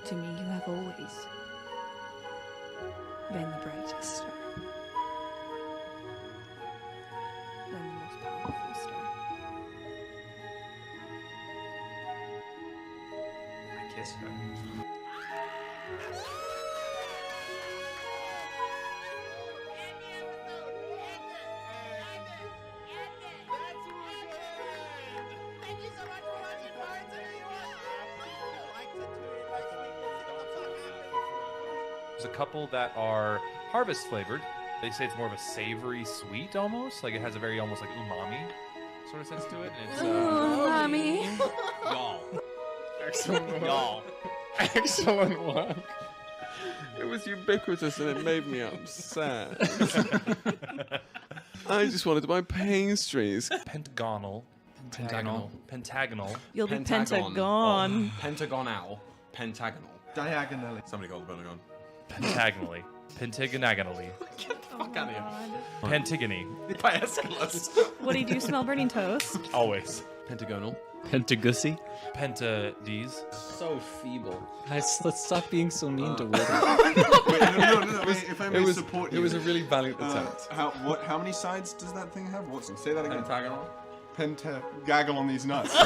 [SPEAKER 10] To me, you have always been the brightest star. Been the most powerful star.
[SPEAKER 16] I kiss her.
[SPEAKER 4] There's a couple that are harvest flavored. They say it's more of a savory sweet almost. Like it has a very almost like umami sort of sense to it. And it's
[SPEAKER 6] Mommy.
[SPEAKER 4] y'all.
[SPEAKER 1] Excellent work.
[SPEAKER 4] Y'all.
[SPEAKER 1] Excellent work. It was ubiquitous and it made me upset. I just wanted to buy pastries.
[SPEAKER 4] Pentagonal. Pentagonal.
[SPEAKER 10] You'll be
[SPEAKER 15] Pentagon.
[SPEAKER 10] Pentagon.
[SPEAKER 15] Pentagonal. Pentagonal.
[SPEAKER 9] Diagonally.
[SPEAKER 5] Somebody called the Pentagon.
[SPEAKER 4] Pentagonally. Pentagonally.
[SPEAKER 15] Fuck out of here.
[SPEAKER 4] Pantigony.
[SPEAKER 15] By Aeschylus.
[SPEAKER 10] What do you do? Smell burning toast?
[SPEAKER 4] Always.
[SPEAKER 15] Pentagonal.
[SPEAKER 12] Pentagussi.
[SPEAKER 4] Pentades.
[SPEAKER 15] So feeble.
[SPEAKER 12] Guys, let's stop being so mean to women.
[SPEAKER 5] Wait, no. Wait, if I may support you.
[SPEAKER 1] It was a really valiant attempt.
[SPEAKER 5] How many sides does that thing have? Say that again.
[SPEAKER 15] Pentagonal.
[SPEAKER 5] Gaggle on these nuts.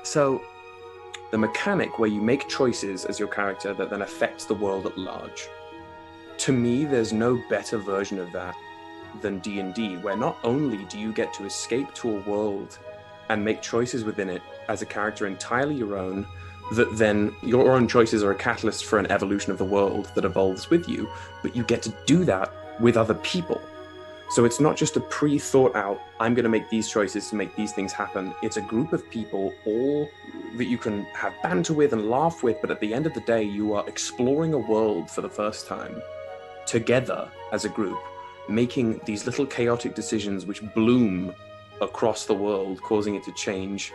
[SPEAKER 14] So, the mechanic where you make choices as your character that then affects the world at large. To me, there's no better version of that than D&D, where not only do you get to escape to a world and make choices within it as a character entirely your own, that then your own choices are a catalyst for an evolution of the world that evolves with you, but you get to do that with other people. So it's not just a pre-thought out, I'm going to make these choices to make these things happen. It's a group of people, all that you can have banter with and laugh with, but at the end of the day, you are exploring a world for the first time, together as a group, making these little chaotic decisions which bloom across the world, causing it to change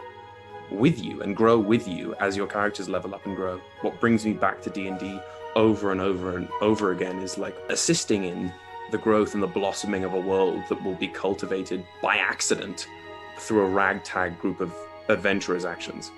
[SPEAKER 14] with you and grow with you as your characters level up and grow. What brings me back to D&D over and over and over again is like assisting in the growth and the blossoming of a world that will be cultivated by accident through a ragtag group of adventurers' actions.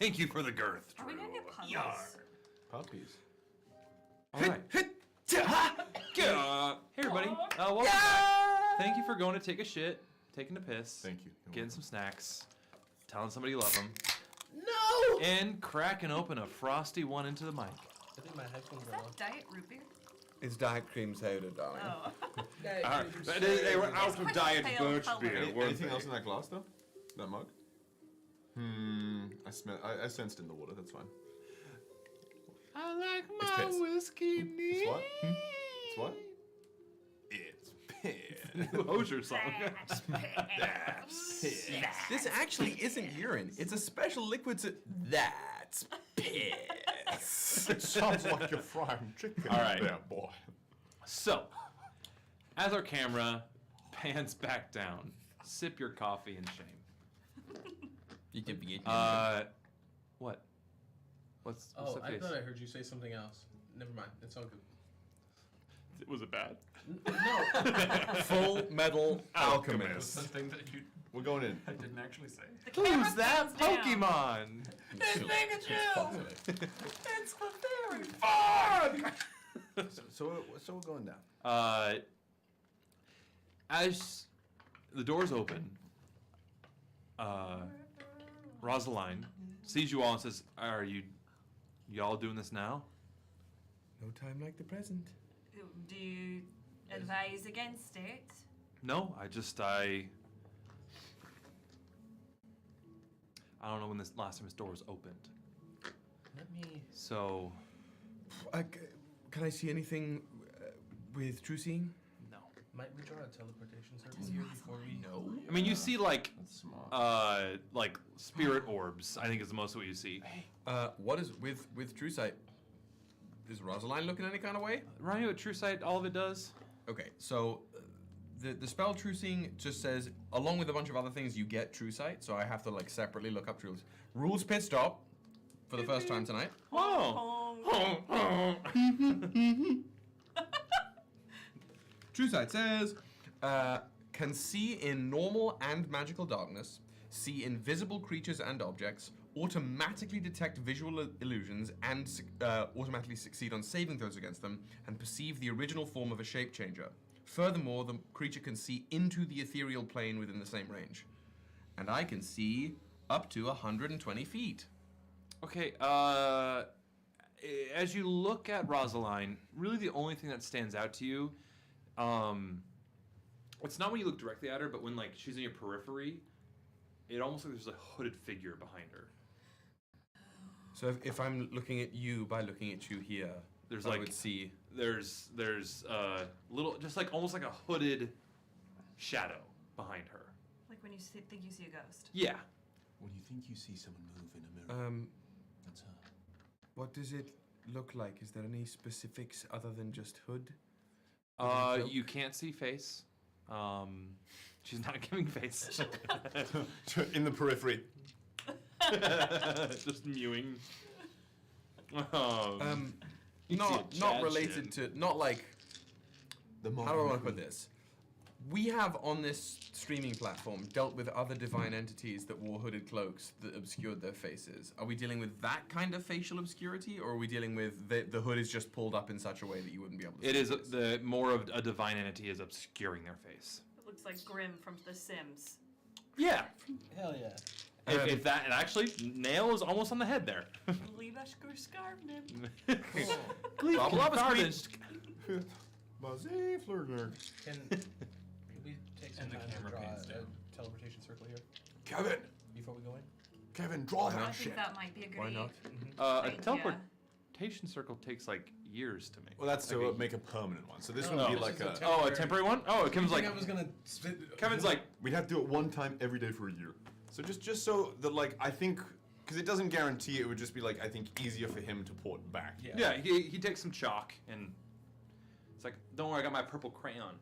[SPEAKER 4] Thank you for the girth.
[SPEAKER 6] Are we gonna get puzzles?
[SPEAKER 5] Puppies.
[SPEAKER 4] All right. Hey everybody. Welcome back. Thank you for going to take a shit, taking a piss.
[SPEAKER 5] Thank you.
[SPEAKER 4] Getting some snacks, telling somebody you love them.
[SPEAKER 8] No!
[SPEAKER 4] And cracking open a frosty one into the mic.
[SPEAKER 8] I think my headphones
[SPEAKER 6] Is
[SPEAKER 8] are
[SPEAKER 6] that
[SPEAKER 8] off.
[SPEAKER 6] diet root beer?
[SPEAKER 9] It's diet cream soda, darling.
[SPEAKER 6] Oh.
[SPEAKER 4] All right. They were out of diet birch beer.
[SPEAKER 5] Anything else in that glass though? That mug? I sensed in the water. That's fine.
[SPEAKER 2] I like
[SPEAKER 5] It's
[SPEAKER 2] my
[SPEAKER 5] piss.
[SPEAKER 2] whiskey neat.
[SPEAKER 5] It's what? It's what? It's piss.
[SPEAKER 4] Hosier song.
[SPEAKER 5] That's piss.
[SPEAKER 9] This actually isn't urine. It's a special liquid. That's piss.
[SPEAKER 5] It sounds like you're frying chicken.
[SPEAKER 4] All right.
[SPEAKER 5] There, boy.
[SPEAKER 4] So, as our camera pans back down, sip your coffee in shame.
[SPEAKER 9] You can be
[SPEAKER 4] what? What's
[SPEAKER 8] Oh,
[SPEAKER 4] the
[SPEAKER 8] I
[SPEAKER 4] face?
[SPEAKER 8] thought I heard you say something else. Never mind. It's all good.
[SPEAKER 4] Was it bad?
[SPEAKER 8] No.
[SPEAKER 9] Full Metal Alchemist.
[SPEAKER 3] Something that you
[SPEAKER 5] We're going in.
[SPEAKER 3] I didn't actually say.
[SPEAKER 4] Who's that Pokemon?
[SPEAKER 8] It's Pikachu!
[SPEAKER 3] It's very fun.
[SPEAKER 5] So we're going down.
[SPEAKER 4] As the doors open, Rosaline sees you all and says, "Are y'all doing this now?"
[SPEAKER 9] No time like the present.
[SPEAKER 6] Do you advise against it?
[SPEAKER 4] No, I don't know when this last time this door was opened.
[SPEAKER 8] Let me.
[SPEAKER 4] So,
[SPEAKER 9] Can I see anything with true seeing?
[SPEAKER 4] no.
[SPEAKER 8] Might we draw a teleportation circle here before we know?
[SPEAKER 4] I mean, you see like
[SPEAKER 5] That's smart.
[SPEAKER 4] spirit orbs. I think is the most what you see.
[SPEAKER 9] What is with true sight? Is Rosaline looking any kind of way?
[SPEAKER 4] Remind me what True Sight all of it does?
[SPEAKER 9] Okay, so the spell True Seeing just says, along with a bunch of other things, you get True Sight. So I have to like separately look up rules. Rules pit stop for the first time tonight.
[SPEAKER 4] Oh.
[SPEAKER 9] True Sight says, can see in normal and magical darkness, see invisible creatures and objects, automatically detect visual illusions and automatically succeed on saving throws against them, and perceive the original form of a shape changer. Furthermore, the creature can see into the ethereal plane within the same range. And I can see up to 120 feet.
[SPEAKER 4] Okay, as you look at Rosaline, really the only thing that stands out to you, it's not when you look directly at her, but when like she's in your periphery, it almost like there's a hooded figure behind her.
[SPEAKER 9] So if I'm looking at you by looking at you here,
[SPEAKER 4] There's
[SPEAKER 9] I
[SPEAKER 4] like
[SPEAKER 9] would see.
[SPEAKER 4] There's little, just like almost like a hooded shadow behind her.
[SPEAKER 6] Like when you think you see a ghost.
[SPEAKER 4] Yeah.
[SPEAKER 5] When you think you see someone move in a mirror, that's her.
[SPEAKER 9] What does it look like? Is there any specifics other than just hood?
[SPEAKER 4] You can't see face. She's not giving face.
[SPEAKER 5] In the periphery.
[SPEAKER 4] Just mewing.
[SPEAKER 9] Not related to, not like.
[SPEAKER 5] The
[SPEAKER 9] how do I want to put this? We have on this streaming platform dealt with other divine entities that wore hooded cloaks that obscured their faces. Are we dealing with that kind of facial obscurity, or are we dealing with the hood is just pulled up in such a way that you wouldn't be able to see?
[SPEAKER 4] It is the more of a divine entity is obscuring their face.
[SPEAKER 6] It looks like Grimm from The Sims.
[SPEAKER 4] Yeah.
[SPEAKER 8] Hell yeah.
[SPEAKER 4] If that, and actually, nail is almost on the head there.
[SPEAKER 8] Can we take some time to draw a teleportation circle here?
[SPEAKER 5] Kevin!
[SPEAKER 8] Before we go in?
[SPEAKER 5] Kevin, draw
[SPEAKER 6] I
[SPEAKER 5] that
[SPEAKER 6] think
[SPEAKER 5] shit.
[SPEAKER 6] that might be a good
[SPEAKER 9] Why not?
[SPEAKER 4] A
[SPEAKER 6] idea.
[SPEAKER 4] teleportation circle takes like years to make.
[SPEAKER 5] Well, that's to make a permanent one. So this would be like a...
[SPEAKER 4] a temporary one? Oh, Kevin's like...
[SPEAKER 8] I was gonna spit...
[SPEAKER 4] Kevin's like...
[SPEAKER 5] We'd have to do it one time every day for a year. So just so that, like, I think... Because it doesn't guarantee, it would just be, like, I think easier for him to port back.
[SPEAKER 4] Yeah, he takes some chalk and... It's like, don't worry, I got my purple crayon.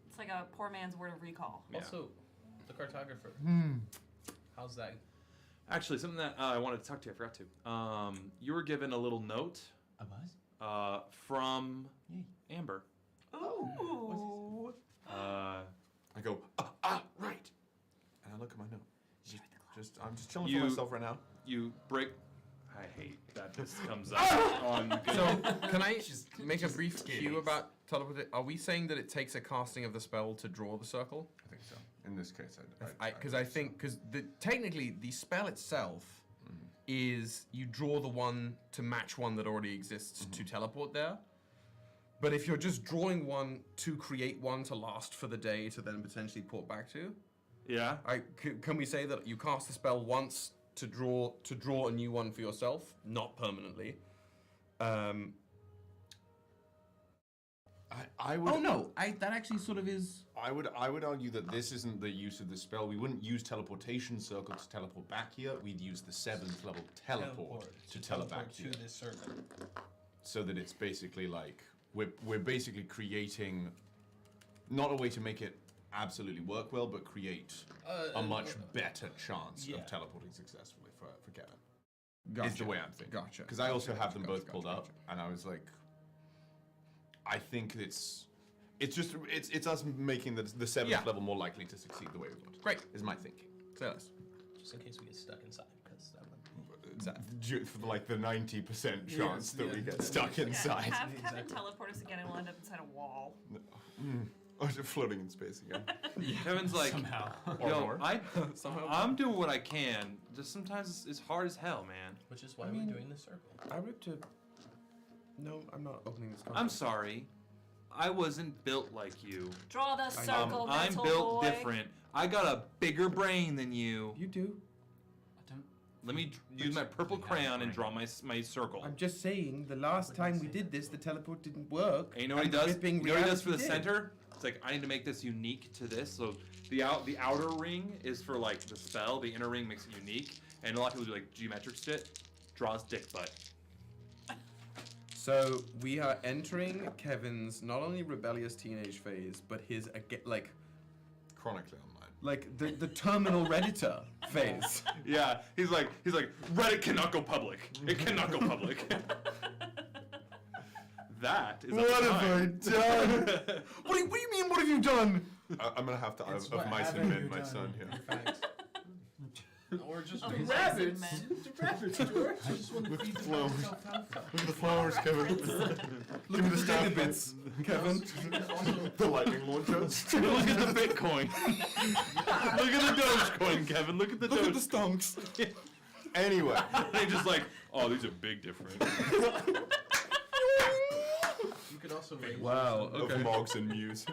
[SPEAKER 6] It's like a poor man's word of recall.
[SPEAKER 4] Yeah.
[SPEAKER 8] Also, the cartographer. How's that?
[SPEAKER 4] Actually, something that I wanted to talk to you, I forgot to. You were given a little note.
[SPEAKER 15] I was?
[SPEAKER 4] From Amber.
[SPEAKER 6] Oh.
[SPEAKER 5] I go, right. And I look at my note. I'm just chilling for myself right now.
[SPEAKER 4] you break. I hate that this comes up on.
[SPEAKER 9] So, can I make a brief cue about teleportation? Are we saying that it takes a casting of the spell to draw the circle?
[SPEAKER 5] I think so. In this case,
[SPEAKER 9] Because technically the spell itself is you draw the one to match one that already exists to teleport there. But if you're just drawing one to create one to last for the day to then potentially port back to,
[SPEAKER 4] yeah.
[SPEAKER 9] Can we say that you cast the spell once to draw a new one for yourself, not permanently?
[SPEAKER 5] I would.
[SPEAKER 9] Oh no! That actually sort of is.
[SPEAKER 5] I would argue that this isn't the use of the spell. We wouldn't use teleportation circle to teleport back here. We'd use the 7th level teleport to teleport back
[SPEAKER 8] to
[SPEAKER 5] here.
[SPEAKER 8] this circle.
[SPEAKER 5] So that it's basically like we're basically creating not a way to make it absolutely work well, but create a much better chance of teleporting successfully for Kevin.
[SPEAKER 9] Gotcha.
[SPEAKER 5] Is the way I'm thinking.
[SPEAKER 9] Gotcha.
[SPEAKER 5] Because I also have them both pulled up, and I was like, I think it's us making the 7th level more likely to succeed the way we want.
[SPEAKER 9] Great.
[SPEAKER 5] Is my thinking.
[SPEAKER 9] Say less.
[SPEAKER 8] Just in case we get stuck inside, because that would
[SPEAKER 5] for like the 90% chance that we get stuck inside.
[SPEAKER 6] Have Kevin teleport us again and we'll end up inside a wall.
[SPEAKER 5] Or just floating in space again.
[SPEAKER 4] Kevin's like,
[SPEAKER 3] somehow.
[SPEAKER 4] Yo, I'm doing what I can. Just sometimes it's hard as hell, man.
[SPEAKER 8] Which is why we're doing the circle.
[SPEAKER 9] I ripped a. No, I'm not opening this.
[SPEAKER 4] I'm sorry. I wasn't built like you.
[SPEAKER 6] Draw the circle,
[SPEAKER 4] I'm
[SPEAKER 6] mental
[SPEAKER 4] built
[SPEAKER 6] boy.
[SPEAKER 4] different. I got a bigger brain than you.
[SPEAKER 9] You do.
[SPEAKER 4] Let me use my purple crayon and draw my circle.
[SPEAKER 9] I'm just saying, the last time we did this, the teleport didn't work.
[SPEAKER 4] And you know what he does? You know what he does for the center? It's like, I need to make this unique to this. So the outer ring is for like the spell. The inner ring makes it unique. And a lot of people do like geometric shit. Draws dick butt.
[SPEAKER 9] So we are entering Kevin's not only rebellious teenage phase, but his like
[SPEAKER 5] chronically online.
[SPEAKER 9] Like the terminal Redditor phase.
[SPEAKER 4] Yeah, he's like Reddit cannot go public. It cannot go public. That is.
[SPEAKER 5] What have I done?
[SPEAKER 9] What do you mean? What have you done?
[SPEAKER 5] I'm gonna have to of mice and men my son here.
[SPEAKER 8] Or just
[SPEAKER 6] The
[SPEAKER 8] rabbits.
[SPEAKER 6] The
[SPEAKER 8] rabbits, George. I just want to
[SPEAKER 5] Look at
[SPEAKER 8] feed
[SPEAKER 5] the
[SPEAKER 8] them
[SPEAKER 5] flowers.
[SPEAKER 8] alfalfa.
[SPEAKER 5] Look at the flowers, Kevin. Look at the star bits, Kevin. The lightning launcher.
[SPEAKER 4] Look at the Bitcoin. Look at the Dogecoin, Kevin. Look at the
[SPEAKER 9] Look at the stonks.
[SPEAKER 5] Anyway,
[SPEAKER 4] they just like, oh, these are big difference.
[SPEAKER 8] You could also raise.
[SPEAKER 9] Wow.
[SPEAKER 5] Of
[SPEAKER 9] Okay.
[SPEAKER 5] Moggs and Muse.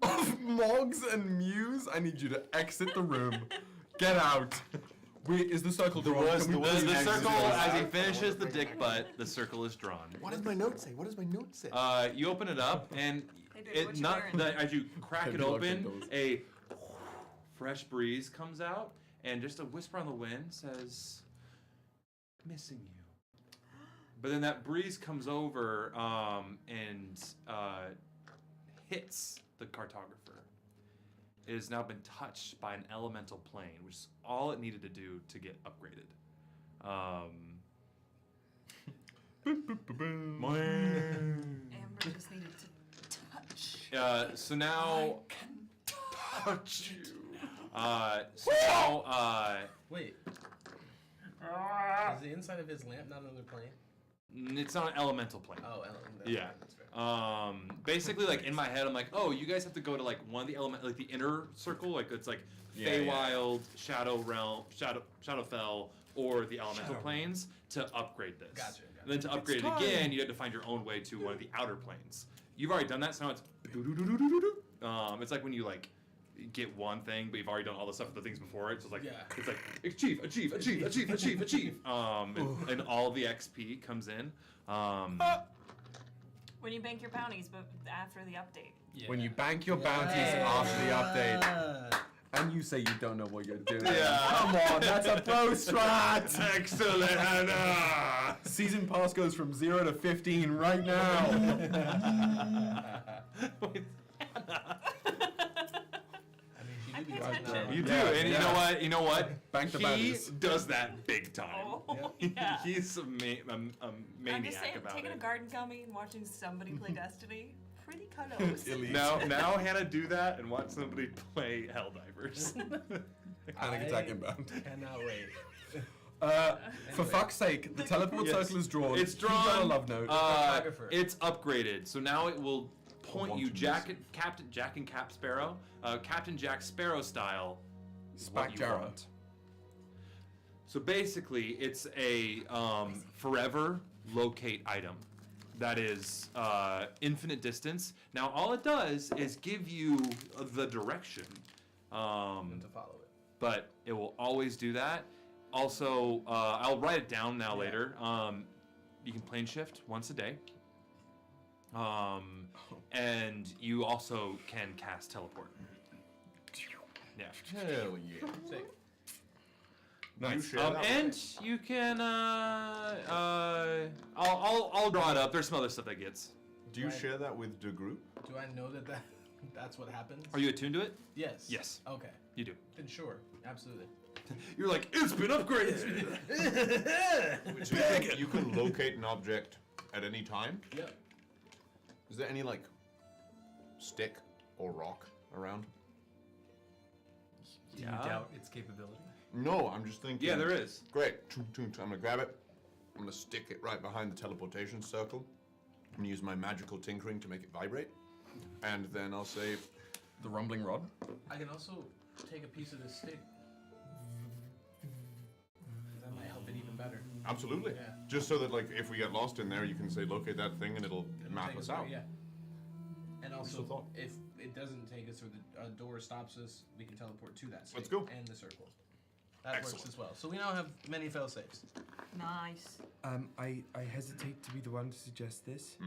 [SPEAKER 9] Of Moggs and Muse, I need you to exit the room. Get out. Is the circle drawn?
[SPEAKER 4] The circle, as he finishes the dick butt, the circle is drawn.
[SPEAKER 5] What does my note say? What does my note say?
[SPEAKER 4] You open it up, and as you crack it open, a fresh breeze comes out, and just a whisper on the wind says, "Missing you." But then that breeze comes over and hits the cartographer. It has now been touched by an elemental plane, which is all it needed to do to get upgraded.
[SPEAKER 6] Amber just needed to touch.
[SPEAKER 4] So now.
[SPEAKER 6] I can
[SPEAKER 4] touch you. So now.
[SPEAKER 8] Wait. Is the inside of his lamp not another plane?
[SPEAKER 4] It's not an elemental plane.
[SPEAKER 8] Oh,
[SPEAKER 4] yeah. Basically, like in my head, I'm like, oh, you guys have to go to like one of the like the inner circle, like it's like Feywild, Shadow Realm, Shadowfell, or the elemental planes to upgrade this.
[SPEAKER 8] Gotcha.
[SPEAKER 4] And then to upgrade it again, you had to find your own way to one of the outer planes. You've already done that, so now it's it's like when you like get one thing, but you've already done all the stuff with the things before it. So it's like achieve, and all the XP comes in.
[SPEAKER 6] When you bank your bounties, but after the update.
[SPEAKER 9] Yeah. When you bank your bounties after the update. And you say you don't know what you're doing.
[SPEAKER 4] Yeah.
[SPEAKER 9] Come on, that's a pro strat.
[SPEAKER 4] Excellent, Hannah.
[SPEAKER 9] Season pass goes from 0 to 15 right now.
[SPEAKER 4] Wait, Hannah.
[SPEAKER 6] I pay attention.
[SPEAKER 4] You do, and you know what?
[SPEAKER 9] Bank the
[SPEAKER 4] he
[SPEAKER 9] bounties.
[SPEAKER 4] does that big time.
[SPEAKER 6] Oh, yeah.
[SPEAKER 4] He's a maniac
[SPEAKER 6] I'm just saying,
[SPEAKER 4] about
[SPEAKER 6] taking
[SPEAKER 4] it.
[SPEAKER 6] a garden gummy and watching somebody play Destiny, pretty close.
[SPEAKER 4] Now, Hannah, do that and watch somebody play Helldivers.
[SPEAKER 9] Panic attack inbound.
[SPEAKER 8] Cannot wait.
[SPEAKER 9] For fuck's sake, the teleport circle is drawn.
[SPEAKER 4] It's
[SPEAKER 9] Keep on a
[SPEAKER 4] drawn.
[SPEAKER 9] love note.
[SPEAKER 4] It's upgraded, so now it will point you, Captain Jack and Cap Sparrow, Captain Jack Sparrow style. what you
[SPEAKER 9] Jarrow.
[SPEAKER 4] want. So basically, it's a forever locate item that is infinite distance. Now, all it does is give you the direction.
[SPEAKER 8] And to follow it.
[SPEAKER 4] But it will always do that. Also, I'll write it down now later. You can plane shift once a day. And you also can cast teleport. Yeah.
[SPEAKER 5] Hell yeah.
[SPEAKER 8] Sick.
[SPEAKER 5] Nice.
[SPEAKER 4] And you can. I'll draw it up. There's some other stuff that gets.
[SPEAKER 5] Do you share that with the group?
[SPEAKER 8] Do I know that's what happens?
[SPEAKER 4] Are you attuned to it?
[SPEAKER 8] Yes.
[SPEAKER 4] Yes.
[SPEAKER 8] Okay.
[SPEAKER 4] You do.
[SPEAKER 8] Then sure, absolutely.
[SPEAKER 4] You're like, it's been upgraded.
[SPEAKER 5] So you can locate an object at any time?
[SPEAKER 8] Yep.
[SPEAKER 5] Is there any, like, stick or rock around?
[SPEAKER 3] Do you doubt its capability?
[SPEAKER 5] No, I'm just thinking.
[SPEAKER 4] Yeah, there is.
[SPEAKER 5] Great. I'm gonna grab it. I'm gonna stick it right behind the teleportation circle. I'm gonna use my magical tinkering to make it vibrate. And then I'll say
[SPEAKER 9] the rumbling rod.
[SPEAKER 8] I can also take a piece of this stick. That might help it even better.
[SPEAKER 5] absolutely.
[SPEAKER 8] Yeah.
[SPEAKER 5] Just so that, like, if we get lost in there, you can say locate that thing and it'll map
[SPEAKER 8] take
[SPEAKER 5] us
[SPEAKER 8] there,
[SPEAKER 5] out.
[SPEAKER 8] Yeah. And also,
[SPEAKER 5] thought.
[SPEAKER 8] if it doesn't take us or the door stops us, we can teleport to that stick.
[SPEAKER 5] Let's go.
[SPEAKER 8] And the circle. That works as well. So we now have many fail safes.
[SPEAKER 6] Nice.
[SPEAKER 9] I hesitate to be the one to suggest this,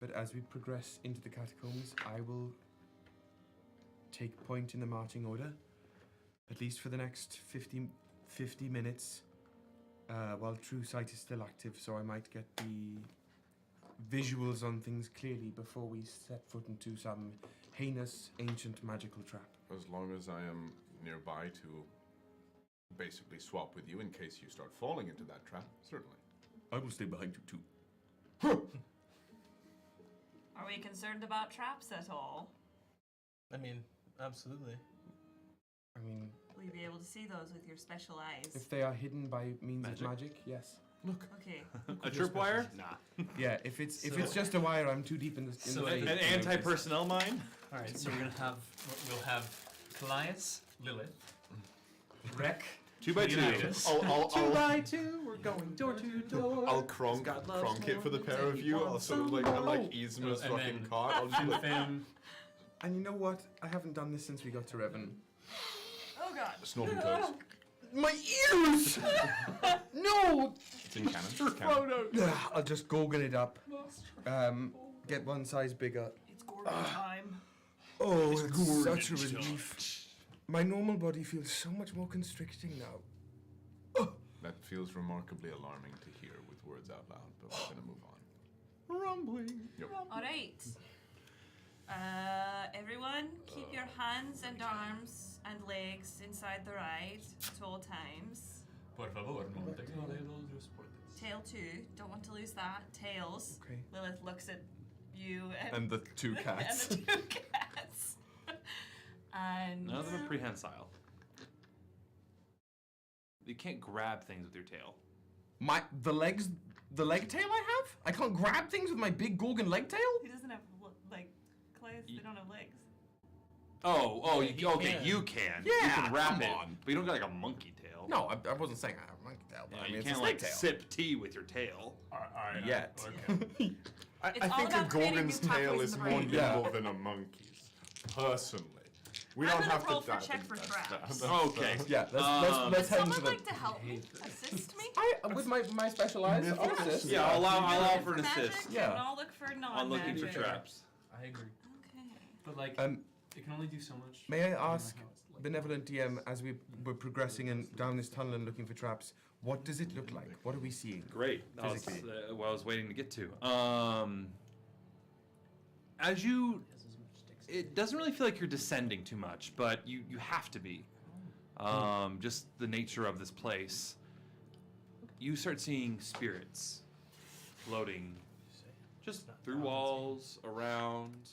[SPEAKER 9] but as we progress into the catacombs, I will take point in the marching order, at least for the next 50 minutes, while True Sight is still active, so I might get the visuals on things clearly before we set foot into some heinous ancient magical trap.
[SPEAKER 5] As long as I am nearby to basically swap with you in case you start falling into that trap, certainly.
[SPEAKER 9] I will stay behind you too.
[SPEAKER 6] Are we concerned about traps at all?
[SPEAKER 8] I mean, absolutely.
[SPEAKER 9] I mean,
[SPEAKER 6] Will you be able to see those with your special eyes?
[SPEAKER 9] if they are hidden by means of magic, yes.
[SPEAKER 5] Look.
[SPEAKER 6] Okay.
[SPEAKER 4] A tripwire? Nah.
[SPEAKER 9] Yeah, if it's just a wire, I'm too deep in the.
[SPEAKER 3] So
[SPEAKER 9] in the
[SPEAKER 4] an anti-personnel mine?
[SPEAKER 3] All right, so we'll have Callias, Lilith, Rek,
[SPEAKER 5] 2x2.
[SPEAKER 3] Leonidas.
[SPEAKER 5] I'll
[SPEAKER 4] 2x2, we're going door to door.
[SPEAKER 5] I'll cronk it for the pair of you. I'll sort of like Yzma's
[SPEAKER 3] And
[SPEAKER 5] fucking
[SPEAKER 3] then
[SPEAKER 5] cart. I'll just be like,
[SPEAKER 3] Fim.
[SPEAKER 9] And you know what? I haven't done this since we got to Revan.
[SPEAKER 6] Oh god.
[SPEAKER 5] snorting toads.
[SPEAKER 9] My ears! No!
[SPEAKER 5] It's in canon. It's canon.
[SPEAKER 9] I'll just Gorgon it up. Get one size bigger.
[SPEAKER 6] It's Gorgon time.
[SPEAKER 9] Oh, it's such a relief. My normal body feels so much more constricting now.
[SPEAKER 5] That feels remarkably alarming to hear with words out loud, but we're gonna move on.
[SPEAKER 4] Rumbling.
[SPEAKER 5] Yep.
[SPEAKER 6] All right. Everyone, keep your hands and arms and legs inside the ride at all times.
[SPEAKER 3] Por favor, no te quedes los portes.
[SPEAKER 6] Tail 2, don't want to lose that. Tails.
[SPEAKER 9] Okay.
[SPEAKER 6] Lilith looks at you
[SPEAKER 9] And the two cats.
[SPEAKER 6] and the 2 cats. And
[SPEAKER 4] None of them are prehensile. You can't grab things with your tail.
[SPEAKER 9] The leg tail I have? I can't grab things with my big Gorgon leg tail?
[SPEAKER 6] he doesn't have like Clays, they don't have legs.
[SPEAKER 4] You can.
[SPEAKER 9] Yeah,
[SPEAKER 4] you can wrap
[SPEAKER 9] come
[SPEAKER 4] it,
[SPEAKER 9] on.
[SPEAKER 4] but you don't got like a monkey tail.
[SPEAKER 9] No, I wasn't saying I have a monkey tail. But
[SPEAKER 4] Yeah,
[SPEAKER 9] I mean,
[SPEAKER 4] you
[SPEAKER 9] it's
[SPEAKER 4] can't
[SPEAKER 9] a
[SPEAKER 4] like
[SPEAKER 9] snake tail.
[SPEAKER 4] sip tea with your tail.
[SPEAKER 9] Yet.
[SPEAKER 11] Okay.
[SPEAKER 5] I
[SPEAKER 6] It's all
[SPEAKER 5] think a
[SPEAKER 6] about creating
[SPEAKER 5] Gorgon's
[SPEAKER 6] new
[SPEAKER 5] tail
[SPEAKER 6] pathways
[SPEAKER 5] is
[SPEAKER 6] in the
[SPEAKER 5] more
[SPEAKER 6] brain.
[SPEAKER 5] nimble than a monkey's. Personally. We
[SPEAKER 6] I'm
[SPEAKER 5] don't
[SPEAKER 6] gonna
[SPEAKER 5] have
[SPEAKER 6] roll
[SPEAKER 5] to
[SPEAKER 6] for
[SPEAKER 5] dive
[SPEAKER 6] check
[SPEAKER 5] into
[SPEAKER 6] for
[SPEAKER 5] that
[SPEAKER 6] traps.
[SPEAKER 5] stuff.
[SPEAKER 4] Okay.
[SPEAKER 9] Yeah, let's
[SPEAKER 6] Would
[SPEAKER 9] head into
[SPEAKER 6] someone
[SPEAKER 9] the.
[SPEAKER 6] like to help me? Assist me?
[SPEAKER 9] With my special eyes, I'll assist.
[SPEAKER 4] Yeah, I'll allow for an
[SPEAKER 6] Magic,
[SPEAKER 4] assist.
[SPEAKER 9] Yeah.
[SPEAKER 6] And I'll look for non-magic.
[SPEAKER 4] I'm looking for traps.
[SPEAKER 8] I agree.
[SPEAKER 6] Okay.
[SPEAKER 3] But like,
[SPEAKER 9] Um,
[SPEAKER 3] it can only do so much.
[SPEAKER 9] May I
[SPEAKER 3] don't know
[SPEAKER 9] ask,
[SPEAKER 3] how it's like.
[SPEAKER 9] benevolent DM, as we were progressing and down this tunnel and looking for traps, what does it look like? What are we seeing?
[SPEAKER 4] Great. That was
[SPEAKER 9] Physically.
[SPEAKER 4] what I was waiting to get to. It doesn't really feel like you're descending too much, but you have to be. Just the nature of this place. You start seeing spirits floating just through walls, around.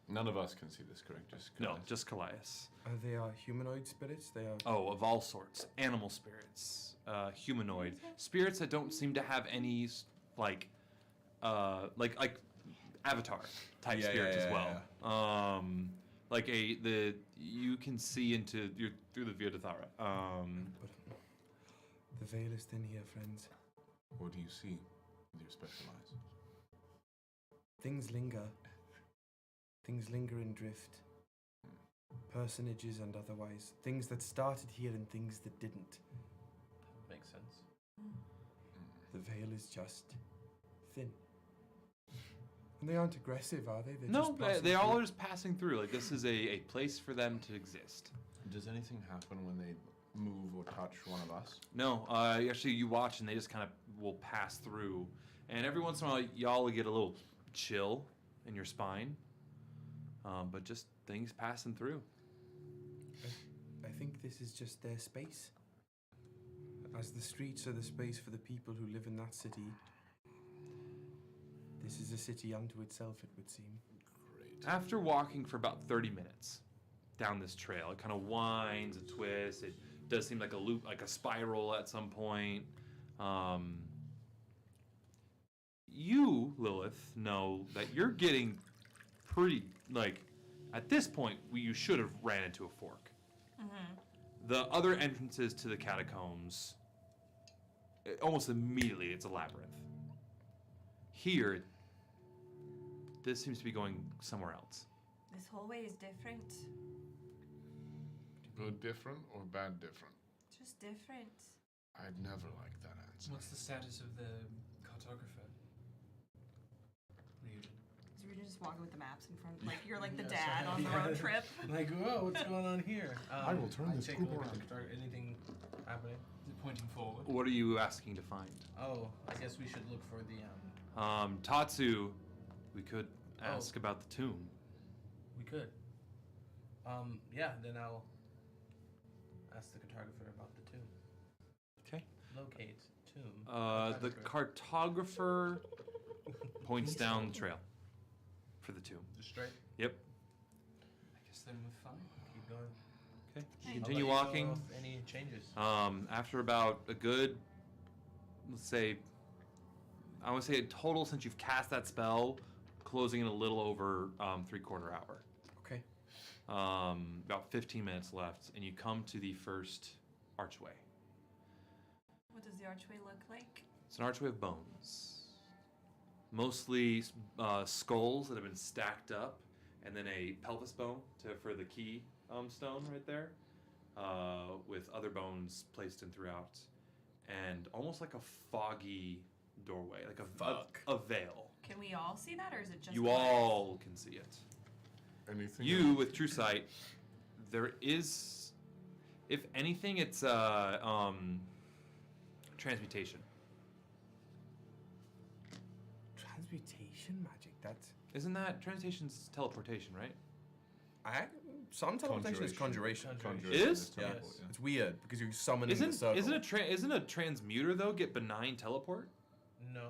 [SPEAKER 5] None of us can see this, correct? Just
[SPEAKER 4] No, just Callias.
[SPEAKER 9] They are humanoid spirits. They are.
[SPEAKER 4] Oh, of all sorts. Animal spirits, humanoid spirits that don't seem to have any like Avatar type spirits as well. Like you can see through the Virdathara.
[SPEAKER 9] The veil is thin here, friends.
[SPEAKER 5] What do you see with your special eyes?
[SPEAKER 9] Things linger. Things linger and drift. Personages and otherwise. Things that started here and things that didn't.
[SPEAKER 8] Makes sense.
[SPEAKER 9] The veil is just thin. And they aren't aggressive, are they? They're
[SPEAKER 4] No,
[SPEAKER 9] just passing
[SPEAKER 4] they all
[SPEAKER 9] through.
[SPEAKER 4] are just passing through. Like this is a place for them to exist.
[SPEAKER 5] Does anything happen when they move or touch one of us?
[SPEAKER 4] No, actually, you watch and they just kind of will pass through, and every once in a while, y'all will get a little chill in your spine, but just things passing through.
[SPEAKER 9] I think this is just their space. As the streets are the space for the people who live in that city, this is a city unto itself, it would seem.
[SPEAKER 5] Great.
[SPEAKER 4] After walking for about 30 minutes down this trail, it kind of winds and twists. It does seem like a loop, like a spiral at some point. You, Lilith, know that you're getting pretty, like, at this point, you should have ran into a fork. The other entrances to the catacombs, almost immediately, it's a labyrinth. Here, this seems to be going somewhere else.
[SPEAKER 6] This hallway is different.
[SPEAKER 18] Good different or bad different?
[SPEAKER 6] Just different.
[SPEAKER 18] I'd never like that answer.
[SPEAKER 3] What's the status of the cartographer? Ryujin.
[SPEAKER 6] So we're just walking with the maps in front, like you're like the dad on the road trip.
[SPEAKER 8] Like, whoa, what's going on here?
[SPEAKER 18] I will turn this
[SPEAKER 8] take a
[SPEAKER 18] group
[SPEAKER 8] look at
[SPEAKER 18] around.
[SPEAKER 8] the cartographer. Anything happening?
[SPEAKER 3] Is it pointing forward?
[SPEAKER 4] What are you asking to find?
[SPEAKER 8] Oh, I guess we should look for the
[SPEAKER 4] Tatsu, we could ask about the tomb.
[SPEAKER 8] We could. Yeah, then I'll ask the cartographer about the tomb.
[SPEAKER 4] Okay.
[SPEAKER 8] Locate tomb.
[SPEAKER 4] The cartographer points down the trail for the tomb.
[SPEAKER 8] Just straight?
[SPEAKER 4] Yep.
[SPEAKER 3] I guess then we're fine.
[SPEAKER 8] Keep going.
[SPEAKER 4] Okay. You
[SPEAKER 8] I'll
[SPEAKER 4] continue
[SPEAKER 8] let you know
[SPEAKER 4] walking.
[SPEAKER 8] if any changes.
[SPEAKER 4] After about a good, let's say, I would say a total since you've cast that spell, closing in a little over 3/4 hour.
[SPEAKER 9] Okay.
[SPEAKER 4] About 15 minutes left, and you come to the first archway.
[SPEAKER 6] What does the archway look like?
[SPEAKER 4] It's an archway of bones. Mostly skulls that have been stacked up, and then a pelvis bone for the key stone right there, with other bones placed in throughout, and almost like a foggy doorway, like a veil.
[SPEAKER 6] Can we all see that, or is it just
[SPEAKER 4] You
[SPEAKER 6] us?
[SPEAKER 4] all can see it.
[SPEAKER 18] Anything?
[SPEAKER 4] You, with true sight, there is, if anything, it's transmutation.
[SPEAKER 9] Transmutation magic. That's.
[SPEAKER 4] Isn't that transmutation's teleportation, right?
[SPEAKER 9] Some teleportation is conjuration.
[SPEAKER 4] It is?
[SPEAKER 9] Yeah. It's weird because you're summoning the circle.
[SPEAKER 4] Isn't a transmuter though get benign teleport?
[SPEAKER 8] No.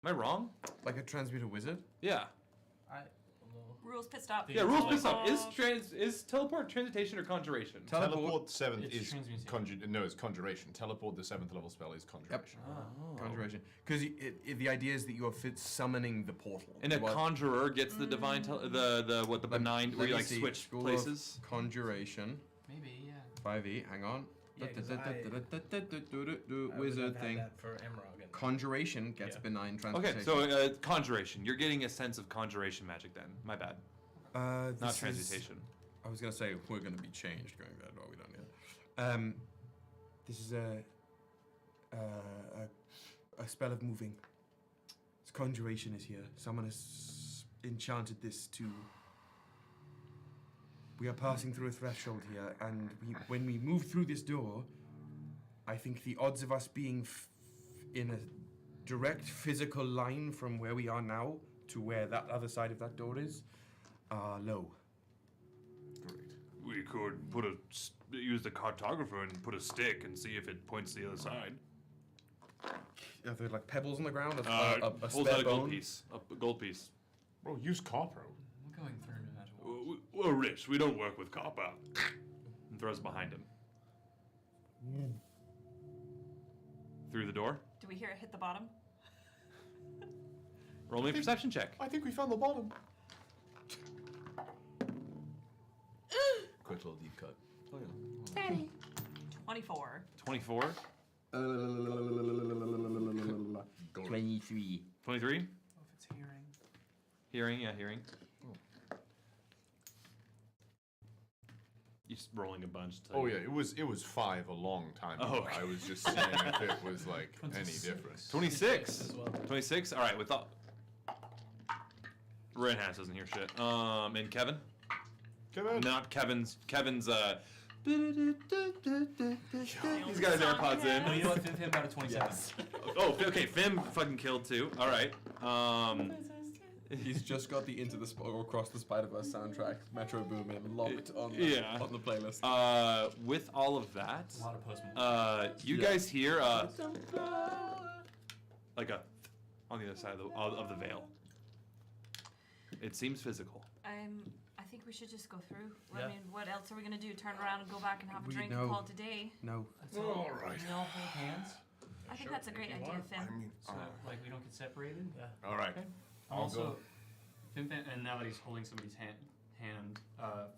[SPEAKER 4] Am I wrong?
[SPEAKER 9] Like a transmuter wizard?
[SPEAKER 4] Yeah.
[SPEAKER 6] Rules pissed off.
[SPEAKER 4] Yeah, rules pissed off. Is teleport transmutation or conjuration?
[SPEAKER 5] Teleport 7th
[SPEAKER 3] It's
[SPEAKER 5] is
[SPEAKER 3] transmutation.
[SPEAKER 5] no, it's conjuration. Teleport the 7th level spell is conjuration.
[SPEAKER 9] Conjuration. Because the idea is that you are summoning the portal.
[SPEAKER 4] And a conjurer gets the divine the benign where you like switch
[SPEAKER 9] School of
[SPEAKER 4] places.
[SPEAKER 9] Conjuration.
[SPEAKER 3] Maybe, yeah.
[SPEAKER 9] 5e. Hang on.
[SPEAKER 8] Yeah, 'cause I
[SPEAKER 9] Wizard
[SPEAKER 8] would have
[SPEAKER 9] thing.
[SPEAKER 8] had that for Emrog and
[SPEAKER 9] Conjuration gets benign
[SPEAKER 4] Okay,
[SPEAKER 9] transmutation.
[SPEAKER 4] so conjuration. You're getting a sense of conjuration magic then. My bad. Not
[SPEAKER 9] This is-
[SPEAKER 4] transmutation.
[SPEAKER 9] I was gonna say we're gonna be changed going that, but we don't yet. This is a spell of moving. Its conjuration is here. Someone has enchanted this to. We are passing through a threshold here, and when we move through this door, I think the odds of us being in a direct physical line from where we are now to where that other side of that door is are low.
[SPEAKER 4] We could use the cartographer and put a stick and see if it points to the other side.
[SPEAKER 9] Are there like pebbles on the ground? A
[SPEAKER 4] Pulls
[SPEAKER 9] spare
[SPEAKER 4] out a gold
[SPEAKER 9] bone?
[SPEAKER 4] piece. A gold piece.
[SPEAKER 18] Bro, use copper.
[SPEAKER 3] We're going through
[SPEAKER 4] We're rich. We don't work with copper. And throws it behind him. Through the door.
[SPEAKER 6] Do we hear it hit the bottom?
[SPEAKER 4] Roll me a perception check.
[SPEAKER 1] I think we found the bottom.
[SPEAKER 5] Quick little deep cut.
[SPEAKER 1] Oh yeah.
[SPEAKER 6] 24.
[SPEAKER 4] 24.
[SPEAKER 9] 23.
[SPEAKER 4] 23.
[SPEAKER 3] If it's hearing.
[SPEAKER 4] Hearing, yeah, hearing. You're just rolling a bunch. To
[SPEAKER 5] Oh yeah, it was 5 a long time ago.
[SPEAKER 4] Oh, okay.
[SPEAKER 5] I was just seeing if it was like any different.
[SPEAKER 4] 26.
[SPEAKER 8] As well.
[SPEAKER 4] 26. All right, with all. Renhas doesn't hear shit. And Kevin.
[SPEAKER 5] Kevin.
[SPEAKER 4] Not Kevin's. Kevin's. He's got his AirPods in.
[SPEAKER 3] Oh, you know what? Fim got a 27.
[SPEAKER 4] Oh, okay. Fim fucking killed too. All right.
[SPEAKER 1] He's just got the Into the Across the Spider-Verse soundtrack, Metro Boomin, locked on the,
[SPEAKER 4] Yeah.
[SPEAKER 1] on the playlist.
[SPEAKER 4] With all of that,
[SPEAKER 3] A lot of Post
[SPEAKER 4] you guys hear like a on the other side of the veil. It seems physical.
[SPEAKER 6] I think we should just go through.
[SPEAKER 8] Yeah.
[SPEAKER 6] I mean, what else are we gonna do? Turn around and go back and have a drink
[SPEAKER 9] no.
[SPEAKER 6] and call it a day?
[SPEAKER 9] No.
[SPEAKER 3] All right. We all hold hands.
[SPEAKER 6] I think that's a great idea, Finn.
[SPEAKER 3] So, like, we don't get separated.
[SPEAKER 8] Yeah.
[SPEAKER 5] All right.
[SPEAKER 3] Okay.
[SPEAKER 5] I'll
[SPEAKER 3] Also,
[SPEAKER 5] go.
[SPEAKER 3] Fimfam, and now that he's holding somebody's hand,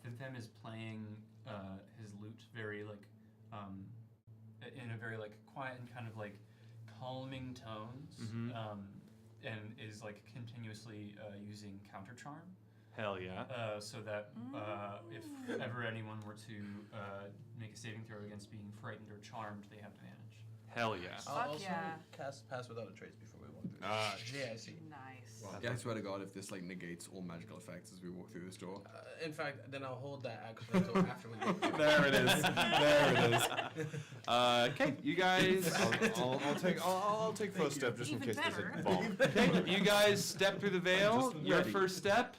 [SPEAKER 3] Fimfam is playing his lute very like, in a very like quiet and kind of like calming tones,
[SPEAKER 4] Mhm.
[SPEAKER 3] and is like continuously using counter charm.
[SPEAKER 4] Hell yeah.
[SPEAKER 3] So that if ever anyone were to make a saving throw against being frightened or charmed, they have advantage.
[SPEAKER 4] Hell yeah.
[SPEAKER 8] I'll also
[SPEAKER 6] yeah.
[SPEAKER 8] cast Pass Without a Trace before we walk through. Yeah, I see.
[SPEAKER 6] Nice.
[SPEAKER 1] Yeah, I swear to God, if this like negates all magical effects as we walk through this door.
[SPEAKER 8] In fact, then I'll hold that action until after we get through.
[SPEAKER 1] There it is. There it is.
[SPEAKER 4] Okay, you guys.
[SPEAKER 5] I'll take first step just in
[SPEAKER 6] Even
[SPEAKER 5] case there's
[SPEAKER 6] better.
[SPEAKER 5] a bomb.
[SPEAKER 4] Okay, you guys step through the veil.
[SPEAKER 1] Just
[SPEAKER 4] Your
[SPEAKER 1] ready.
[SPEAKER 4] first step.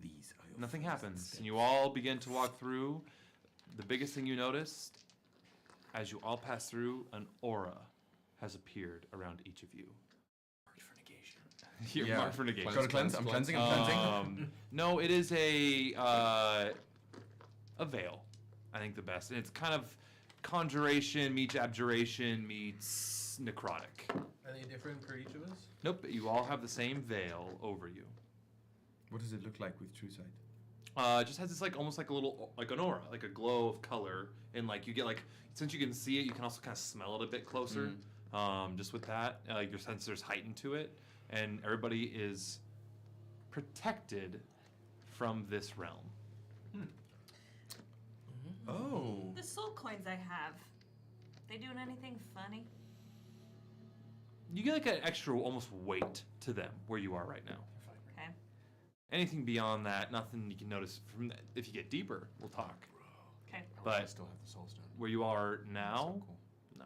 [SPEAKER 1] These are your
[SPEAKER 4] Nothing
[SPEAKER 1] first
[SPEAKER 4] happens,
[SPEAKER 1] steps.
[SPEAKER 4] and you all begin to walk through. The biggest thing you notice, as you all pass through, an aura has appeared around each of you.
[SPEAKER 3] Marked for negation.
[SPEAKER 4] You're
[SPEAKER 1] Yeah.
[SPEAKER 4] marked for negation.
[SPEAKER 1] Gotta cleanse. I'm cleansing. I'm cleansing.
[SPEAKER 4] No, it is a veil. I think the best, and it's kind of conjuration meets abjuration meets necrotic.
[SPEAKER 8] Are they different for each of us?
[SPEAKER 4] Nope, you all have the same veil over you.
[SPEAKER 1] What does it look like with True Sight?
[SPEAKER 4] It just has this like almost like a little like an aura, like a glow of color, and like you get like since you can see it, you can also kind of smell it a bit closer. Just with that, your sensors heighten to it, and everybody is protected from this realm.
[SPEAKER 1] Oh.
[SPEAKER 6] The soul coins I have, they doing anything funny?
[SPEAKER 4] You get like an extra almost weight to them where you are right now.
[SPEAKER 6] Okay.
[SPEAKER 4] Anything beyond that, nothing you can notice from that. If you get deeper, we'll talk.
[SPEAKER 6] Okay.
[SPEAKER 5] I
[SPEAKER 4] But
[SPEAKER 5] still have the soul stone.
[SPEAKER 4] where you are now,
[SPEAKER 5] So cool.
[SPEAKER 4] no.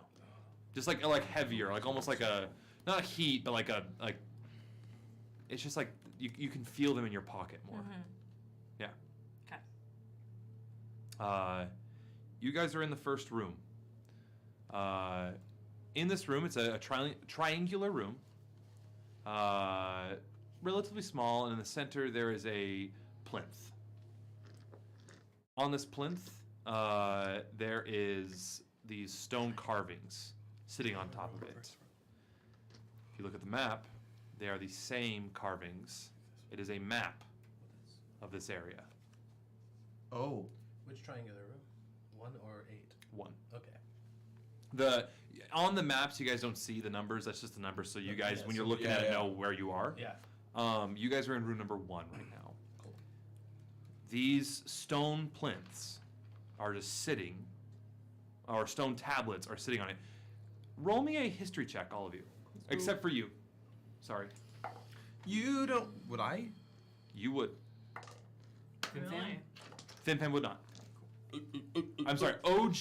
[SPEAKER 4] Just like heavier, like almost like a not heat, but like it's just like you can feel them in your pocket more. Yeah.
[SPEAKER 6] Okay.
[SPEAKER 4] You guys are in the first room. In this room, it's a triangular room, relatively small, and in the center there is a plinth. On this plinth, there is these stone carvings sitting on top of it. If you look at the map, they are the same carvings. It is a map of this area.
[SPEAKER 1] Oh.
[SPEAKER 8] Which triangular room? 1 or 8?
[SPEAKER 4] 1.
[SPEAKER 8] Okay.
[SPEAKER 4] On the maps, you guys don't see the numbers. That's just the numbers, so you guys, when you're looking at it, know where you are.
[SPEAKER 8] Yeah.
[SPEAKER 4] You guys are in room number 1 right now. Cool. These stone plinths are just sitting, or stone tablets are sitting on it. Roll me a history check, all of you, except for you. Sorry.
[SPEAKER 1] You don't. Would I?
[SPEAKER 4] You would.
[SPEAKER 6] Really?
[SPEAKER 4] Finpan would not. I'm sorry. OG,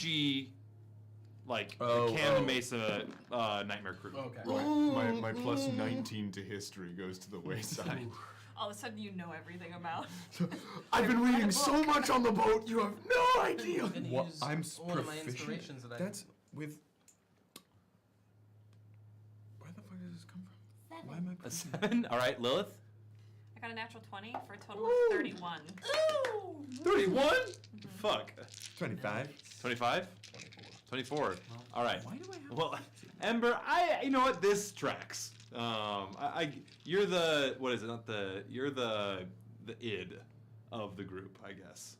[SPEAKER 4] like Camden Mesa Nightmare Krew.
[SPEAKER 8] Okay.
[SPEAKER 18] My plus 19 to history goes to the wayside.
[SPEAKER 6] All of a sudden, you know everything about.
[SPEAKER 18] I've been reading so much on the boat, you have no idea.
[SPEAKER 1] What? I'm
[SPEAKER 8] one of my
[SPEAKER 1] proficient.
[SPEAKER 8] inspirations that I.
[SPEAKER 1] That's with. Where the fuck does this come from? Why am I
[SPEAKER 4] A 7. All right, Lilith.
[SPEAKER 6] I got a natural 20 for a total of 31.
[SPEAKER 4] 31? Fuck.
[SPEAKER 9] 25.
[SPEAKER 4] 25? 24. All right. Well, Ember, you know what? This tracks. You're the, what is it? Not the, you're the id of the group, I guess.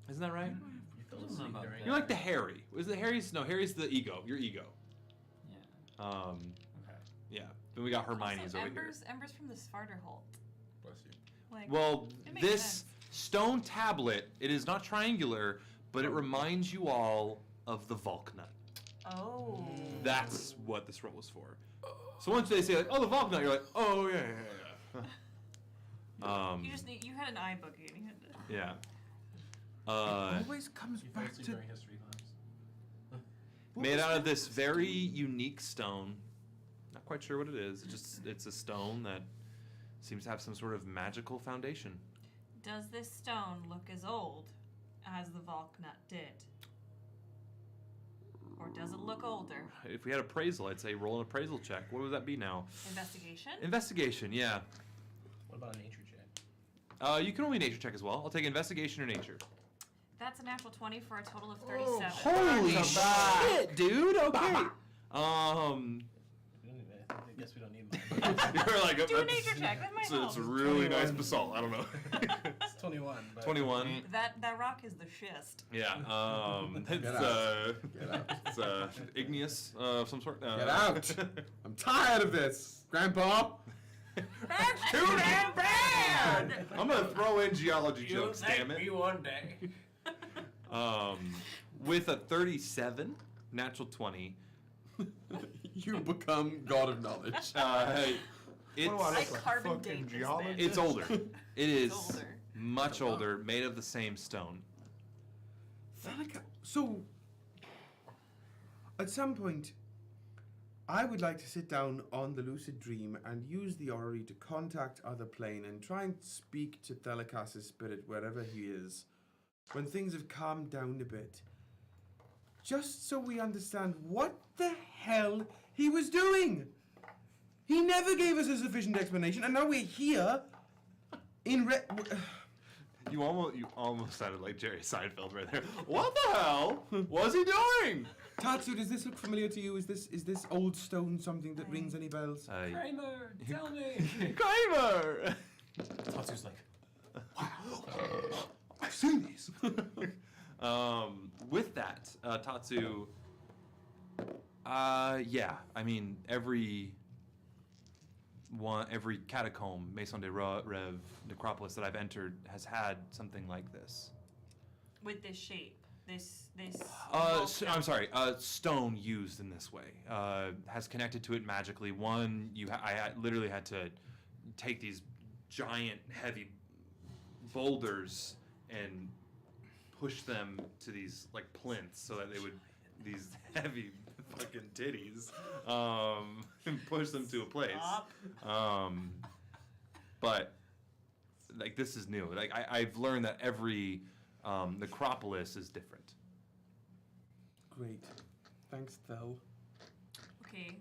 [SPEAKER 4] Isn't that right? You're like the Harry. Was it Harry's? No, Harry's the ego. Your ego.
[SPEAKER 3] Yeah.
[SPEAKER 4] Okay. Yeah. Then we got Hermione's
[SPEAKER 6] Also,
[SPEAKER 4] over here.
[SPEAKER 6] Ember's from the Svarterholt.
[SPEAKER 5] Bless you.
[SPEAKER 6] Like,
[SPEAKER 4] Well,
[SPEAKER 6] it makes
[SPEAKER 4] this
[SPEAKER 6] sense.
[SPEAKER 4] stone tablet, it is not triangular, but it reminds you all of the Volknut.
[SPEAKER 6] Oh.
[SPEAKER 4] That's what this roll was for. So once they say like, "Oh, the Volknut," you're like, "Oh yeah."
[SPEAKER 6] You had an eye boogie and you had to.
[SPEAKER 4] Yeah.
[SPEAKER 9] Always comes back to
[SPEAKER 11] history class.
[SPEAKER 4] Made out of this very unique stone. Not quite sure what it is. It's a stone that seems to have some sort of magical foundation.
[SPEAKER 6] Does this stone look as old as the Volknut did? Or does it look older?
[SPEAKER 4] If we had appraisal, I'd say roll an appraisal check. What would that be now?
[SPEAKER 6] Investigation?
[SPEAKER 4] Investigation, yeah.
[SPEAKER 8] What about a nature check?
[SPEAKER 4] You can only nature check as well. I'll take investigation or nature.
[SPEAKER 6] That's a natural 20 for a total of 37.
[SPEAKER 4] Holy shit, dude! Okay.
[SPEAKER 8] I guess we don't need mine.
[SPEAKER 4] You're like,
[SPEAKER 6] Do a nature check. That might help.
[SPEAKER 4] It's a really nice basalt. I don't know.
[SPEAKER 8] It's 21. But
[SPEAKER 4] 21.
[SPEAKER 6] That rock is the schist.
[SPEAKER 4] Yeah. It's igneous of some sort.
[SPEAKER 18] Get out! I'm tired of this, Grandpa.
[SPEAKER 6] That's too damn bad!
[SPEAKER 4] I'm gonna throw in geology jokes, damn it.
[SPEAKER 8] me one day.
[SPEAKER 4] With a 37, natural 20.
[SPEAKER 18] You become God of Knowledge.
[SPEAKER 4] It's
[SPEAKER 6] I carbon date this man.
[SPEAKER 4] it's older. It is
[SPEAKER 6] older.
[SPEAKER 4] much older, made of the same stone.
[SPEAKER 9] So, at some point, I would like to sit down on the lucid dream and use the orrery to contact Other Plane and try and speak to Thelikas's spirit wherever he is, when things have calmed down a bit. Just so we understand what the hell he was doing. He never gave us a sufficient explanation, and now we're here in
[SPEAKER 4] You almost sounded like Jerry Seinfeld right there. What the hell was he doing?
[SPEAKER 9] Tatsu, does this look familiar to you? Is this old stone something that rings any bells?
[SPEAKER 3] Kramer, tell me.
[SPEAKER 4] Kramer!
[SPEAKER 9] Tatsu's like,
[SPEAKER 18] I've seen these.
[SPEAKER 4] With that, Tatsu, yeah, I mean, every catacomb, Maison de Rev, necropolis that I've entered has had something like this.
[SPEAKER 6] With this shape. This
[SPEAKER 4] I'm sorry. Stone used in this way has connected to it magically. One, I literally had to take these giant, heavy boulders and push them to these like plinths so that they would these heavy fucking titties and push them to a place. But like this is new. Like I've learned that every necropolis is different.
[SPEAKER 9] great. Thanks, Thel.
[SPEAKER 6] Okay.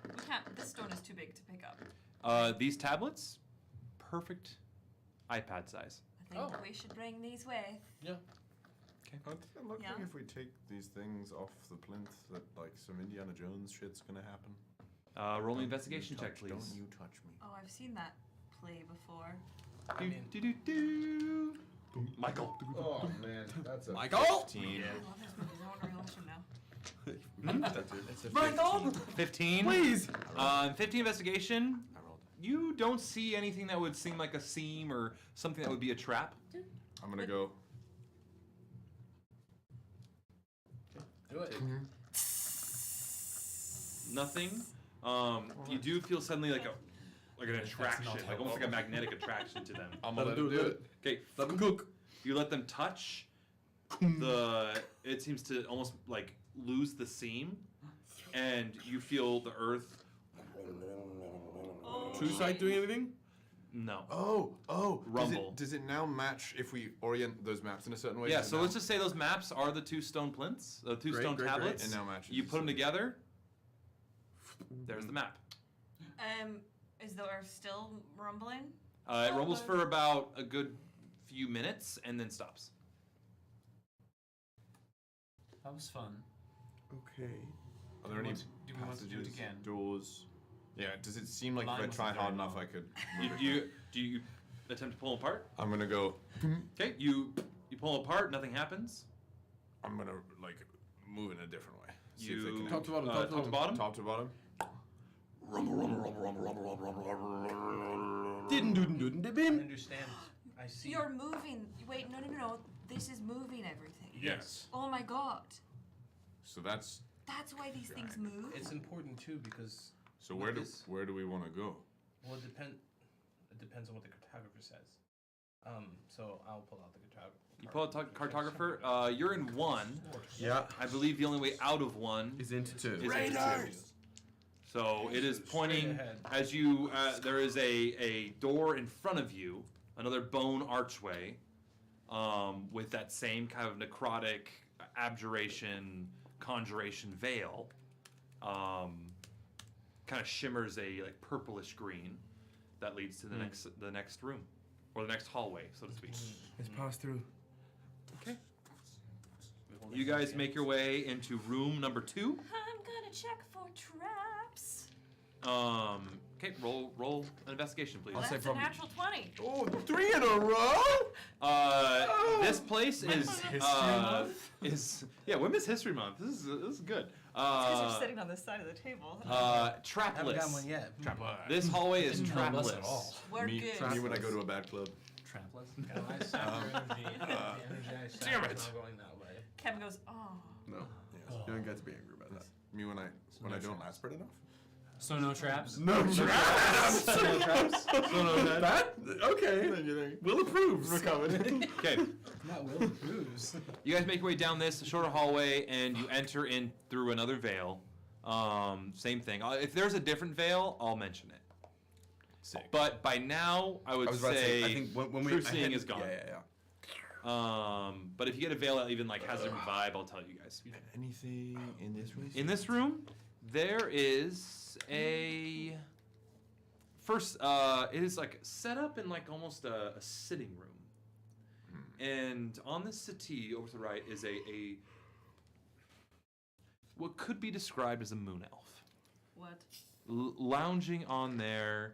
[SPEAKER 6] We can't. This stone is too big to pick up.
[SPEAKER 4] These tablets, perfect iPad size.
[SPEAKER 6] I think we should bring these with.
[SPEAKER 8] Yeah.
[SPEAKER 4] Okay.
[SPEAKER 5] I'm looking
[SPEAKER 6] Yeah.
[SPEAKER 5] if we take these things off the plinth that like some Indiana Jones shit's gonna happen.
[SPEAKER 4] Roll an investigation check, please.
[SPEAKER 5] Don't you touch me.
[SPEAKER 6] Oh, I've seen that play before.
[SPEAKER 4] Michael.
[SPEAKER 5] Oh man, that's a
[SPEAKER 18] Michael?
[SPEAKER 5] 15.
[SPEAKER 6] I love this movie. I want to rewatch them now.
[SPEAKER 8] It's a
[SPEAKER 6] Michael!
[SPEAKER 4] 15.
[SPEAKER 9] Please.
[SPEAKER 4] 15 investigation. You don't see anything that would seem like a seam or something that would be a trap.
[SPEAKER 5] I'm gonna go.
[SPEAKER 8] Do it.
[SPEAKER 4] Nothing. You do feel suddenly like an attraction, like almost like a magnetic attraction to them.
[SPEAKER 5] I'm gonna do it.
[SPEAKER 4] Okay.
[SPEAKER 18] Let them cook.
[SPEAKER 4] You let them touch it seems to almost like lose the seam, and you feel the earth.
[SPEAKER 9] True sight doing anything?
[SPEAKER 4] No.
[SPEAKER 5] Oh.
[SPEAKER 4] Rumble.
[SPEAKER 5] Does it now match if we orient those maps in a certain way?
[SPEAKER 4] Yeah,
[SPEAKER 5] Does it
[SPEAKER 4] so
[SPEAKER 5] now-
[SPEAKER 4] let's just say those maps are the two stone plinths, the two stone tablets.
[SPEAKER 5] And now matches.
[SPEAKER 4] You put them together. There's the map.
[SPEAKER 6] Is the earth still rumbling?
[SPEAKER 4] It rumbles for about a good few minutes and then stops.
[SPEAKER 3] That was fun.
[SPEAKER 1] Okay.
[SPEAKER 5] Are there any
[SPEAKER 3] Do we want to do it
[SPEAKER 5] passages,
[SPEAKER 3] again?
[SPEAKER 5] doors? Yeah. Does it seem like if I
[SPEAKER 3] Mine
[SPEAKER 5] try
[SPEAKER 3] wasn't
[SPEAKER 5] hard
[SPEAKER 3] very
[SPEAKER 5] enough, I could?
[SPEAKER 4] Do you attempt to pull them apart?
[SPEAKER 5] I'm gonna go.
[SPEAKER 4] Okay, you pull them apart. Nothing happens.
[SPEAKER 5] I'm gonna like move in a different way. See if they
[SPEAKER 4] You
[SPEAKER 5] can
[SPEAKER 1] Top to bottom, top to
[SPEAKER 4] top to bottom.
[SPEAKER 5] Top to bottom.
[SPEAKER 8] I understand. I see.
[SPEAKER 6] You're moving. Wait, no. This is moving everything.
[SPEAKER 5] Yes.
[SPEAKER 6] Oh my god.
[SPEAKER 5] So that's.
[SPEAKER 6] That's why these things move.
[SPEAKER 8] It's important too because.
[SPEAKER 5] So
[SPEAKER 8] with
[SPEAKER 5] where do we want to go?
[SPEAKER 8] Well, it depends on what the cartographer says. So I'll pull out the cartographer.
[SPEAKER 4] You pull out cartographer. You're in one.
[SPEAKER 1] Yeah.
[SPEAKER 4] I believe the only way out of one
[SPEAKER 1] is into two.
[SPEAKER 4] So it is pointing
[SPEAKER 8] ahead.
[SPEAKER 4] as you. There is a door in front of you, another bone archway, with that same kind of necrotic abjuration, conjuration veil. Kind of shimmers a like purplish green, that leads to the next room, or the next hallway, so to speak.
[SPEAKER 1] Let's pass through.
[SPEAKER 4] Okay. You guys make your way into room number 2.
[SPEAKER 6] I'm gonna check for traps.
[SPEAKER 4] Okay, roll an investigation, please.
[SPEAKER 6] Well, that's a natural 20.
[SPEAKER 1] Oh, 3 in a row?
[SPEAKER 4] This place
[SPEAKER 6] Women's
[SPEAKER 4] is Women's History Month. This is good.
[SPEAKER 6] Because you're sitting on this side of the table.
[SPEAKER 4] Trapless.
[SPEAKER 8] Haven't got one yet.
[SPEAKER 4] This hallway is
[SPEAKER 3] Didn't know us at
[SPEAKER 4] trapless.
[SPEAKER 3] all.
[SPEAKER 6] We're
[SPEAKER 5] Me
[SPEAKER 6] good.
[SPEAKER 5] when I go to a bad club.
[SPEAKER 3] Trapless.
[SPEAKER 5] Damn it.
[SPEAKER 8] Not going that way.
[SPEAKER 6] Kevin goes, oh.
[SPEAKER 1] No. You don't get to be angry about that.
[SPEAKER 5] Me when I don't aspirate enough.
[SPEAKER 3] So no traps?
[SPEAKER 1] No traps!
[SPEAKER 3] No traps?
[SPEAKER 1] That? Okay. We'll approve. We're coming.
[SPEAKER 4] Okay.
[SPEAKER 8] Not Will approves.
[SPEAKER 4] You guys make your way down this shorter hallway, and you enter in through another veil. Same thing. If there's a different veil, I'll mention it.
[SPEAKER 5] Sick.
[SPEAKER 4] But by now, I would
[SPEAKER 1] I was about to
[SPEAKER 4] say,
[SPEAKER 1] I think when
[SPEAKER 4] true seeing is gone.
[SPEAKER 1] Yeah.
[SPEAKER 4] But if you get a veil that even like has a different vibe, I'll tell you guys.
[SPEAKER 5] Anything in this room?
[SPEAKER 4] In this room, there is a first. It is like set up in like almost a sitting room, and on the settee over to the right is a what could be described as a moon elf.
[SPEAKER 6] What?
[SPEAKER 4] Lounging on there,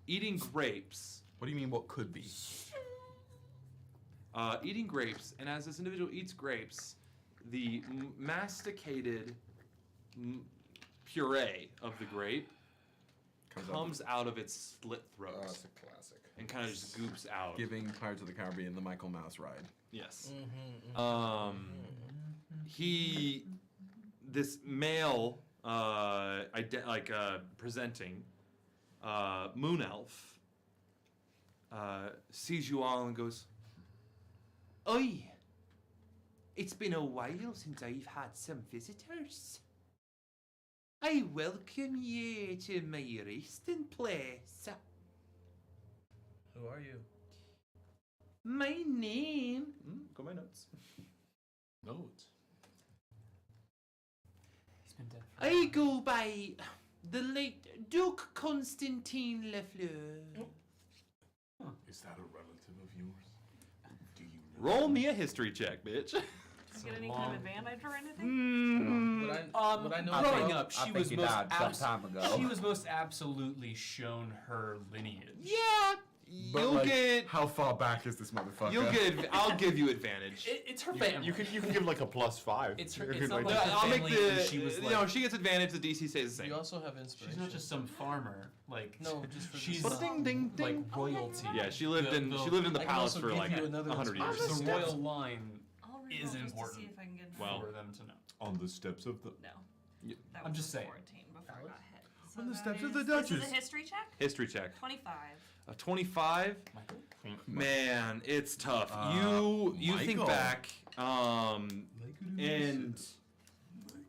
[SPEAKER 4] eating grapes.
[SPEAKER 1] What do you mean? What could be?
[SPEAKER 4] Eating grapes, and as this individual eats grapes, the masticated puree of the grape comes out of its slit throat.
[SPEAKER 1] Oh, that's a classic.
[SPEAKER 4] And kind of just goops out.
[SPEAKER 1] Giving Pirates of the Caribbean the Michael Mouse ride.
[SPEAKER 4] Yes. This male, presenting moon elf, sees you all and goes, "Oi, it's been a while since I've had some visitors. I welcome you to my resting place.
[SPEAKER 8] Who are you?
[SPEAKER 4] My name..." Got my notes.
[SPEAKER 5] Notes.
[SPEAKER 3] He's been dead.
[SPEAKER 4] I go by the late Duke Constantine Lafleur.
[SPEAKER 5] Is that a relative of yours? Do you know?
[SPEAKER 4] Roll me a history check, bitch.
[SPEAKER 6] Did you get any kind of advantage or anything?
[SPEAKER 8] Would I know
[SPEAKER 3] Growing
[SPEAKER 8] about-
[SPEAKER 3] up, she was most absolutely shown her lineage.
[SPEAKER 4] Yeah,
[SPEAKER 1] But
[SPEAKER 4] you'll
[SPEAKER 1] like,
[SPEAKER 4] get.
[SPEAKER 1] How far back is this motherfucker?
[SPEAKER 4] You'll get. I'll give you advantage.
[SPEAKER 3] It's her family.
[SPEAKER 5] You can give like a +5.
[SPEAKER 3] It's her.
[SPEAKER 5] You
[SPEAKER 3] It's
[SPEAKER 5] can,
[SPEAKER 3] not
[SPEAKER 5] like,
[SPEAKER 3] like the
[SPEAKER 4] I'll make
[SPEAKER 3] family
[SPEAKER 4] the.
[SPEAKER 3] where she was like.
[SPEAKER 4] No, she gets advantage. The DC stays the
[SPEAKER 8] You
[SPEAKER 4] same.
[SPEAKER 8] also have inspiration.
[SPEAKER 3] She's not just some farmer. Like
[SPEAKER 8] No, just for
[SPEAKER 3] she's
[SPEAKER 8] this.
[SPEAKER 4] Ding, ding, ding.
[SPEAKER 3] like royalty.
[SPEAKER 4] Yeah, she lived in.
[SPEAKER 3] The-
[SPEAKER 4] She lived in the
[SPEAKER 8] I can
[SPEAKER 4] palace
[SPEAKER 8] also
[SPEAKER 4] for
[SPEAKER 8] give
[SPEAKER 4] like
[SPEAKER 8] you another
[SPEAKER 4] 100 years.
[SPEAKER 8] inspiration.
[SPEAKER 3] The royal line
[SPEAKER 6] I'll reroll
[SPEAKER 3] is
[SPEAKER 6] just to
[SPEAKER 3] important
[SPEAKER 6] see if I can get
[SPEAKER 4] Well,
[SPEAKER 3] for them to know.
[SPEAKER 5] on the steps of the.
[SPEAKER 6] No.
[SPEAKER 4] Yeah.
[SPEAKER 6] That
[SPEAKER 3] I'm
[SPEAKER 6] was
[SPEAKER 3] just
[SPEAKER 6] a
[SPEAKER 3] saying.
[SPEAKER 6] 14 before I got hit. So
[SPEAKER 1] On the
[SPEAKER 6] that
[SPEAKER 1] steps of the
[SPEAKER 6] This
[SPEAKER 1] Duchess.
[SPEAKER 6] is a history check?
[SPEAKER 4] History check.
[SPEAKER 6] 25.
[SPEAKER 4] 25. Man, it's tough. You think
[SPEAKER 1] Michael.
[SPEAKER 4] back, and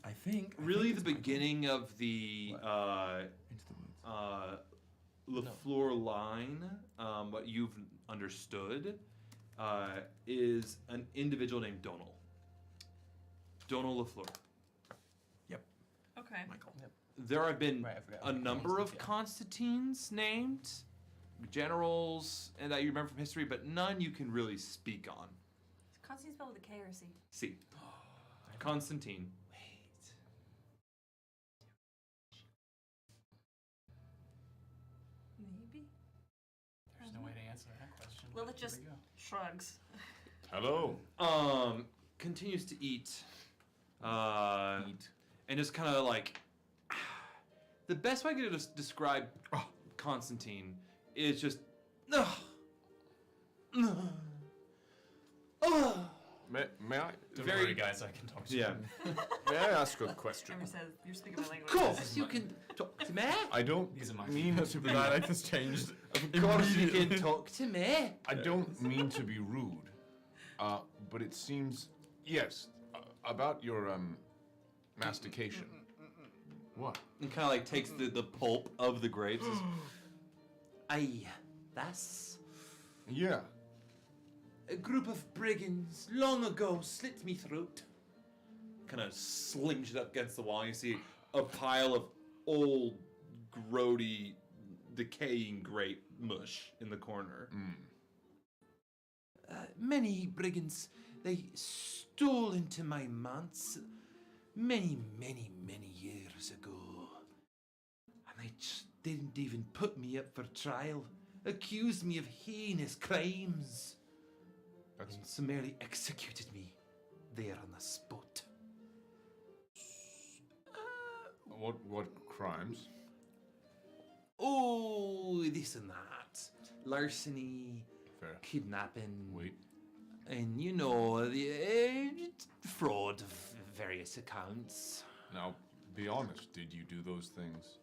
[SPEAKER 1] I think.
[SPEAKER 4] really the beginning of the LaFleur line, what you've understood, is an individual named Donal. Donal LaFleur.
[SPEAKER 6] Okay.
[SPEAKER 1] Michael.
[SPEAKER 4] there have been
[SPEAKER 8] Right, I forgot.
[SPEAKER 4] a number of Constantines named, generals, and that you remember from history, but none you can really speak on.
[SPEAKER 6] Is Constantine spelled with a K or a C?
[SPEAKER 4] See, Constantine.
[SPEAKER 6] Maybe.
[SPEAKER 3] There's no way to answer that question.
[SPEAKER 6] Lilith just
[SPEAKER 3] Here we go.
[SPEAKER 6] shrugs.
[SPEAKER 5] Hello.
[SPEAKER 4] Continues to eat. And just kind of like. The best way I could describe Constantine is just.
[SPEAKER 5] May I?
[SPEAKER 3] Don't
[SPEAKER 4] Very-
[SPEAKER 3] worry, guys. I can talk to
[SPEAKER 4] Yeah.
[SPEAKER 3] you.
[SPEAKER 5] May I ask a question?
[SPEAKER 6] Ever says you're speaking my language.
[SPEAKER 4] Of course, you can talk to me.
[SPEAKER 5] I don't
[SPEAKER 3] These are my
[SPEAKER 5] mean to be.
[SPEAKER 9] The dialect has changed.
[SPEAKER 4] Of course, you can talk to me.
[SPEAKER 5] I don't mean to be rude, but it seems yes about your mastication. What?
[SPEAKER 4] And kind of like takes the pulp of the grapes. Aye, that's
[SPEAKER 5] Yeah.
[SPEAKER 4] a group of brigands long ago slit me throat. Kind of slings it up against the wall. You see a pile of old, grody, decaying grape mush in the corner. Many brigands, they stole into my manse many years ago. And they just didn't even put me up for trial. Accused me of heinous crimes. And summarily executed me there on the spot.
[SPEAKER 5] What crimes?
[SPEAKER 4] Oh, this and that. Larceny,
[SPEAKER 5] Fair.
[SPEAKER 4] kidnapping.
[SPEAKER 5] Wait.
[SPEAKER 4] And you know, the fraud of various accounts.
[SPEAKER 5] Now, be honest. Did you do those things?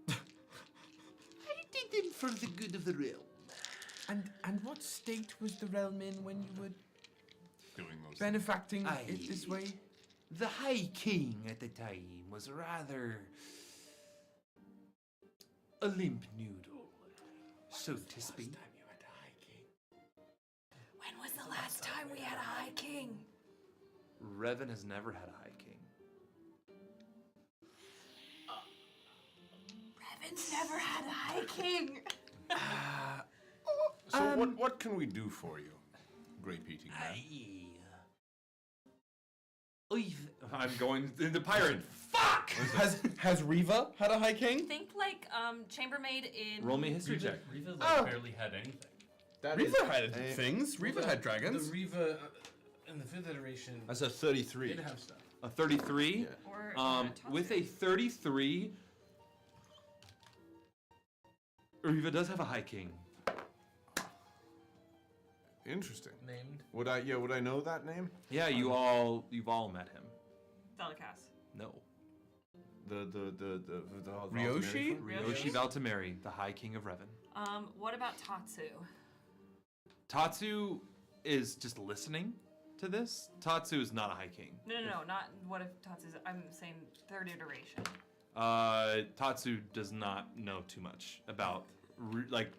[SPEAKER 4] I did them for the good of the realm.
[SPEAKER 9] And what state was the realm in when you were
[SPEAKER 5] Doing those
[SPEAKER 9] benefacting
[SPEAKER 4] Aye.
[SPEAKER 9] it this way?
[SPEAKER 4] The High King at the time was rather a limp noodle, so to speak.
[SPEAKER 6] When was the last time we had a High King?
[SPEAKER 4] Revan has never had a High King.
[SPEAKER 6] Revan's never had a High King.
[SPEAKER 5] So what can we do for you, grape eating man?
[SPEAKER 4] I'm going into pirate. Fuck!
[SPEAKER 9] Has Reva had a High King?
[SPEAKER 6] Think like chambermaid in.
[SPEAKER 4] Roll me a history
[SPEAKER 3] Reva,
[SPEAKER 4] check.
[SPEAKER 3] Reva like barely had anything.
[SPEAKER 9] Reva had things. Reva had dragons.
[SPEAKER 8] The Reva in the 5th iteration
[SPEAKER 5] That's a 33.
[SPEAKER 8] did have stuff.
[SPEAKER 4] A 33.
[SPEAKER 6] Or
[SPEAKER 4] With a 33, Reva does have a High King.
[SPEAKER 5] Interesting.
[SPEAKER 8] Named.
[SPEAKER 5] Would I know that name?
[SPEAKER 4] Yeah, you've all met him.
[SPEAKER 6] Delicass.
[SPEAKER 4] No.
[SPEAKER 5] The
[SPEAKER 9] Ryoshi?
[SPEAKER 4] Ryoshi Valtameri, the High King of Revan.
[SPEAKER 6] What about Tatsu?
[SPEAKER 4] Tatsu is just listening to this. Tatsu is not a High King.
[SPEAKER 6] No, not what if Tatsu's. I'm saying 3rd iteration.
[SPEAKER 4] Tatsu does not know too much about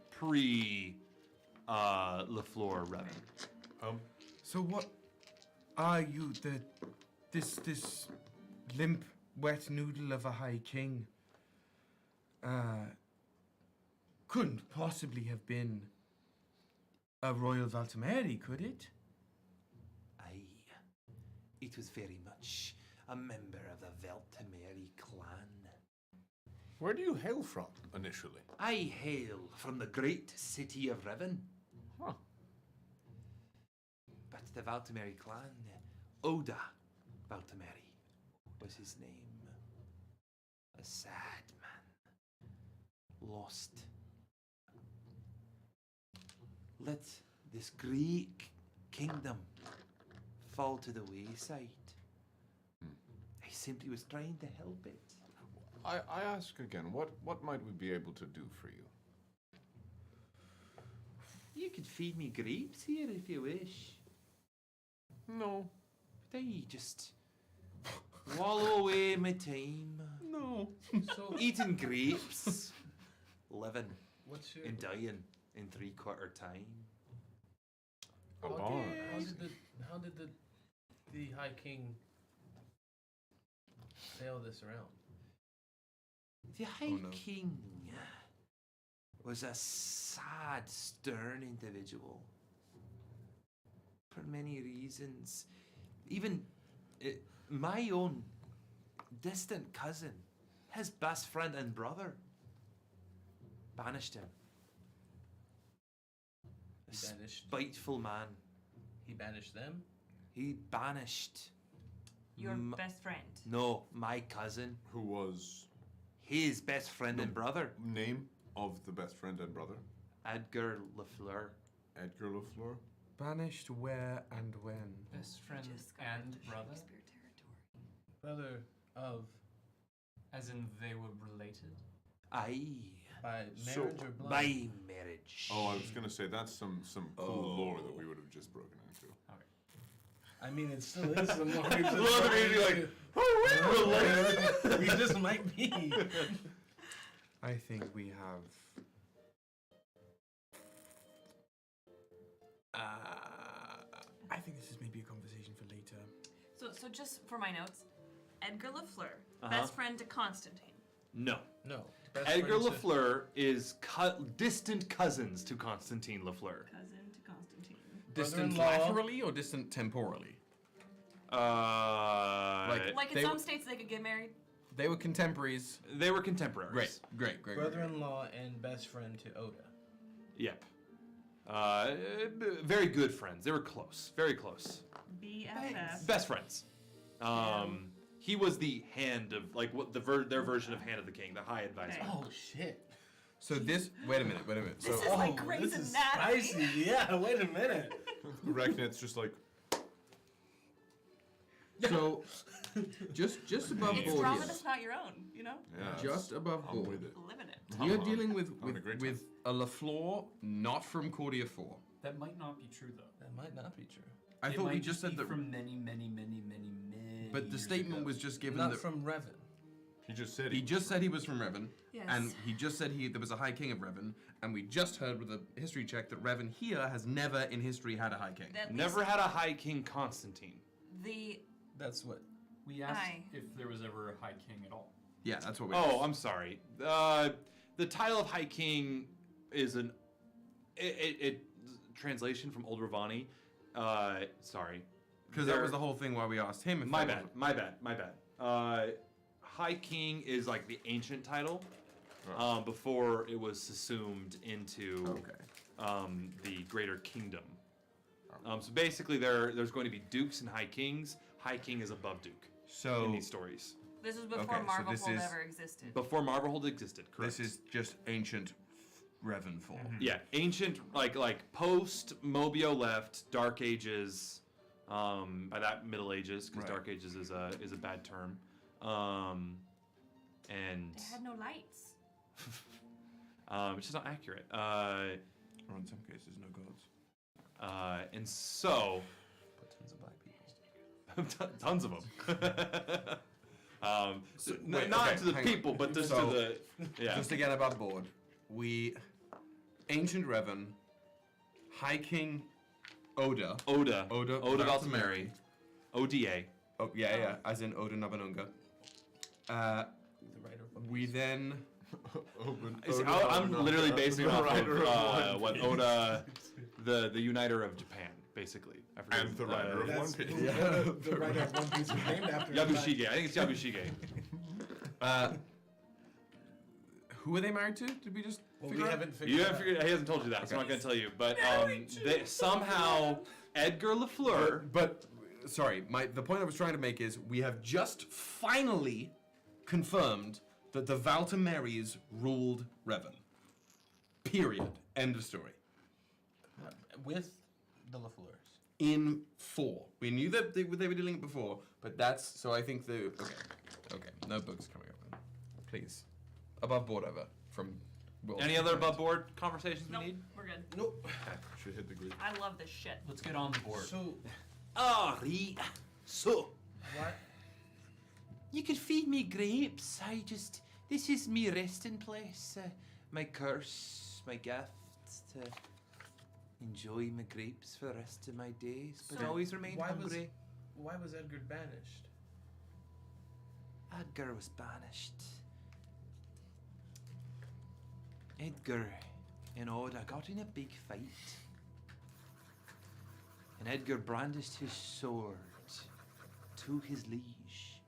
[SPEAKER 4] pre LaFleur Revan.
[SPEAKER 9] So what are you, this limp, wet noodle of a High King? Couldn't possibly have been a Royal Valtameri, could it?
[SPEAKER 4] Aye. It was very much a member of the Valtameri clan.
[SPEAKER 5] Where do you hail from initially?
[SPEAKER 4] I hail from the great city of Revan.
[SPEAKER 5] Huh.
[SPEAKER 4] But the Valtameri clan, Oda Valtameri was his name. A sad man. Lost. Let this Greek kingdom fall to the wayside. I simply was trying to help it.
[SPEAKER 5] I ask again, what might we be able to do for you?
[SPEAKER 4] You could feed me grapes here if you wish.
[SPEAKER 5] No.
[SPEAKER 4] But I just wallow away my time.
[SPEAKER 9] No.
[SPEAKER 8] So
[SPEAKER 4] Eating grapes. Living
[SPEAKER 8] what's your
[SPEAKER 4] and dying in 3/4 time.
[SPEAKER 5] A
[SPEAKER 8] how
[SPEAKER 5] bard.
[SPEAKER 8] how did the High King sail this around?
[SPEAKER 19] The High King was a sad, stern individual. For many reasons. Even my own distant cousin, his best friend and brother, banished him. A spiteful man.
[SPEAKER 8] He banished them?
[SPEAKER 19] He banished...
[SPEAKER 6] Your best friend.
[SPEAKER 19] No, my cousin.
[SPEAKER 5] Who was...
[SPEAKER 19] His best friend and brother.
[SPEAKER 5] Name of the best friend and brother?
[SPEAKER 19] Edgar Lafleur.
[SPEAKER 5] Edgar Lafleur?
[SPEAKER 9] Banished where and when?
[SPEAKER 3] Best friend and brother?
[SPEAKER 8] Brother of...
[SPEAKER 3] As in they were related?
[SPEAKER 19] Aye.
[SPEAKER 8] By marriage or blood?
[SPEAKER 19] By marriage.
[SPEAKER 5] Oh, I was gonna say that's some cool lore that we would have just broken into.
[SPEAKER 8] I mean, it still is some more.
[SPEAKER 5] Love it, you're like, oh, we're related.
[SPEAKER 8] We just might be.
[SPEAKER 9] I think we have. I think this is maybe a conversation for later.
[SPEAKER 6] So just for my notes, Edgar Lafleur,
[SPEAKER 4] Uh-huh.
[SPEAKER 6] best friend to Constantine.
[SPEAKER 4] No.
[SPEAKER 8] No.
[SPEAKER 4] Edgar Lafleur is distant cousins to Constantine Lafleur.
[SPEAKER 6] Cousin to Constantine.
[SPEAKER 9] Distant
[SPEAKER 8] Brother-in-law.
[SPEAKER 9] laterally or distant temporally?
[SPEAKER 6] Like in
[SPEAKER 9] they
[SPEAKER 6] some
[SPEAKER 9] were-
[SPEAKER 6] states they could get married.
[SPEAKER 9] They were contemporaries.
[SPEAKER 4] They were contemporaries.
[SPEAKER 9] Great.
[SPEAKER 8] Brother-in-law and best friend to Oda.
[SPEAKER 4] Yep. Very good friends. They were close. Very close.
[SPEAKER 6] BFF.
[SPEAKER 4] Best friends. He was the hand of what their version of Hand of the King, the High Advisor.
[SPEAKER 6] Okay.
[SPEAKER 8] Oh shit.
[SPEAKER 9] So this. Wait a minute.
[SPEAKER 6] This is like Grey's
[SPEAKER 8] this is
[SPEAKER 6] Anatomy.
[SPEAKER 8] spicy. Yeah, wait a minute.
[SPEAKER 5] Reckon just like.
[SPEAKER 9] So, just above
[SPEAKER 6] It's
[SPEAKER 9] board
[SPEAKER 6] drama
[SPEAKER 9] here.
[SPEAKER 6] that's not your own, you know?
[SPEAKER 9] Just above
[SPEAKER 5] I'm
[SPEAKER 9] board.
[SPEAKER 5] with it.
[SPEAKER 6] Living it.
[SPEAKER 9] We are dealing with
[SPEAKER 5] having a great time.
[SPEAKER 9] a Lafleur not from Cordia 4.
[SPEAKER 3] That might not be true, though.
[SPEAKER 8] That might not be true.
[SPEAKER 9] I
[SPEAKER 3] It
[SPEAKER 9] thought we
[SPEAKER 3] might
[SPEAKER 9] just said
[SPEAKER 3] be
[SPEAKER 9] that.
[SPEAKER 3] from many.
[SPEAKER 9] But the
[SPEAKER 3] years
[SPEAKER 9] statement
[SPEAKER 3] ago.
[SPEAKER 9] was just given
[SPEAKER 8] Not
[SPEAKER 9] that
[SPEAKER 8] from Revan.
[SPEAKER 5] He just said
[SPEAKER 9] he just said he was from Revan,
[SPEAKER 6] Yes.
[SPEAKER 9] and he just said there was a High King of Revan, and we just heard with a history check that Revan here has never in history had a High King.
[SPEAKER 6] At
[SPEAKER 4] Never
[SPEAKER 6] least
[SPEAKER 4] had a High King Constantine.
[SPEAKER 6] the
[SPEAKER 8] That's what.
[SPEAKER 3] We asked
[SPEAKER 6] Aye.
[SPEAKER 3] if there was ever a High King at all.
[SPEAKER 9] Yeah, that's what we.
[SPEAKER 4] Oh, I'm sorry. The title of High King is translation from Old Ravani. Sorry.
[SPEAKER 9] Because that was the whole thing why we asked him. If
[SPEAKER 4] My
[SPEAKER 9] that
[SPEAKER 4] bad. My bad. High King is like the ancient title before it was assumed into the Greater Kingdom. So basically, there's going to be dukes and high kings. High King is above duke.
[SPEAKER 9] So
[SPEAKER 4] in these stories.
[SPEAKER 6] this was before
[SPEAKER 9] Okay, so
[SPEAKER 6] Marvel
[SPEAKER 9] this
[SPEAKER 6] Hold
[SPEAKER 9] is-
[SPEAKER 6] ever existed.
[SPEAKER 4] Before Marvelhold existed, correct?
[SPEAKER 9] This is just ancient Revan 4.
[SPEAKER 4] Yeah, ancient, like post Mobio left, Dark Ages. By that, Middle Ages, because
[SPEAKER 9] Right.
[SPEAKER 4] Dark Ages is a bad term. And
[SPEAKER 6] They had no lights.
[SPEAKER 4] it's just not accurate.
[SPEAKER 9] Or in some cases, no gods.
[SPEAKER 4] And so,
[SPEAKER 8] But tons of black people.
[SPEAKER 4] tons of them.
[SPEAKER 9] Wait,
[SPEAKER 4] not
[SPEAKER 9] okay,
[SPEAKER 4] to the
[SPEAKER 9] hang on.
[SPEAKER 4] people, but just
[SPEAKER 9] So,
[SPEAKER 4] to the yeah.
[SPEAKER 9] Just to get above board, ancient Revan, High King Oda
[SPEAKER 4] Oda Valtameri, ODA.
[SPEAKER 9] Oh yeah, as in Oda Nobunaga.
[SPEAKER 8] The writer of
[SPEAKER 9] We then.
[SPEAKER 4] I'm literally basing it off of what Oda, the uniter of Japan, basically. I forget.
[SPEAKER 5] And the writer of One Piece.
[SPEAKER 8] The writer of One Piece was named after him.
[SPEAKER 4] Yabushige. I think it's Yabushige.
[SPEAKER 9] Who are they married to? Did we just?
[SPEAKER 8] Well,
[SPEAKER 9] figure
[SPEAKER 8] we
[SPEAKER 9] out?
[SPEAKER 8] haven't
[SPEAKER 4] You
[SPEAKER 8] figured
[SPEAKER 4] haven't figured. He hasn't told you that, so I'm not going to tell you. But somehow Edgar Lafleur.
[SPEAKER 9] But sorry, the point I was trying to make is we have just finally confirmed that the Valtameris ruled Revan. Period. End of story.
[SPEAKER 8] with the LaFleurs.
[SPEAKER 9] In 4. We knew that they were dealing it before, but that's so I think the okay. No books coming up then. Please. Above board over from Will.
[SPEAKER 4] Any other above board conversations we need?
[SPEAKER 6] We're good.
[SPEAKER 8] Nope.
[SPEAKER 5] Should hit the grid.
[SPEAKER 6] I love this shit.
[SPEAKER 3] Let's get on the board.
[SPEAKER 8] So
[SPEAKER 19] So,
[SPEAKER 8] what?
[SPEAKER 19] you could feed me grapes. This is me resting place. My curse, my gift to enjoy my grapes for the rest of my days, but
[SPEAKER 6] So
[SPEAKER 19] always remain hungry.
[SPEAKER 8] Why was Edgar banished?
[SPEAKER 19] Edgar was banished Edgar and Oda got in a big fight. And Edgar brandished his sword to his liege,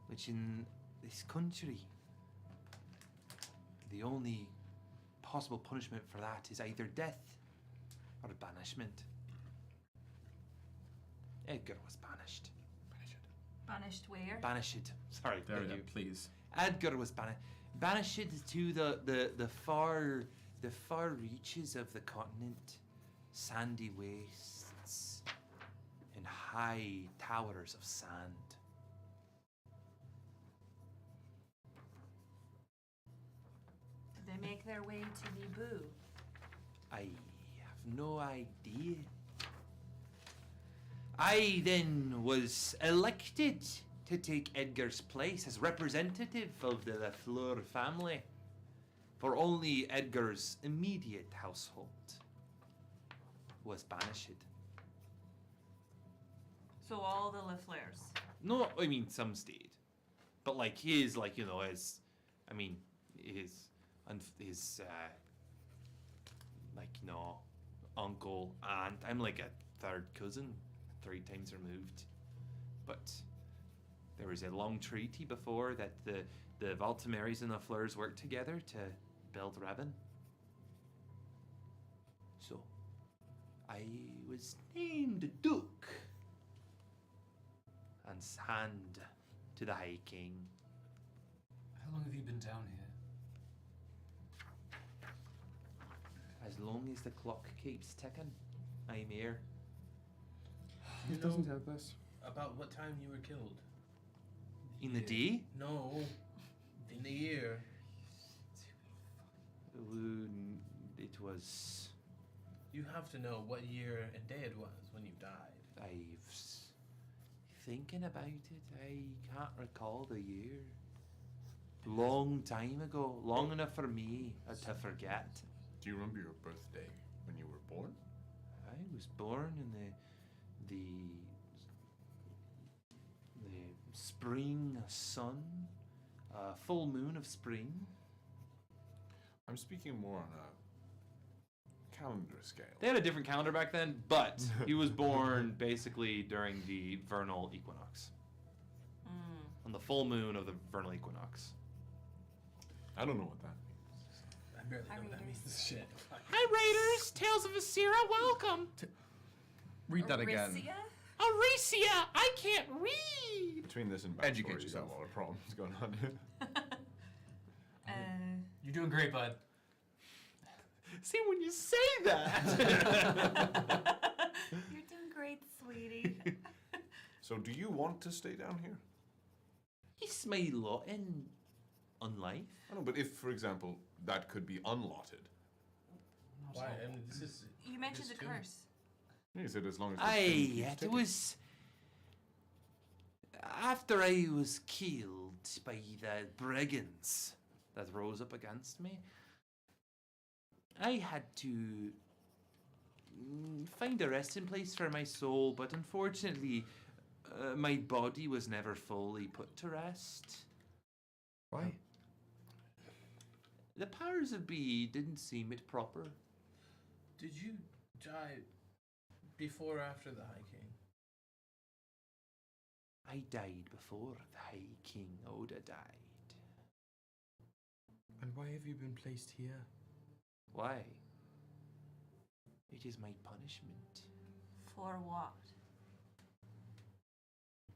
[SPEAKER 19] which in this country, the only possible punishment for that is either death or banishment. Edgar was banished.
[SPEAKER 6] Banished where?
[SPEAKER 19] Banished. Sorry,
[SPEAKER 1] There
[SPEAKER 19] thank
[SPEAKER 1] we
[SPEAKER 19] you.
[SPEAKER 1] go, please.
[SPEAKER 19] Edgar was banished to the far reaches of the continent, sandy wastes and high towers of sand.
[SPEAKER 6] Did they make their way to Naboo?
[SPEAKER 19] I have no idea. I then was elected to take Edgar's place as representative of the Lafleur family, for only Edgar's immediate household was banished.
[SPEAKER 6] So all the Lafleurs.
[SPEAKER 19] No, I mean some stayed, but like his, like, you know, his, I mean his like, you know, uncle, aunt. I'm like a third cousin, 3 times removed, but there was a long treaty before that the Valtimaries and the Fleurs worked together to build Revan. So I was named Duke and hand to the High King.
[SPEAKER 3] How long have you been down here?
[SPEAKER 19] As long as the clock keeps ticking, I'm here.
[SPEAKER 8] You
[SPEAKER 1] doesn't
[SPEAKER 8] know
[SPEAKER 1] have this.
[SPEAKER 8] about what time you were killed?
[SPEAKER 19] In the day?
[SPEAKER 8] No, in the year.
[SPEAKER 19] It was.
[SPEAKER 8] You have to know what year and day it was when you died.
[SPEAKER 19] Thinking about it, I can't recall the year. Long time ago, long enough for me to forget.
[SPEAKER 5] Do you remember your birthday when you were born?
[SPEAKER 19] I was born in the spring sun, full moon of spring.
[SPEAKER 5] I'm speaking more on a calendar scale.
[SPEAKER 19] They had a different calendar back then, but he was born basically during the vernal equinox. On the full moon of the vernal equinox.
[SPEAKER 5] I don't know what that means.
[SPEAKER 8] I barely know what that means. Shit.
[SPEAKER 19] Hi, Raiders! Tales of Asira, welcome!
[SPEAKER 9] Read that again.
[SPEAKER 19] Aricia! I can't read!
[SPEAKER 5] Between this and
[SPEAKER 9] Educate
[SPEAKER 5] backstories,
[SPEAKER 9] yourself.
[SPEAKER 5] a lot of problems going on.
[SPEAKER 3] You're doing great, bud.
[SPEAKER 19] See, when you say that!
[SPEAKER 6] You're doing great, sweetie.
[SPEAKER 5] So do you want to stay down here?
[SPEAKER 19] It's my lot in life.
[SPEAKER 5] I know, but if, for example, that could be unlotted.
[SPEAKER 8] Why? I mean, this is.
[SPEAKER 6] You mentioned
[SPEAKER 8] this
[SPEAKER 6] the
[SPEAKER 8] too.
[SPEAKER 6] curse.
[SPEAKER 5] You said as long as the
[SPEAKER 19] Aye,
[SPEAKER 5] thing keeps
[SPEAKER 19] it
[SPEAKER 5] ticking.
[SPEAKER 19] was after I was killed by the brigands that rose up against me. I had to find a resting place for my soul, but unfortunately, my body was never fully put to rest.
[SPEAKER 9] Why?
[SPEAKER 19] The powers of be didn't seem it proper.
[SPEAKER 8] Did you die before or after the High King?
[SPEAKER 19] I died before the High King Oda died.
[SPEAKER 9] And why have you been placed here?
[SPEAKER 19] Why? It is my punishment
[SPEAKER 6] For what?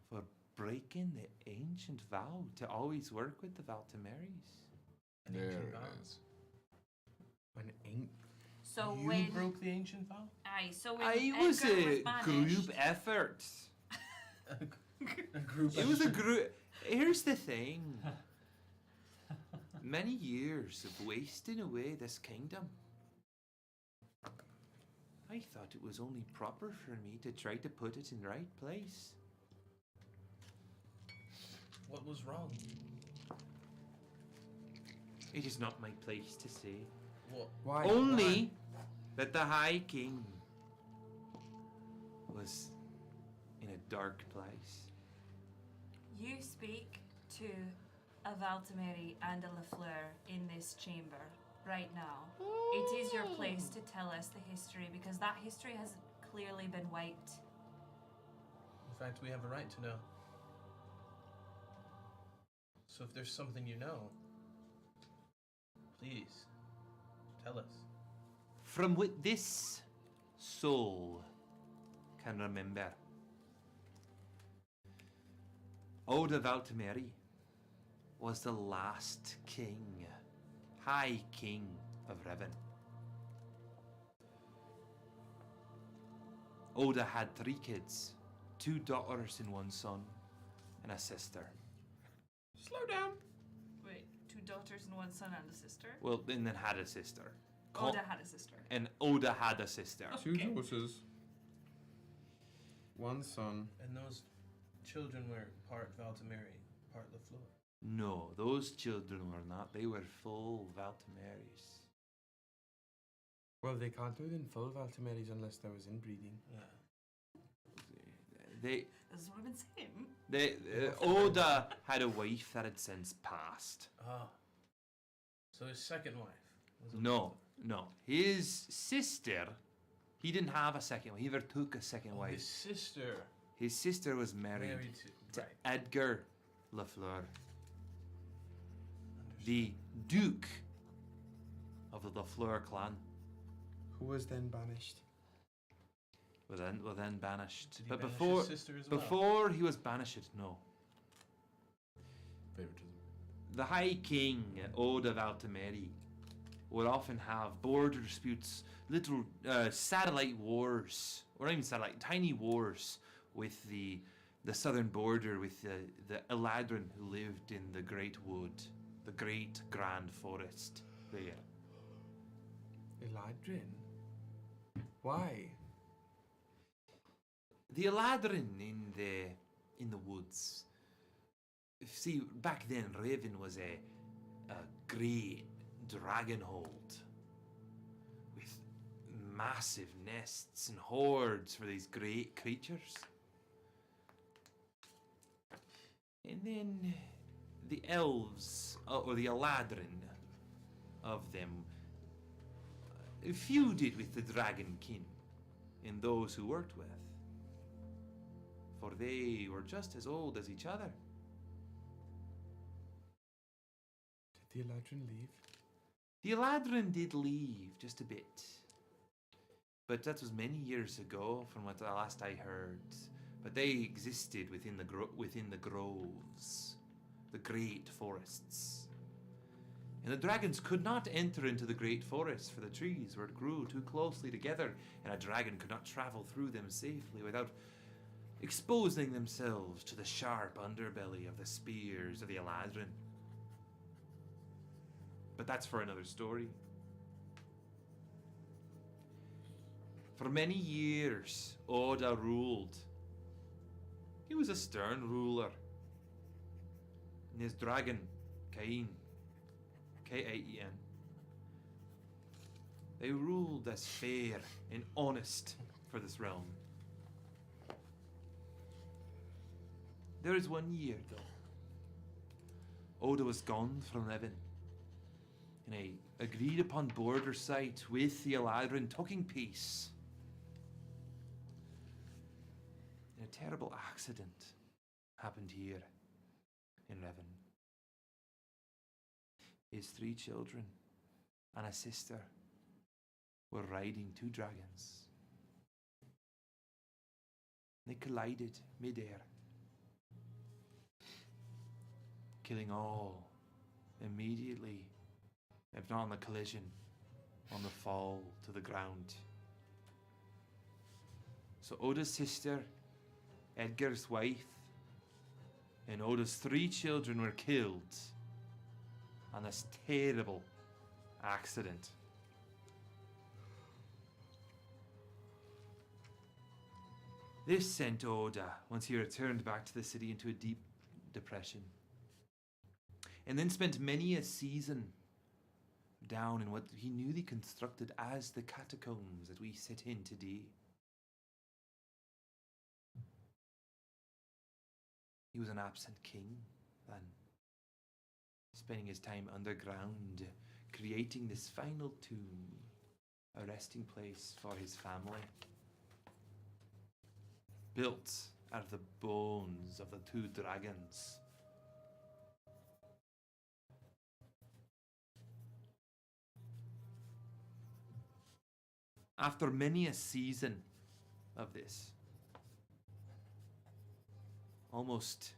[SPEAKER 19] for breaking the ancient vow to always work with the Valtimaries.
[SPEAKER 8] An
[SPEAKER 5] There
[SPEAKER 8] ancient
[SPEAKER 5] it
[SPEAKER 8] vow?
[SPEAKER 5] is.
[SPEAKER 9] An ink.
[SPEAKER 6] So
[SPEAKER 8] You
[SPEAKER 6] when
[SPEAKER 8] broke the ancient vow?
[SPEAKER 6] Aye, so when
[SPEAKER 19] It
[SPEAKER 6] Edgar
[SPEAKER 19] was a
[SPEAKER 6] banished,
[SPEAKER 19] group effort.
[SPEAKER 8] A group.
[SPEAKER 19] It was a group. Here's the thing. Many years of wasting away this kingdom. I thought it was only proper for me to try to put it in the right place.
[SPEAKER 8] What was wrong?
[SPEAKER 19] It is not my place to say.
[SPEAKER 8] What?
[SPEAKER 9] Why?
[SPEAKER 19] Only that the High King was in a dark place.
[SPEAKER 6] you speak to a Valtimeri and a Lafleur in this chamber. right now. It is your place to tell us the history, because that history has clearly been wiped.
[SPEAKER 8] In fact, we have a right to know. So if there's something you know, please tell us.
[SPEAKER 19] From what this soul can remember, Oda Valtameri was the last king, High King of Riven. Oda had 3 kids, 2 daughters and 1 son, and a sister.
[SPEAKER 8] Slow down.
[SPEAKER 6] Wait, 2 daughters and 1 son and a sister?
[SPEAKER 19] Well, and then had a sister.
[SPEAKER 6] Oda had a sister.
[SPEAKER 19] And Oda had a sister.
[SPEAKER 9] 2 daughters, 1 son.
[SPEAKER 8] And those children were part Valtameri, part LaFleur.
[SPEAKER 19] No, those children were not. They were full Valtameris.
[SPEAKER 9] Well, they can't live in full Valtameris unless there was inbreeding.
[SPEAKER 19] They.
[SPEAKER 6] This is what I've been saying.
[SPEAKER 19] Oda had a wife that had since passed.
[SPEAKER 8] Ah. So his second wife was a
[SPEAKER 19] No. His sister, he didn't have a second wife. He never took a second wife.
[SPEAKER 8] His sister.
[SPEAKER 19] His sister was married to Edgar LaFleur, the Duke of the LaFleur clan.
[SPEAKER 9] Who was then banished?
[SPEAKER 19] Well then banished.
[SPEAKER 8] Did he
[SPEAKER 19] But
[SPEAKER 8] banish
[SPEAKER 19] before
[SPEAKER 8] his sister as well?
[SPEAKER 19] before he was banished, no.
[SPEAKER 5] Favoritism.
[SPEAKER 19] The High King, Oda Valtameri, would often have border disputes, little satellite wars, or not even satellite, tiny wars with the southern border, with the Eladrin who lived in the Great Wood, the Great Grand Forest there.
[SPEAKER 9] Eladrin? Why?
[SPEAKER 19] The Eladrin in the woods. See, back then Raven was a great dragon hold with massive nests and hordes for these great creatures. And then the elves, or the Eladrin of them, feuded with the Dragon King and those who worked with. For they were just as old as each other.
[SPEAKER 9] Did the Eladrin leave?
[SPEAKER 19] The Eladrin did leave, just a bit. But that was many years ago, from what the last I heard. But they existed within the groves, the great forests. And the dragons could not enter into the great forests, for the trees were grew too closely together, and a dragon could not travel through them safely without exposing themselves to the sharp underbelly of the spears of the Eladrin. But that's for another story. For many years, Oda ruled. He was a stern ruler. And his dragon, Kain, Kaen, they ruled as fair and honest for this realm. There is one year, though. Oda was gone from Riven, in a agreed upon border site with the Eladrin, talking peace. And a terrible accident happened here in Riven. His 3 children and a sister were riding 2 dragons. They collided mid-air, killing all immediately, if not on the collision, on the fall to the ground. So Oda's sister, Edgar's wife, and Oda's 3 children were killed on this terrible accident. This sent Oda, once he returned back to the city, into a deep depression, and then spent many a season down in what he newly constructed as the catacombs that we sit in today. He was an absent king then, spending his time underground, creating this final tomb, a resting place for his family, built out of the bones of the two dragons. After many a season of this, almost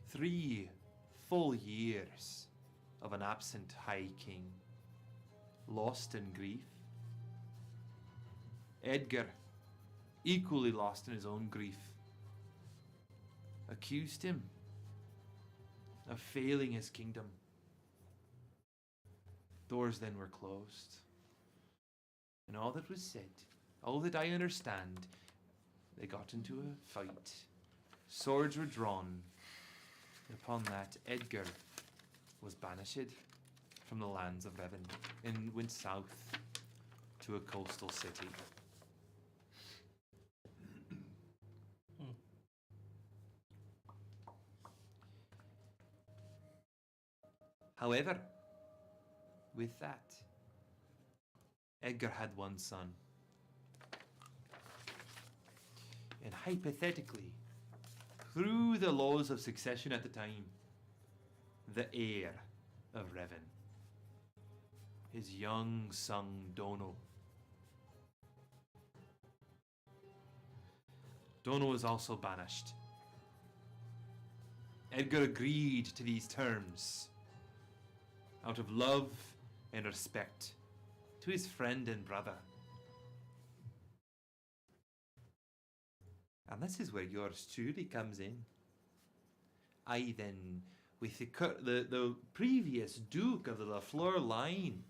[SPEAKER 19] 3 full years of an absent High King, lost in grief, Edgar, equally lost in his own grief, accused him of failing his kingdom. Doors then were closed. And all that was said, all that I understand, they got into a fight. Swords were drawn. And upon that, Edgar was banished from the lands of Revan and went south to a coastal city. However, with that, Edgar had one son. And hypothetically, through the laws of succession at the time, the heir of Revan, his young son Dono. Dono was also banished. Edgar agreed to these terms out of love and respect to his friend and brother. And this is where yours truly comes in. I then, with the previous Duke of the Lafleur line,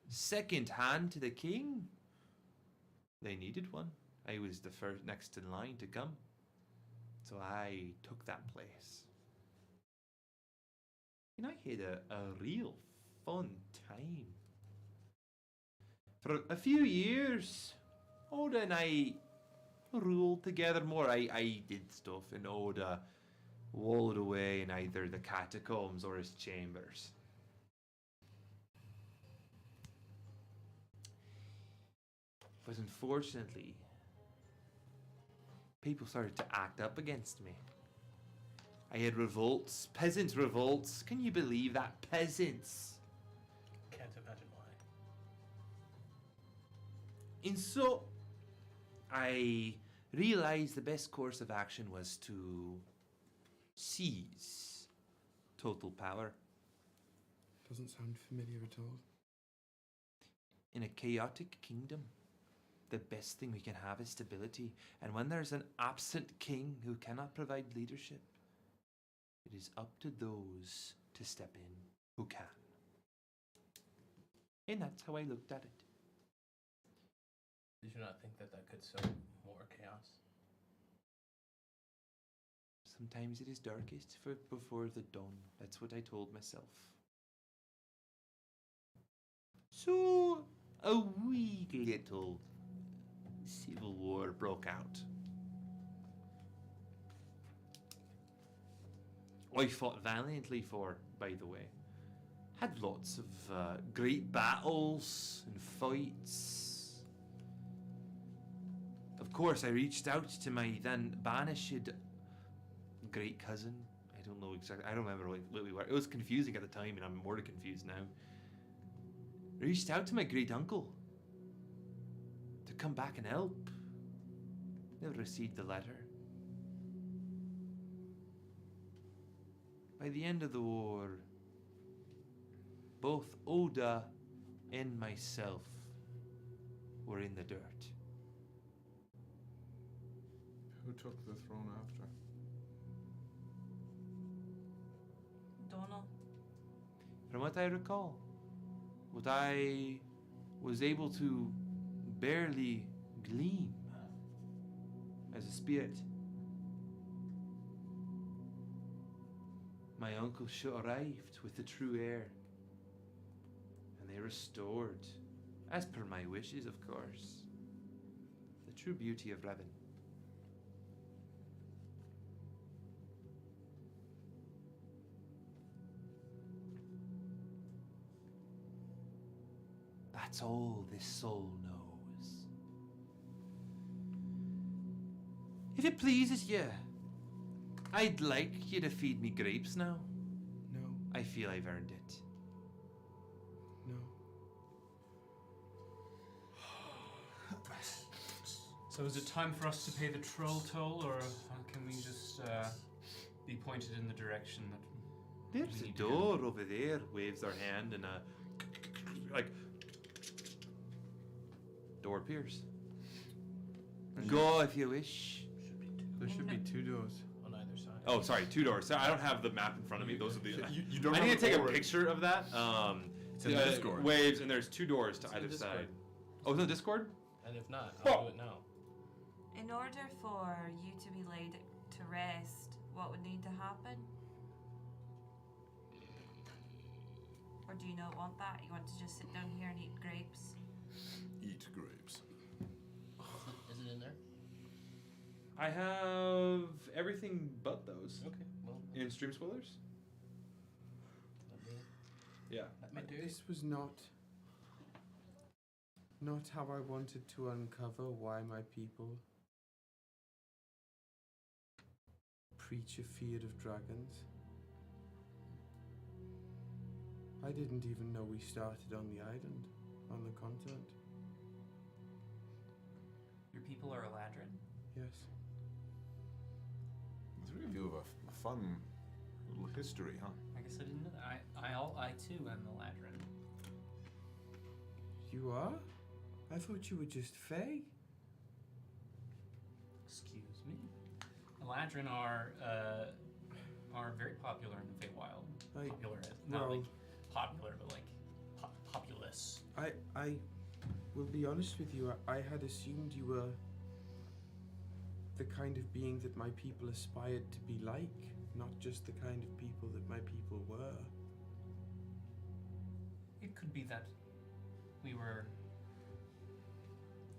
[SPEAKER 19] second hand to the king, they needed one. I was the first next in line to come. So I took that place. And I had a real fun time. For a few years, Oda and I ruled together more. I did stuff and Oda wallowed away in either the catacombs or his chambers. But unfortunately, people started to act up against me. I had revolts, peasant revolts. Can you believe that? Peasants.
[SPEAKER 8] Can't imagine why.
[SPEAKER 19] And so, I realized the best course of action was to seize total power.
[SPEAKER 9] Doesn't sound familiar at all.
[SPEAKER 19] In a chaotic kingdom, the best thing we can have is stability. And when there's an absent king who cannot provide leadership, it is up to those to step in who can. And that's how I looked at it.
[SPEAKER 8] Did you not think that could sow more chaos?
[SPEAKER 19] Sometimes it is darkest before the dawn. That's what I told myself. So, a wee little civil war broke out. I fought valiantly for, by the way. Had lots of great battles and fights. Of course, I reached out to my then banished great cousin. I don't know exactly. I don't remember what we were. It was confusing at the time, and I'm more confused now. I reached out to my great uncle to come back and help. Never received the letter. By the end of the war, both Oda and myself were in the dirt.
[SPEAKER 1] Who took the throne after?
[SPEAKER 6] Donal.
[SPEAKER 19] From what I recall, what I was able to barely gleam as a spirit, my uncle arrived with the true heir, and they restored, as per my wishes, of course, the true beauty of Revan. That's all this soul knows. If it pleases you, I'd like you to feed me grapes now.
[SPEAKER 9] No.
[SPEAKER 19] I feel I've earned it.
[SPEAKER 9] No.
[SPEAKER 3] So is it time for us to pay the troll toll, or can we just be pointed in the direction that
[SPEAKER 19] There's
[SPEAKER 3] we
[SPEAKER 19] a
[SPEAKER 3] need to go?
[SPEAKER 19] door over there. Waves their hand and like door appears. Go if you wish.
[SPEAKER 7] There should be 2 doors.
[SPEAKER 8] On either side.
[SPEAKER 4] Oh, sorry, 2 doors. So I don't have the map in front of me. Those are the.
[SPEAKER 1] You don't
[SPEAKER 4] I
[SPEAKER 1] have
[SPEAKER 4] need to take a
[SPEAKER 1] already.
[SPEAKER 4] picture of that.
[SPEAKER 1] It's in the Discord.
[SPEAKER 4] Waves, and there's 2 doors to
[SPEAKER 8] It's in
[SPEAKER 4] either
[SPEAKER 8] Discord.
[SPEAKER 4] side. Oh, it's in the Discord?
[SPEAKER 8] And if not, I'll do it now.
[SPEAKER 6] In order for you to be laid to rest, what would need to happen? Or do you not want that? You want to just sit down here and eat grapes?
[SPEAKER 1] Eat grapes.
[SPEAKER 8] Is it in there?
[SPEAKER 4] I have everything but those.
[SPEAKER 8] Okay, well.
[SPEAKER 4] In stream spoilers? Yeah.
[SPEAKER 9] This was not how I wanted to uncover why my people preach a fear of dragons. I didn't even know we started on the island, on the continent.
[SPEAKER 3] Your people are Eladrin?
[SPEAKER 9] Yes.
[SPEAKER 5] The three of you have a fun little history, huh?
[SPEAKER 3] I guess I didn't know that. I too am Eladrin.
[SPEAKER 9] You are? I thought you were just Fae.
[SPEAKER 3] Excuse me. Eladrin are very popular in the Feywild. Popular, not like popular, but like populous.
[SPEAKER 9] I will be honest with you. I had assumed you were the kind of being that my people aspired to be like, not just the kind of people that my people were.
[SPEAKER 3] It could be that we were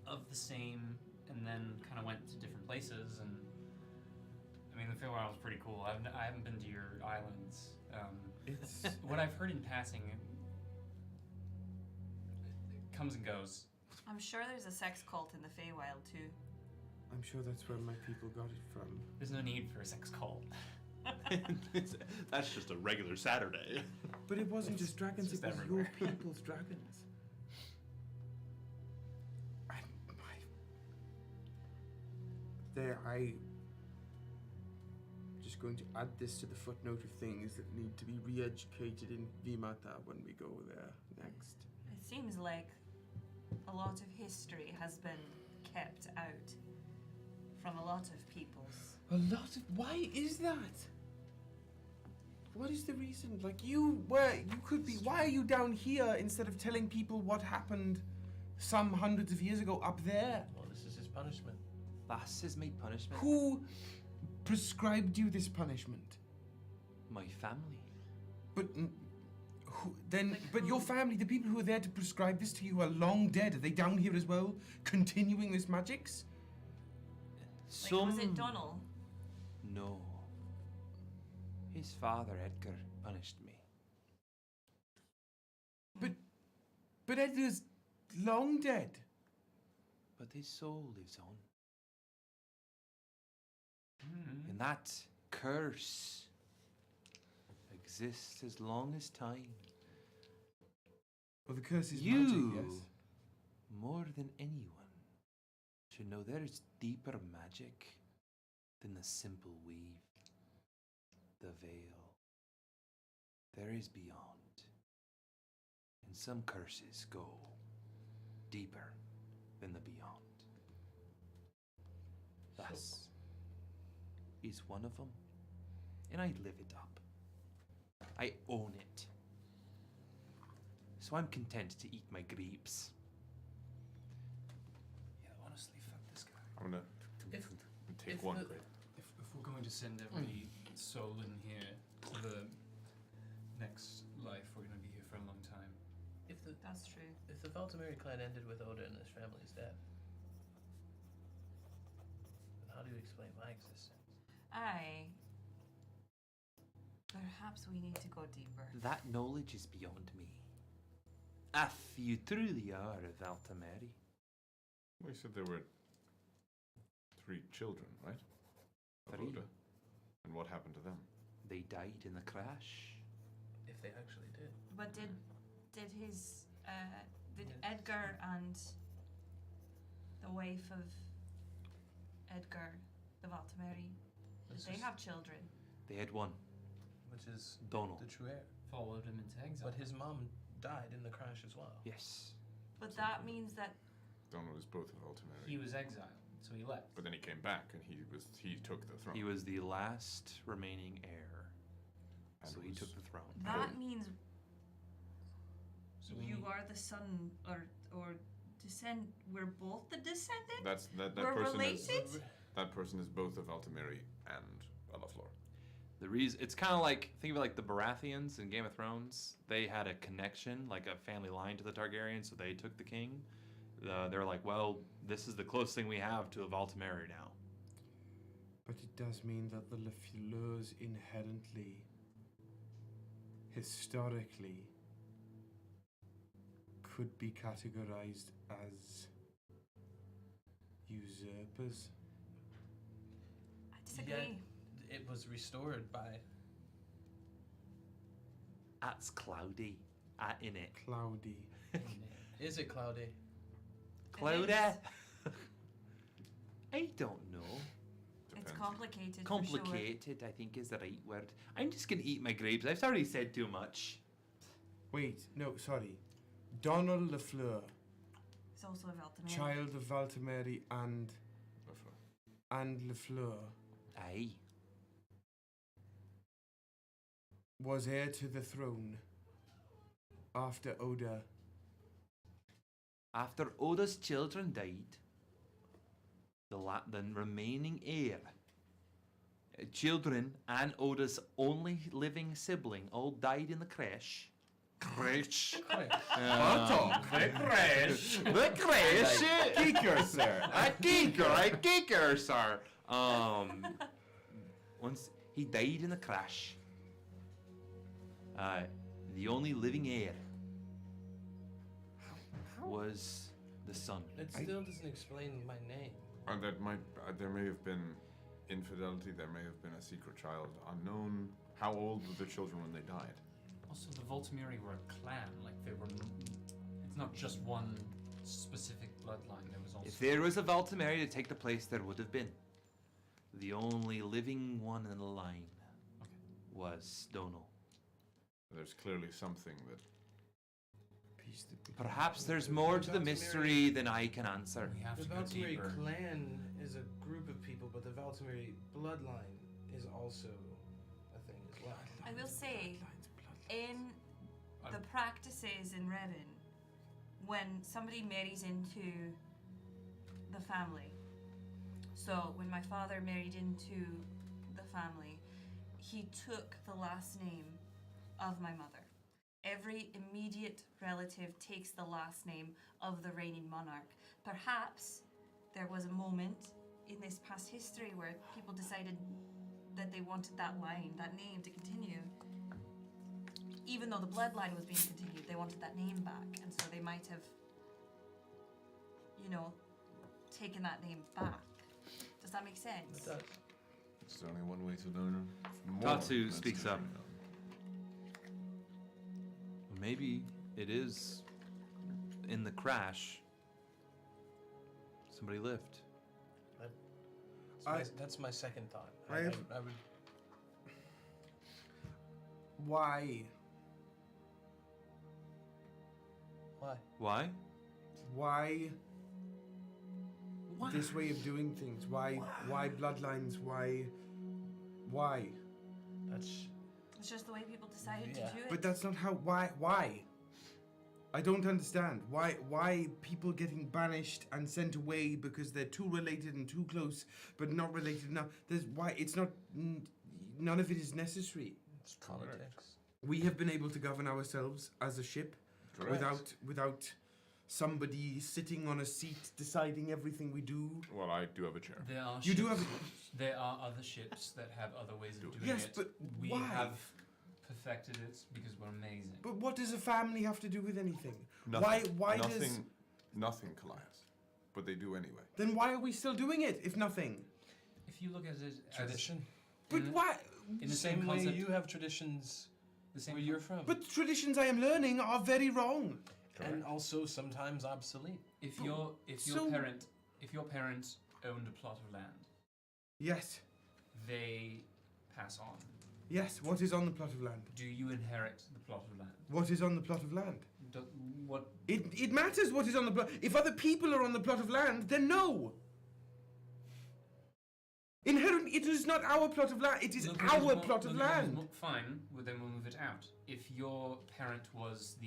[SPEAKER 3] of the same and then kind of went to different places. And I mean, the Feywild was pretty cool. I haven't been to your islands.
[SPEAKER 9] It's
[SPEAKER 3] what I've heard in passing. It comes and goes.
[SPEAKER 6] I'm sure there's a sex cult in the Feywild too.
[SPEAKER 9] I'm sure that's where my people got it from.
[SPEAKER 3] There's no need for a sex cult.
[SPEAKER 4] That's just a regular Saturday.
[SPEAKER 9] But it wasn't just dragons,
[SPEAKER 3] just
[SPEAKER 9] it was
[SPEAKER 3] everywhere.
[SPEAKER 9] your people's dragons. I just going to add this to the footnote of things that need to be re-educated in Vimata when we go there next.
[SPEAKER 6] It seems like a lot of history has been kept out from a lot of peoples.
[SPEAKER 9] A lot of... Why is that? What is the reason? Like, you could be... Why are you down here instead of telling people what happened some hundreds of years ago up there?
[SPEAKER 8] Well, this is his punishment.
[SPEAKER 19] This is my punishment.
[SPEAKER 9] Who prescribed you this punishment?
[SPEAKER 19] My family.
[SPEAKER 9] But but your family, the people who are there to prescribe this to you, are long dead. Are they down here as well, continuing this magics?
[SPEAKER 6] Like, was it Donald?
[SPEAKER 19] No. His father, Edgar, punished me.
[SPEAKER 9] But Edgar's long dead.
[SPEAKER 19] But his soul lives on. And that curse exists as long as time.
[SPEAKER 9] Well, the curse is
[SPEAKER 19] you,
[SPEAKER 9] magic, yes.
[SPEAKER 19] more than anyone, should know there is deeper magic than the simple weave, the veil. There is beyond. And some curses go deeper than the beyond. Thus is one of them, and I live it up. I own it. So I'm content to eat my grapes.
[SPEAKER 3] Yeah, honestly, fuck this guy.
[SPEAKER 5] I'm gonna take one grape.
[SPEAKER 3] If we're going to send every soul in here to the next life, we're going to be here for a long time.
[SPEAKER 6] That's true.
[SPEAKER 8] If the Valtamiri clan ended with Oda and his family's death, then how do you explain my existence?
[SPEAKER 6] Perhaps we need to go deeper.
[SPEAKER 19] That knowledge is beyond me. If you truly are of Altameri.
[SPEAKER 5] Well, you said there were 3 children, right? Of
[SPEAKER 19] 3.
[SPEAKER 5] Oda. And what happened to them?
[SPEAKER 19] They died in the crash.
[SPEAKER 8] If they actually did.
[SPEAKER 6] But did Edgar and the wife of Edgar, the Valtameri, did they have children?
[SPEAKER 19] They had one.
[SPEAKER 8] Which is
[SPEAKER 19] Donald.
[SPEAKER 8] the true heir.
[SPEAKER 3] Followed him into exile.
[SPEAKER 8] But his mom died in the crash as well.
[SPEAKER 19] Yes.
[SPEAKER 6] But that means that
[SPEAKER 5] Donald is both of Altameri.
[SPEAKER 3] He was exiled, so he left.
[SPEAKER 5] But then he came back and he took the throne.
[SPEAKER 19] He was the last remaining heir.
[SPEAKER 5] And
[SPEAKER 19] so he took the throne.
[SPEAKER 6] that means
[SPEAKER 3] So
[SPEAKER 6] you are the son or descend. We're both the descendant.
[SPEAKER 5] That
[SPEAKER 6] We're
[SPEAKER 5] person
[SPEAKER 6] related.
[SPEAKER 5] that person is both of Altameri and Alaflor.
[SPEAKER 19] The reason it's kind of like think of it like the Baratheons in Game of Thrones. They had a connection, like a family line to the Targaryens, so they took the king. They're like, well, this is the closest thing we have to a Valtameri now.
[SPEAKER 9] But it does mean that the Lefleurs inherently, historically, could be categorized as usurpers.
[SPEAKER 6] I disagree.
[SPEAKER 8] Yet it was restored by.
[SPEAKER 19] That's cloudy. In it.
[SPEAKER 9] Cloudy.
[SPEAKER 8] Is it cloudy?
[SPEAKER 19] Cloudy? I don't know.
[SPEAKER 6] It's complicated. For
[SPEAKER 19] Complicated, I think, is the right word. I'm just gonna eat my grapes. I've already said too much.
[SPEAKER 9] Wait, no, sorry. Donald Lafleur,
[SPEAKER 6] sure. It's also a Valtameri.
[SPEAKER 9] child of Valtameri and Lafleur,
[SPEAKER 19] Aye.
[SPEAKER 9] was heir to the throne after Oda.
[SPEAKER 19] After Oda's children died, the remaining heir, children and Oda's only living sibling all died in the crash. Crash.
[SPEAKER 5] The crash.
[SPEAKER 19] The crash.
[SPEAKER 5] Geeker, sir.
[SPEAKER 19] A geeker, sir. Once he died in the crash, the only living heir was the son.
[SPEAKER 8] It still doesn't explain my name.
[SPEAKER 5] That might there may have been infidelity. There may have been a secret child unknown. How old were the children when they died?
[SPEAKER 3] Also, the Voltamiri were a clan. Like they were. It's not just one specific bloodline. There was also.
[SPEAKER 19] If there was a Valtameri to take the place, there would have been. The only living one in the line was Donal.
[SPEAKER 5] There's clearly something that.
[SPEAKER 19] Perhaps there's more to the mystery than I can answer.
[SPEAKER 3] We have
[SPEAKER 8] The
[SPEAKER 3] to go
[SPEAKER 8] Valtameri
[SPEAKER 3] deeper.
[SPEAKER 8] clan is a group of people, but the Valtameri bloodline is also a thing as well.
[SPEAKER 6] I will say, in the practices in Revan, when somebody marries into the family, so when my father married into the family, he took the last name of my mother. Every immediate relative takes the last name of the reigning monarch. Perhaps there was a moment in this past history where people decided that they wanted that line, that name to continue. Even though the bloodline was being continued, they wanted that name back. And so they might have, taken that name back. Does that make sense?
[SPEAKER 8] It does.
[SPEAKER 5] It's only one way to learn.
[SPEAKER 19] Tatsu speaks up. Maybe it is in the crash. Somebody lived.
[SPEAKER 8] That's my second thought.
[SPEAKER 9] I would. Why?
[SPEAKER 19] Why?
[SPEAKER 9] Why? This way of doing things. Why bloodlines? Why?
[SPEAKER 6] It's just the way people decided to do it.
[SPEAKER 9] But that's not how. Why? I don't understand. Why people getting banished and sent away because they're too related and too close, but not related enough? It's not. None of it is necessary.
[SPEAKER 8] It's politics.
[SPEAKER 9] We have been able to govern ourselves as a ship, without somebody sitting on a seat deciding everything we do.
[SPEAKER 5] Well, I do have a chair.
[SPEAKER 3] There are
[SPEAKER 9] You do have.
[SPEAKER 3] There are other ships that have other ways of doing
[SPEAKER 9] Yes,
[SPEAKER 3] it.
[SPEAKER 9] but
[SPEAKER 3] we
[SPEAKER 9] why?
[SPEAKER 3] have perfected it because we're amazing.
[SPEAKER 9] But what does a family have to do with anything?
[SPEAKER 5] Nothing.
[SPEAKER 9] Why
[SPEAKER 5] nothing,
[SPEAKER 9] does...
[SPEAKER 5] Nothing, Callias. But they do anyway.
[SPEAKER 9] Then why are we still doing it, if nothing?
[SPEAKER 3] If you look at it as
[SPEAKER 8] Tradition.
[SPEAKER 9] But why?
[SPEAKER 3] In the same
[SPEAKER 8] way
[SPEAKER 3] concept,
[SPEAKER 8] you have traditions where you're from.
[SPEAKER 9] But traditions I am learning are very wrong.
[SPEAKER 8] And also sometimes obsolete.
[SPEAKER 3] if your parent owned a plot of land,
[SPEAKER 9] Yes.
[SPEAKER 3] they pass on.
[SPEAKER 9] Yes, what is on the plot of land?
[SPEAKER 3] Do you inherit the plot of land?
[SPEAKER 9] What is on the plot of land?
[SPEAKER 3] What?
[SPEAKER 9] It matters what is on the plot. If other people are on the plot of land, then no. Inherent, it is not our plot of land. It is our plot of land.
[SPEAKER 3] Fine, well, then we'll move it out. If your parent was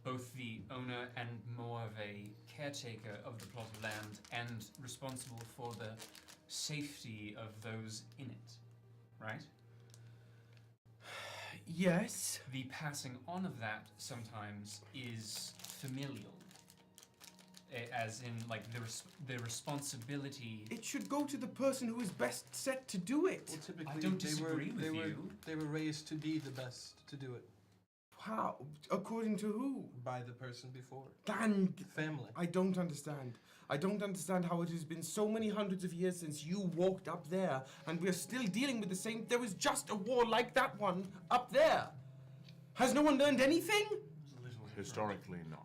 [SPEAKER 3] both the owner and more of a caretaker of the plot of land and responsible for the safety of those in it, right?
[SPEAKER 9] Yes.
[SPEAKER 3] The passing on of that sometimes is familial. As in, like, the responsibility...
[SPEAKER 9] It should go to the person who is best set to do it.
[SPEAKER 8] Well, typically,
[SPEAKER 3] I don't disagree with you.
[SPEAKER 8] They were raised to be the best to do it.
[SPEAKER 9] How? According to who?
[SPEAKER 8] By the person before.
[SPEAKER 9] Dan.
[SPEAKER 8] Family.
[SPEAKER 9] I don't understand. I don't understand how it has been so many hundreds of years since you walked up there, and we're still dealing with the same... There was just a war like that one up there. Has no one learned anything?
[SPEAKER 5] Historically, not.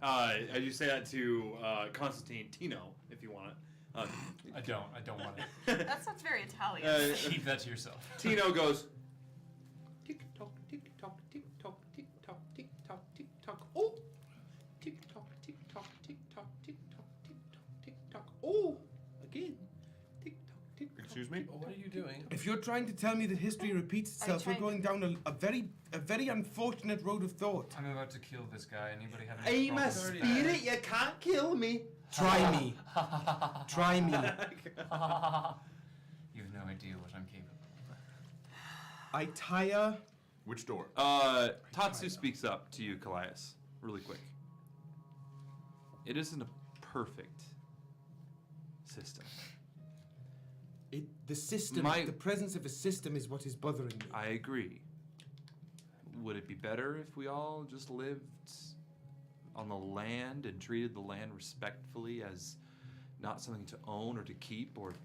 [SPEAKER 4] As you say that to Constantine Tino, if you want it.
[SPEAKER 3] I don't want it.
[SPEAKER 6] That sounds very Italian.
[SPEAKER 3] Keep that to yourself.
[SPEAKER 4] Tino goes, tick tock, tick tock, tick tock, tick tock, tick tock, tick tock. Oh, tick tock, tick tock, tick tock, tick tock, tick tock, tick tock. Oh, again. Tick tock, tick tock.
[SPEAKER 5] Excuse me?
[SPEAKER 8] What are you doing?
[SPEAKER 9] If you're trying to tell me that history repeats itself, you're going down a very unfortunate road of thought.
[SPEAKER 3] I'm about to kill this guy. Anybody have any
[SPEAKER 19] I'm a spirit, you can't kill me.
[SPEAKER 9] Try me. Try me.
[SPEAKER 3] You have no idea what I'm capable of.
[SPEAKER 9] I tire.
[SPEAKER 5] Which door?
[SPEAKER 4] Tatsu speaks up to you, Callias, really quick. It isn't a perfect system.
[SPEAKER 9] The system, the presence of a system is what is bothering me.
[SPEAKER 4] I agree. Would it be better if we all just lived on the land and treated the land respectfully as not something to own or to keep, or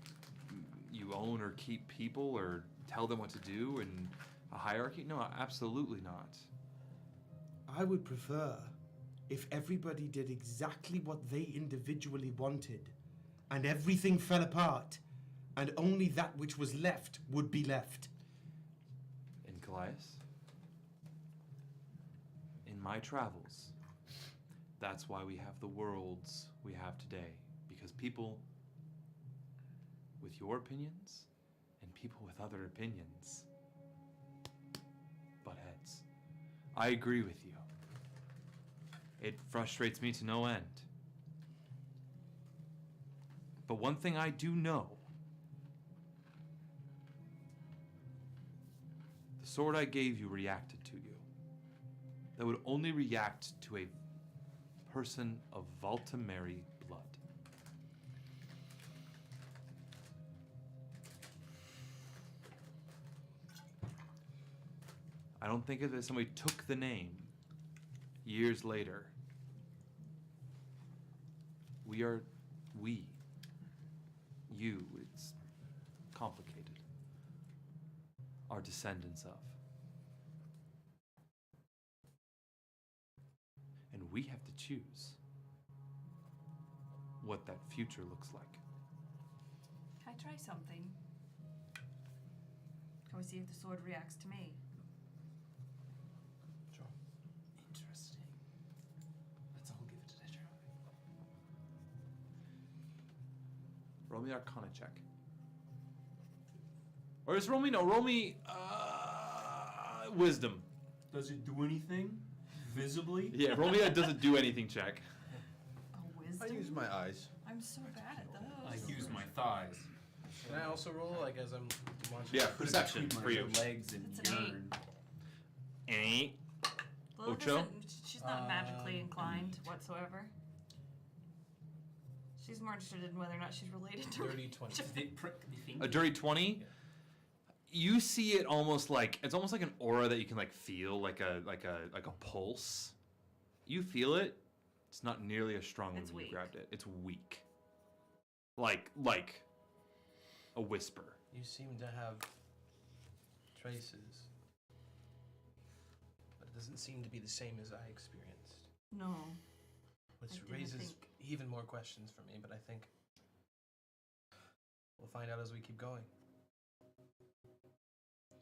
[SPEAKER 4] you own or keep people or tell them what to do in a hierarchy? No, absolutely not.
[SPEAKER 9] I would prefer if everybody did exactly what they individually wanted and everything fell apart and only that which was left would be left.
[SPEAKER 4] In Callias, in my travels, that's why we have the worlds we have today. Because people with your opinions and people with other opinions butt heads. I agree with you. It frustrates me to no end. But one thing I do know, the sword I gave you reacted to you. That would only react to a person of Valtameri blood. I don't think of it as somebody took the name years later. You, it's complicated, are descendants of. And we have to choose what that future looks like.
[SPEAKER 6] Can I try something? Can we see if the sword reacts to me?
[SPEAKER 3] Sure. Interesting. Let's all give it a try.
[SPEAKER 4] Roll me Arcana check. Or just roll me Wisdom.
[SPEAKER 3] Does it do anything? Visibly?
[SPEAKER 4] Yeah, roll me a doesn't do anything check.
[SPEAKER 7] I use my eyes.
[SPEAKER 6] I'm so bad at those.
[SPEAKER 3] I use my thighs.
[SPEAKER 8] Can I also roll, like, as I'm watching?
[SPEAKER 4] Yeah, perception for you.
[SPEAKER 3] Legs and
[SPEAKER 6] It's an
[SPEAKER 3] urine.
[SPEAKER 4] 8.
[SPEAKER 6] Lilith
[SPEAKER 4] Ocho?
[SPEAKER 6] she's not magically inclined whatsoever. She's more interested in whether or not she's related to
[SPEAKER 8] Dirty 20.
[SPEAKER 4] A dirty 20? you see it almost like it's almost like an aura that you can like feel, like a pulse. You feel it. It's not nearly as strong as when you grabbed it. It's weak. Like a whisper.
[SPEAKER 8] You seem to have traces, but it doesn't seem to be the same as I experienced.
[SPEAKER 6] No.
[SPEAKER 8] Which
[SPEAKER 6] I didn't
[SPEAKER 8] raises
[SPEAKER 6] think.
[SPEAKER 8] even more questions for me, but I think we'll find out as we keep going.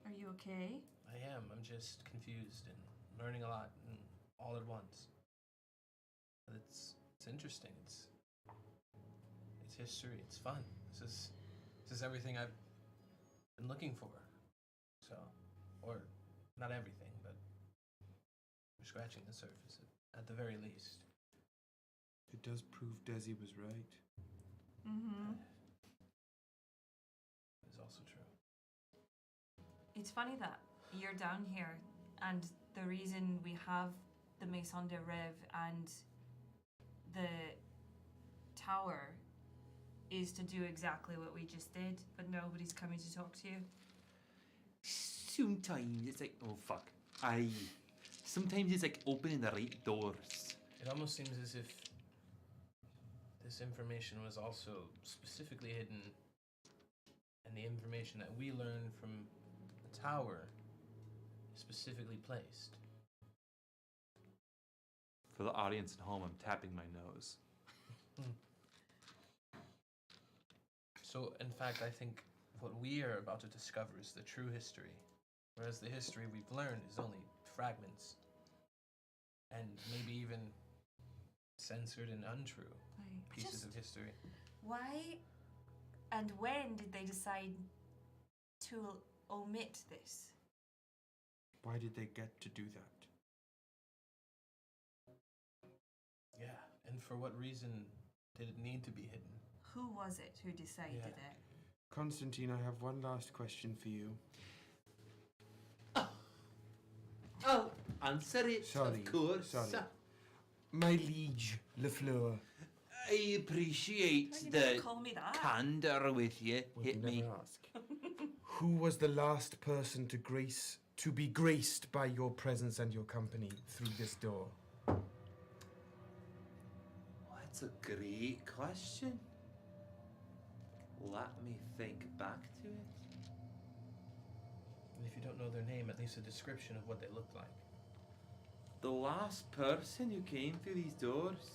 [SPEAKER 6] Are you okay?
[SPEAKER 8] I am. I'm just confused and learning a lot and all at once. But it's interesting. It's history. It's fun. This is everything I've been looking for. So, or not everything, but we're scratching the surface at the very least.
[SPEAKER 9] It does prove Desi was right.
[SPEAKER 6] Mm-hmm.
[SPEAKER 8] It's also true.
[SPEAKER 6] It's funny that you're down here, and the reason we have the Maison de Rêve and the tower is to do exactly what we just did, but nobody's coming to talk to you.
[SPEAKER 19] Sometimes it's like, oh fuck. Sometimes it's like opening the right doors.
[SPEAKER 8] It almost seems as if this information was also specifically hidden, and the information that we learned from the tower is specifically placed.
[SPEAKER 4] For the audience at home, I'm tapping my nose.
[SPEAKER 8] So, in fact, I think what we are about to discover is the true history, whereas the history we've learned is only fragments, and maybe even censored and untrue pieces of history.
[SPEAKER 6] Why and when did they decide to omit this?
[SPEAKER 9] Why did they get to do that?
[SPEAKER 8] Yeah, and for what reason did it need to be hidden?
[SPEAKER 6] Who was it who decided it?
[SPEAKER 9] Constantine, I have one last question for you.
[SPEAKER 19] Oh, answer it,
[SPEAKER 9] Sorry,
[SPEAKER 19] of course.
[SPEAKER 9] sorry. My liege, Lafleur.
[SPEAKER 19] I appreciate
[SPEAKER 6] You
[SPEAKER 19] the
[SPEAKER 6] never call me that.
[SPEAKER 19] candor with you.
[SPEAKER 9] Would
[SPEAKER 19] Hit me.
[SPEAKER 9] never ask. Who was the last person to be graced by your presence and your company through this door?
[SPEAKER 19] That's a great question. Let me think back to it.
[SPEAKER 8] And if you don't know their name, at least a description of what they looked like.
[SPEAKER 19] The last person who came through these doors.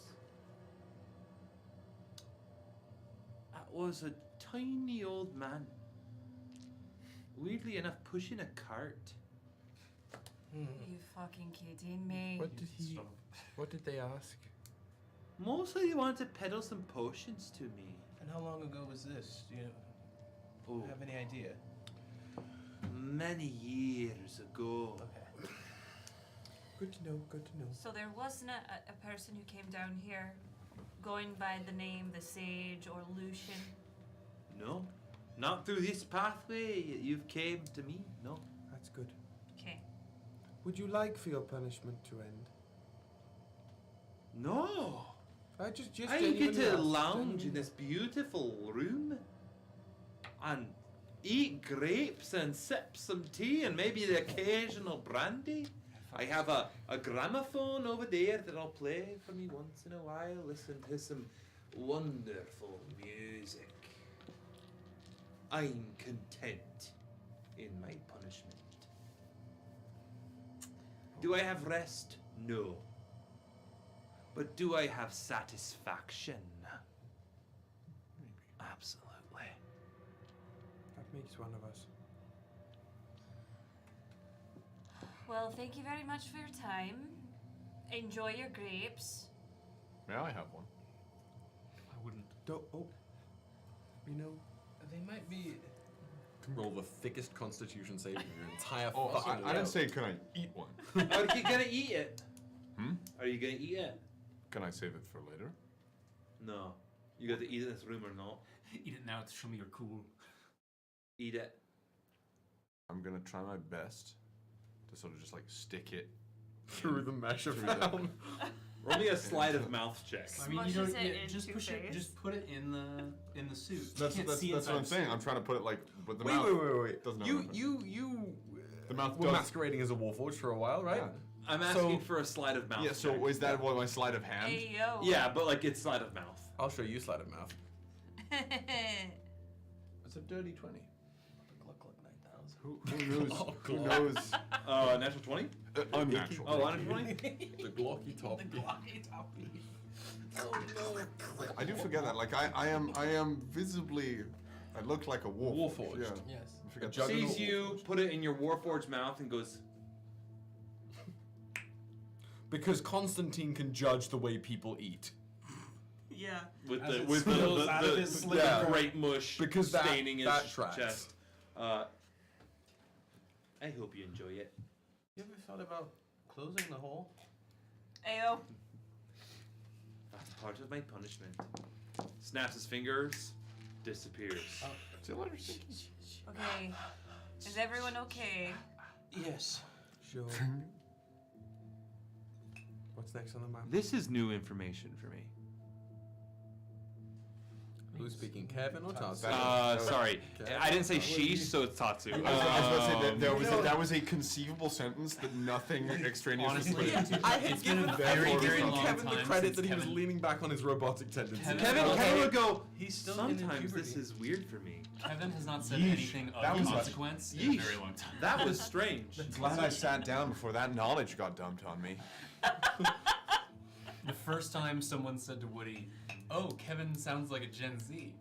[SPEAKER 19] That was a tiny old man. Weirdly enough, pushing a cart.
[SPEAKER 6] Are you fucking kidding me?
[SPEAKER 9] What did they ask?
[SPEAKER 19] Mostly they wanted to peddle some potions to me.
[SPEAKER 8] And how long ago was this? Do you have any idea?
[SPEAKER 19] Many years ago.
[SPEAKER 8] Okay.
[SPEAKER 9] Good to know, good to know.
[SPEAKER 6] So there wasn't a person who came down here going by the name the Sage or Lucian?
[SPEAKER 19] No. Not through this pathway you've came to me, no.
[SPEAKER 9] That's good.
[SPEAKER 6] Okay.
[SPEAKER 9] Would you like for your punishment to end?
[SPEAKER 19] No.
[SPEAKER 9] I just
[SPEAKER 19] I get to lounge in this beautiful room and eat grapes and sip some tea and maybe the occasional brandy. I have a gramophone over there that I'll play for me once in a while. Listen to some wonderful music. I'm content in my punishment. Do I have rest? No. But do I have satisfaction? Absolutely.
[SPEAKER 9] That makes one of us.
[SPEAKER 6] Well, thank you very much for your time. Enjoy your grapes.
[SPEAKER 5] May I have one?
[SPEAKER 9] I wouldn't. You know,
[SPEAKER 8] they might be.
[SPEAKER 1] Can roll the thickest Constitution save in your entire
[SPEAKER 5] Oh,
[SPEAKER 1] fucking
[SPEAKER 5] I didn't
[SPEAKER 1] life.
[SPEAKER 5] say can I eat one.
[SPEAKER 19] Are you gonna eat it?
[SPEAKER 5] Hmm?
[SPEAKER 19] Are you gonna eat it?
[SPEAKER 5] Can I save it for later?
[SPEAKER 19] No. You got to eat it in this room or not.
[SPEAKER 3] Eat it now to show me you're cool.
[SPEAKER 19] Eat it.
[SPEAKER 5] I'm gonna try my best to sort of just like stick it
[SPEAKER 1] Through the mesh of
[SPEAKER 5] through the-
[SPEAKER 1] film.
[SPEAKER 4] Roll me a sleight of mouth check.
[SPEAKER 3] I mean, you
[SPEAKER 6] Smushes
[SPEAKER 3] don't.
[SPEAKER 6] it
[SPEAKER 3] Yeah, just
[SPEAKER 6] into
[SPEAKER 3] push it.
[SPEAKER 6] face.
[SPEAKER 3] Just put it in the suit.
[SPEAKER 5] That's
[SPEAKER 3] you can't see
[SPEAKER 5] what
[SPEAKER 3] inside
[SPEAKER 5] I'm
[SPEAKER 3] the
[SPEAKER 5] saying.
[SPEAKER 3] suit.
[SPEAKER 5] I'm trying to put it like with the
[SPEAKER 1] Wait,
[SPEAKER 5] mouth.
[SPEAKER 1] wait.
[SPEAKER 5] Doesn't
[SPEAKER 1] You
[SPEAKER 5] open. The mouth
[SPEAKER 1] were
[SPEAKER 5] does.
[SPEAKER 1] masquerading as a warforged for a while, right?
[SPEAKER 5] Yeah.
[SPEAKER 4] I'm asking for a sleight of mouth.
[SPEAKER 5] Yeah. So
[SPEAKER 4] check.
[SPEAKER 5] is that what my sleight of hand?
[SPEAKER 6] Ayo.
[SPEAKER 4] Yeah, but like it's sleight of mouth.
[SPEAKER 1] I'll show you sleight of mouth.
[SPEAKER 7] It's a dirty 20.
[SPEAKER 5] Who knows? Who knows?
[SPEAKER 4] Natural 20?
[SPEAKER 5] Unnatural.
[SPEAKER 4] Oh, unnatural 20?
[SPEAKER 1] The glocky top.
[SPEAKER 8] Oh no.
[SPEAKER 5] I do forget that. Like I am visibly. I look like a wolf.
[SPEAKER 1] Warforged.
[SPEAKER 5] Yeah.
[SPEAKER 8] Yes.
[SPEAKER 5] I forget
[SPEAKER 1] juggernaut
[SPEAKER 4] Sees you, put it in your Warforged mouth, and goes.
[SPEAKER 1] Because Constantine can judge the way people eat.
[SPEAKER 6] Yeah.
[SPEAKER 4] With
[SPEAKER 8] As
[SPEAKER 4] the
[SPEAKER 8] it
[SPEAKER 4] with
[SPEAKER 8] spills out of
[SPEAKER 4] the
[SPEAKER 8] his slip.
[SPEAKER 1] Yeah.
[SPEAKER 4] great mush
[SPEAKER 1] Because that-
[SPEAKER 4] staining his
[SPEAKER 1] that tracks.
[SPEAKER 4] chest. I hope you enjoy it.
[SPEAKER 8] You ever thought about closing the hole?
[SPEAKER 6] Ayo.
[SPEAKER 4] That's part of my punishment. Snaps his fingers, disappears.
[SPEAKER 6] Okay. Is everyone okay?
[SPEAKER 8] Yes.
[SPEAKER 1] Sure. What's next on the map?
[SPEAKER 4] This is new information for me.
[SPEAKER 1] Who's speaking, Kevin or Tatsu?
[SPEAKER 4] Sorry, I didn't say sheesh, so it's Tatsu.
[SPEAKER 5] I was about to say that was a conceivable sentence that nothing extraneous was
[SPEAKER 3] Honestly,
[SPEAKER 5] put into.
[SPEAKER 1] I had given
[SPEAKER 3] very long
[SPEAKER 1] Kevin the
[SPEAKER 3] time
[SPEAKER 1] credit
[SPEAKER 3] since
[SPEAKER 1] that he was
[SPEAKER 3] Kevin-
[SPEAKER 1] leaning back on his robotic tendencies.
[SPEAKER 4] Kevin would go.
[SPEAKER 8] He's still
[SPEAKER 4] Sometimes
[SPEAKER 8] in
[SPEAKER 4] this is weird for me.
[SPEAKER 3] Kevin has not said
[SPEAKER 5] Yeesh.
[SPEAKER 3] anything
[SPEAKER 5] That
[SPEAKER 3] of
[SPEAKER 5] was
[SPEAKER 3] consequence in a
[SPEAKER 4] Yeesh.
[SPEAKER 3] very long time.
[SPEAKER 4] That was strange.
[SPEAKER 5] Glad I sat down before that knowledge got dumped on me.
[SPEAKER 3] The first time someone said to Woody, "Oh, Kevin sounds like a Gen Z."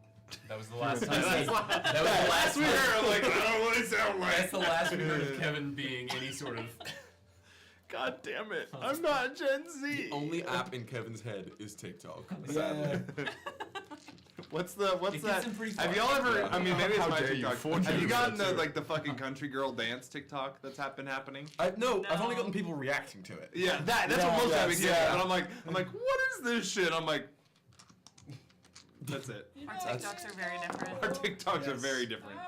[SPEAKER 3] That was the last time. That was the last we heard. I'm like, I don't know what it sounds like. That's the last we heard of Kevin being any sort of.
[SPEAKER 5] God damn it! I'm not Gen Z.
[SPEAKER 1] The only app in Kevin's head is TikTok. Sadly.
[SPEAKER 4] What's
[SPEAKER 3] It
[SPEAKER 4] that?
[SPEAKER 3] gets him pretty
[SPEAKER 4] Have
[SPEAKER 3] far.
[SPEAKER 4] y'all ever? I mean, maybe it's
[SPEAKER 5] How
[SPEAKER 4] my
[SPEAKER 5] dare you,
[SPEAKER 4] TikTok.
[SPEAKER 5] fortune
[SPEAKER 4] Have you
[SPEAKER 5] is
[SPEAKER 4] gotten
[SPEAKER 5] that
[SPEAKER 4] the
[SPEAKER 5] too.
[SPEAKER 4] like the fucking country girl dance TikTok that's been happening?
[SPEAKER 1] No, I've only gotten people reacting to it.
[SPEAKER 4] Yeah, that's what most
[SPEAKER 1] yes,
[SPEAKER 4] of it gets.
[SPEAKER 1] yeah.
[SPEAKER 4] And I'm like, what is this shit? I'm like, that's it.
[SPEAKER 6] Our TikToks are very different.
[SPEAKER 4] Our TikToks are very different.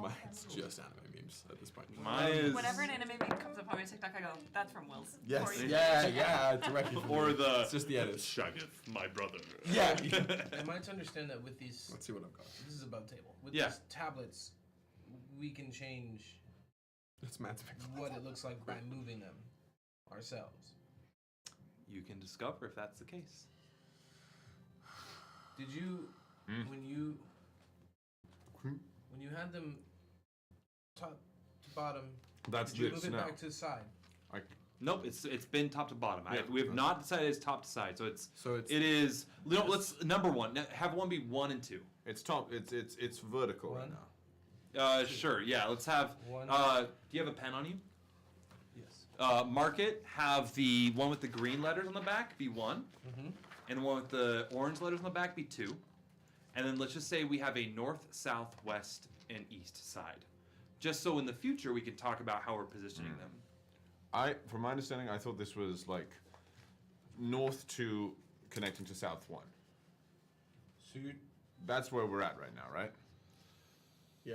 [SPEAKER 1] Mine's just anime memes at this point.
[SPEAKER 4] Mine is.
[SPEAKER 6] Whenever an anime meme comes up on my TikTok, I go, "That's from Will's."
[SPEAKER 1] Yes,
[SPEAKER 6] Or you-
[SPEAKER 1] yeah, directly. from
[SPEAKER 4] Or
[SPEAKER 1] me.
[SPEAKER 4] the.
[SPEAKER 1] It's just the edits.
[SPEAKER 4] Shaggeth, my brother.
[SPEAKER 1] Yeah.
[SPEAKER 8] Am I to understand that with these?
[SPEAKER 1] Let's see what I've got.
[SPEAKER 8] This is above table. With
[SPEAKER 4] Yeah.
[SPEAKER 8] these tablets, we can change
[SPEAKER 1] It's Matt's pick.
[SPEAKER 8] what it looks like by moving them ourselves.
[SPEAKER 4] You can discover if that's the case.
[SPEAKER 8] Did you, when you had them top to bottom,
[SPEAKER 5] That's
[SPEAKER 8] did you
[SPEAKER 5] this
[SPEAKER 8] move it
[SPEAKER 5] now.
[SPEAKER 8] back to the side?
[SPEAKER 4] Nope, it's been top to bottom.
[SPEAKER 5] Yeah.
[SPEAKER 4] We have not decided it's top to side, so it's
[SPEAKER 1] So it's
[SPEAKER 4] it is. No, let's number one. Have one be 1 and 2.
[SPEAKER 5] It's top. It's vertical right
[SPEAKER 8] One.
[SPEAKER 5] now.
[SPEAKER 4] Sure. Yeah. Let's have.
[SPEAKER 8] One.
[SPEAKER 4] Do you have a pen on you?
[SPEAKER 8] Yes.
[SPEAKER 4] Mark it. Have the one with the green letters on the back be 1,
[SPEAKER 8] Mm-hmm.
[SPEAKER 4] and the one with the orange letters on the back be 2, and then let's just say we have a north, south, west, and east side, just so in the future we can talk about how we're positioning them.
[SPEAKER 5] From my understanding, I thought this was like north to connecting to south 1.
[SPEAKER 8] So you
[SPEAKER 5] That's where we're at right now, right?
[SPEAKER 1] yeah.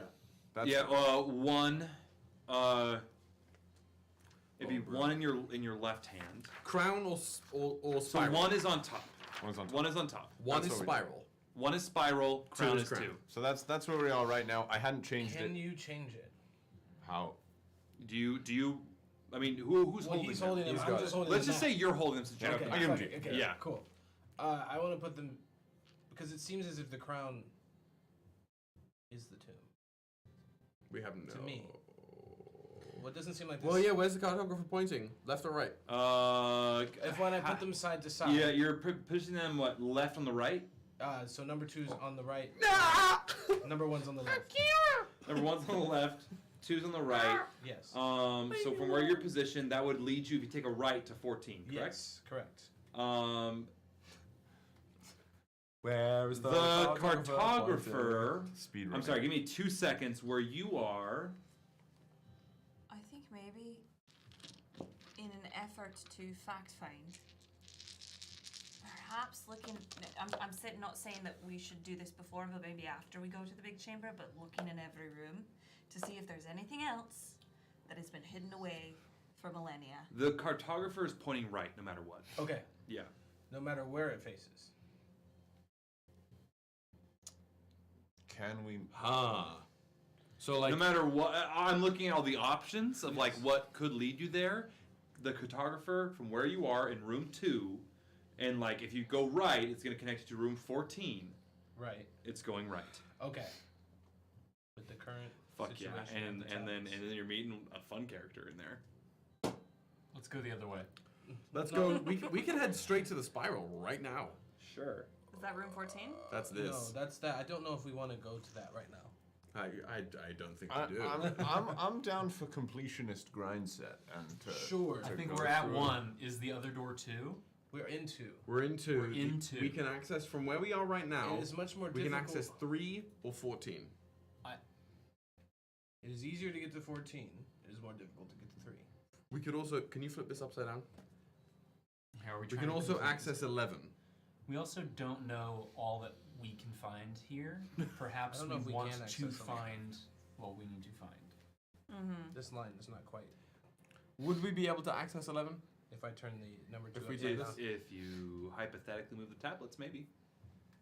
[SPEAKER 5] That's
[SPEAKER 4] Yeah. 1. It'd be 1 in your left hand.
[SPEAKER 1] Crown or
[SPEAKER 4] So
[SPEAKER 1] spiral.
[SPEAKER 4] 1 is on top.
[SPEAKER 5] One's on top.
[SPEAKER 4] 1 is on top.
[SPEAKER 1] One
[SPEAKER 5] That's
[SPEAKER 1] is
[SPEAKER 5] what we-
[SPEAKER 1] spiral.
[SPEAKER 4] 1 is spiral. Crown
[SPEAKER 1] is
[SPEAKER 4] is
[SPEAKER 1] crown.
[SPEAKER 4] 2.
[SPEAKER 5] So that's where we are right now. I hadn't changed
[SPEAKER 8] can
[SPEAKER 5] it.
[SPEAKER 8] you change it?
[SPEAKER 5] How?
[SPEAKER 4] Do you? I mean, who's
[SPEAKER 8] Well,
[SPEAKER 4] holding
[SPEAKER 8] he's
[SPEAKER 4] them?
[SPEAKER 8] holding them.
[SPEAKER 1] He's
[SPEAKER 8] I'm
[SPEAKER 1] got
[SPEAKER 8] just
[SPEAKER 1] it.
[SPEAKER 8] holding
[SPEAKER 4] Let's
[SPEAKER 8] them
[SPEAKER 4] just
[SPEAKER 8] now.
[SPEAKER 4] say you're holding them since you have
[SPEAKER 8] Okay,
[SPEAKER 4] them.
[SPEAKER 5] I give them to
[SPEAKER 8] okay,
[SPEAKER 5] you.
[SPEAKER 8] okay,
[SPEAKER 4] Yeah.
[SPEAKER 8] cool. I want to put them because it seems as if the crown is the tomb.
[SPEAKER 1] We have no.
[SPEAKER 8] To me. Well, it doesn't seem like this.
[SPEAKER 1] Well, yeah. Where's the cartographer pointing? Left or right?
[SPEAKER 8] If when I put them side to side.
[SPEAKER 4] Yeah, you're pushing them what left on the right.
[SPEAKER 8] So number 2's on the right. Number 1's on the left.
[SPEAKER 4] Number 1's on the left. 2's on the right.
[SPEAKER 8] Yes.
[SPEAKER 4] So from where you're positioned, that would lead you if you take a right to 14. Correct.
[SPEAKER 8] Yes, correct.
[SPEAKER 1] Where is
[SPEAKER 4] The cartographer.
[SPEAKER 5] Speed
[SPEAKER 4] I'm
[SPEAKER 5] running.
[SPEAKER 4] sorry. Give me 2 seconds. Where you are.
[SPEAKER 6] I think maybe in an effort to fact find, perhaps looking. I'm not saying that we should do this before, but maybe after we go to the big chamber. But looking in every room to see if there's anything else that has been hidden away for millennia.
[SPEAKER 4] The cartographer is pointing right, no matter what.
[SPEAKER 8] Okay.
[SPEAKER 4] Yeah.
[SPEAKER 8] No matter where it faces.
[SPEAKER 5] Can we?
[SPEAKER 7] So like,
[SPEAKER 4] no matter what, I'm looking at all the options of like what could lead you there. The cartographer from where you are in room 2, and like if you go right, it's going to connect you to room 14.
[SPEAKER 8] Right.
[SPEAKER 4] It's going right.
[SPEAKER 8] Okay. With the current
[SPEAKER 4] Fuck yeah,
[SPEAKER 8] situation
[SPEAKER 4] and then you're meeting a fun character in there.
[SPEAKER 3] Let's go the other way.
[SPEAKER 7] let's go. We can head straight to the spiral right now.
[SPEAKER 4] Sure.
[SPEAKER 6] Is that room 14?
[SPEAKER 7] That's this.
[SPEAKER 8] No, that's that. I don't know if we want to go to that right now.
[SPEAKER 7] I don't think
[SPEAKER 5] I,
[SPEAKER 7] we do.
[SPEAKER 5] I'm down for completionist grind set and
[SPEAKER 8] Sure.
[SPEAKER 3] I think
[SPEAKER 5] go
[SPEAKER 3] we're at
[SPEAKER 5] through.
[SPEAKER 3] 1. Is the other door 2?
[SPEAKER 8] We're into.
[SPEAKER 7] We're into.
[SPEAKER 3] We're into.
[SPEAKER 7] We can access from where we are right now.
[SPEAKER 8] It is much more
[SPEAKER 7] We can
[SPEAKER 8] difficult.
[SPEAKER 7] access 3 or 14.
[SPEAKER 8] It is easier to get to 14. It is more difficult to get to 3.
[SPEAKER 7] We could also. Can you flip this upside down?
[SPEAKER 3] How are we
[SPEAKER 7] We
[SPEAKER 3] trying
[SPEAKER 7] can
[SPEAKER 3] to
[SPEAKER 7] also
[SPEAKER 3] complete
[SPEAKER 7] access
[SPEAKER 3] this?
[SPEAKER 7] 11.
[SPEAKER 3] We also don't know all that we can find here. Perhaps
[SPEAKER 8] I don't know if
[SPEAKER 3] we
[SPEAKER 8] we
[SPEAKER 3] want
[SPEAKER 8] can
[SPEAKER 3] to
[SPEAKER 8] access them.
[SPEAKER 3] find what we need to find.
[SPEAKER 8] This line is not quite.
[SPEAKER 7] Would we be able to access 11?
[SPEAKER 8] If I turn the number 2
[SPEAKER 7] If we
[SPEAKER 8] upside
[SPEAKER 7] did
[SPEAKER 8] down.
[SPEAKER 4] If you hypothetically move the tablets, maybe.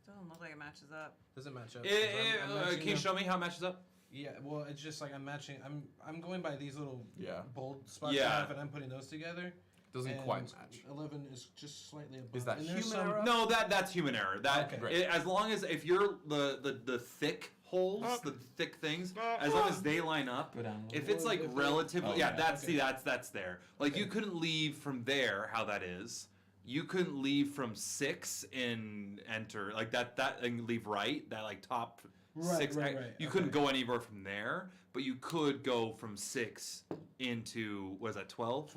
[SPEAKER 6] Doesn't look like it matches up.
[SPEAKER 8] Doesn't match up.
[SPEAKER 4] Can you show me how it matches up?
[SPEAKER 8] Yeah, well, it's just like I'm matching. I'm going by these little bold spots
[SPEAKER 4] Yeah.
[SPEAKER 8] I have, and I'm putting those together.
[SPEAKER 7] Doesn't
[SPEAKER 8] and
[SPEAKER 7] quite match.
[SPEAKER 8] 11 is just slightly above.
[SPEAKER 7] Is that
[SPEAKER 8] and there's
[SPEAKER 7] human error?
[SPEAKER 4] No, that's human error. That
[SPEAKER 8] Okay.
[SPEAKER 4] as long as if you're the thick holes, the thick things, as long as they line up. If it's like relatively, that's there. Like you couldn't leave from there. How that is. You couldn't leave from 6 and enter like that and leave right. That like top 6.
[SPEAKER 8] Right.
[SPEAKER 4] You couldn't go anywhere from there, but you could go from 6 into what is that 12?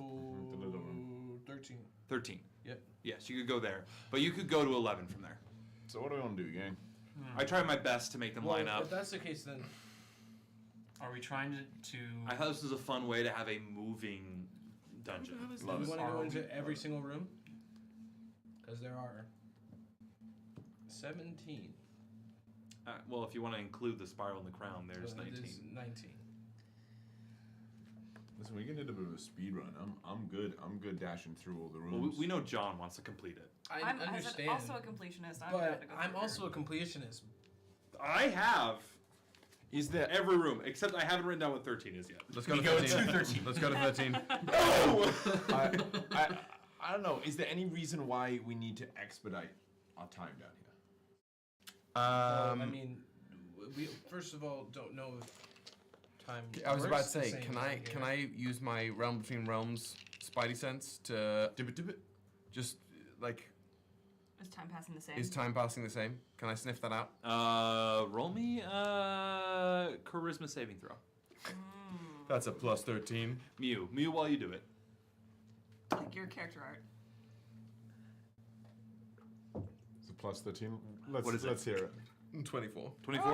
[SPEAKER 8] 13.
[SPEAKER 4] 13.
[SPEAKER 8] Yep.
[SPEAKER 4] Yes, you could go there, but you could go to 11 from there.
[SPEAKER 5] So what do we want to do, gang?
[SPEAKER 4] I tried my best to make them line up.
[SPEAKER 8] If that's the case, then
[SPEAKER 3] Are we trying to
[SPEAKER 4] I thought this was a fun way to have a moving dungeon.
[SPEAKER 8] do you want to go into every single room? Because there are 17.
[SPEAKER 4] Well, if you want to include the spiral and the crown, there's 19.
[SPEAKER 8] There's 19.
[SPEAKER 5] Listen, we can do a bit of a speed run. I'm good. I'm good dashing through all the
[SPEAKER 4] Well,
[SPEAKER 5] rooms.
[SPEAKER 4] we know John wants to complete it.
[SPEAKER 8] I understand.
[SPEAKER 6] Also a completionist. I'm
[SPEAKER 8] but
[SPEAKER 6] about to go
[SPEAKER 8] I'm
[SPEAKER 6] through
[SPEAKER 8] also a completionist.
[SPEAKER 4] I have.
[SPEAKER 5] Is there
[SPEAKER 4] every room except I haven't written down what 13 is yet.
[SPEAKER 7] Let's go to 13. Let's go to 13.
[SPEAKER 4] No!
[SPEAKER 5] I don't know. Is there any reason why we need to expedite our time down here?
[SPEAKER 8] I mean, we first of all don't know if time.
[SPEAKER 7] I was about
[SPEAKER 8] works
[SPEAKER 7] to
[SPEAKER 8] the
[SPEAKER 7] say,
[SPEAKER 8] same
[SPEAKER 7] can
[SPEAKER 8] time
[SPEAKER 7] I
[SPEAKER 8] here.
[SPEAKER 7] use my Realm Between Realms Spidey sense to dip it? Just like,
[SPEAKER 6] Is time passing the same?
[SPEAKER 7] is time passing the same? Can I sniff that out?
[SPEAKER 4] Roll me charisma saving throw.
[SPEAKER 7] That's a plus 13.
[SPEAKER 4] Mew while you do it.
[SPEAKER 6] Like your character art.
[SPEAKER 5] It's a plus 13. Let's
[SPEAKER 4] What is it?
[SPEAKER 5] let's hear it.
[SPEAKER 7] 24.
[SPEAKER 4] 24?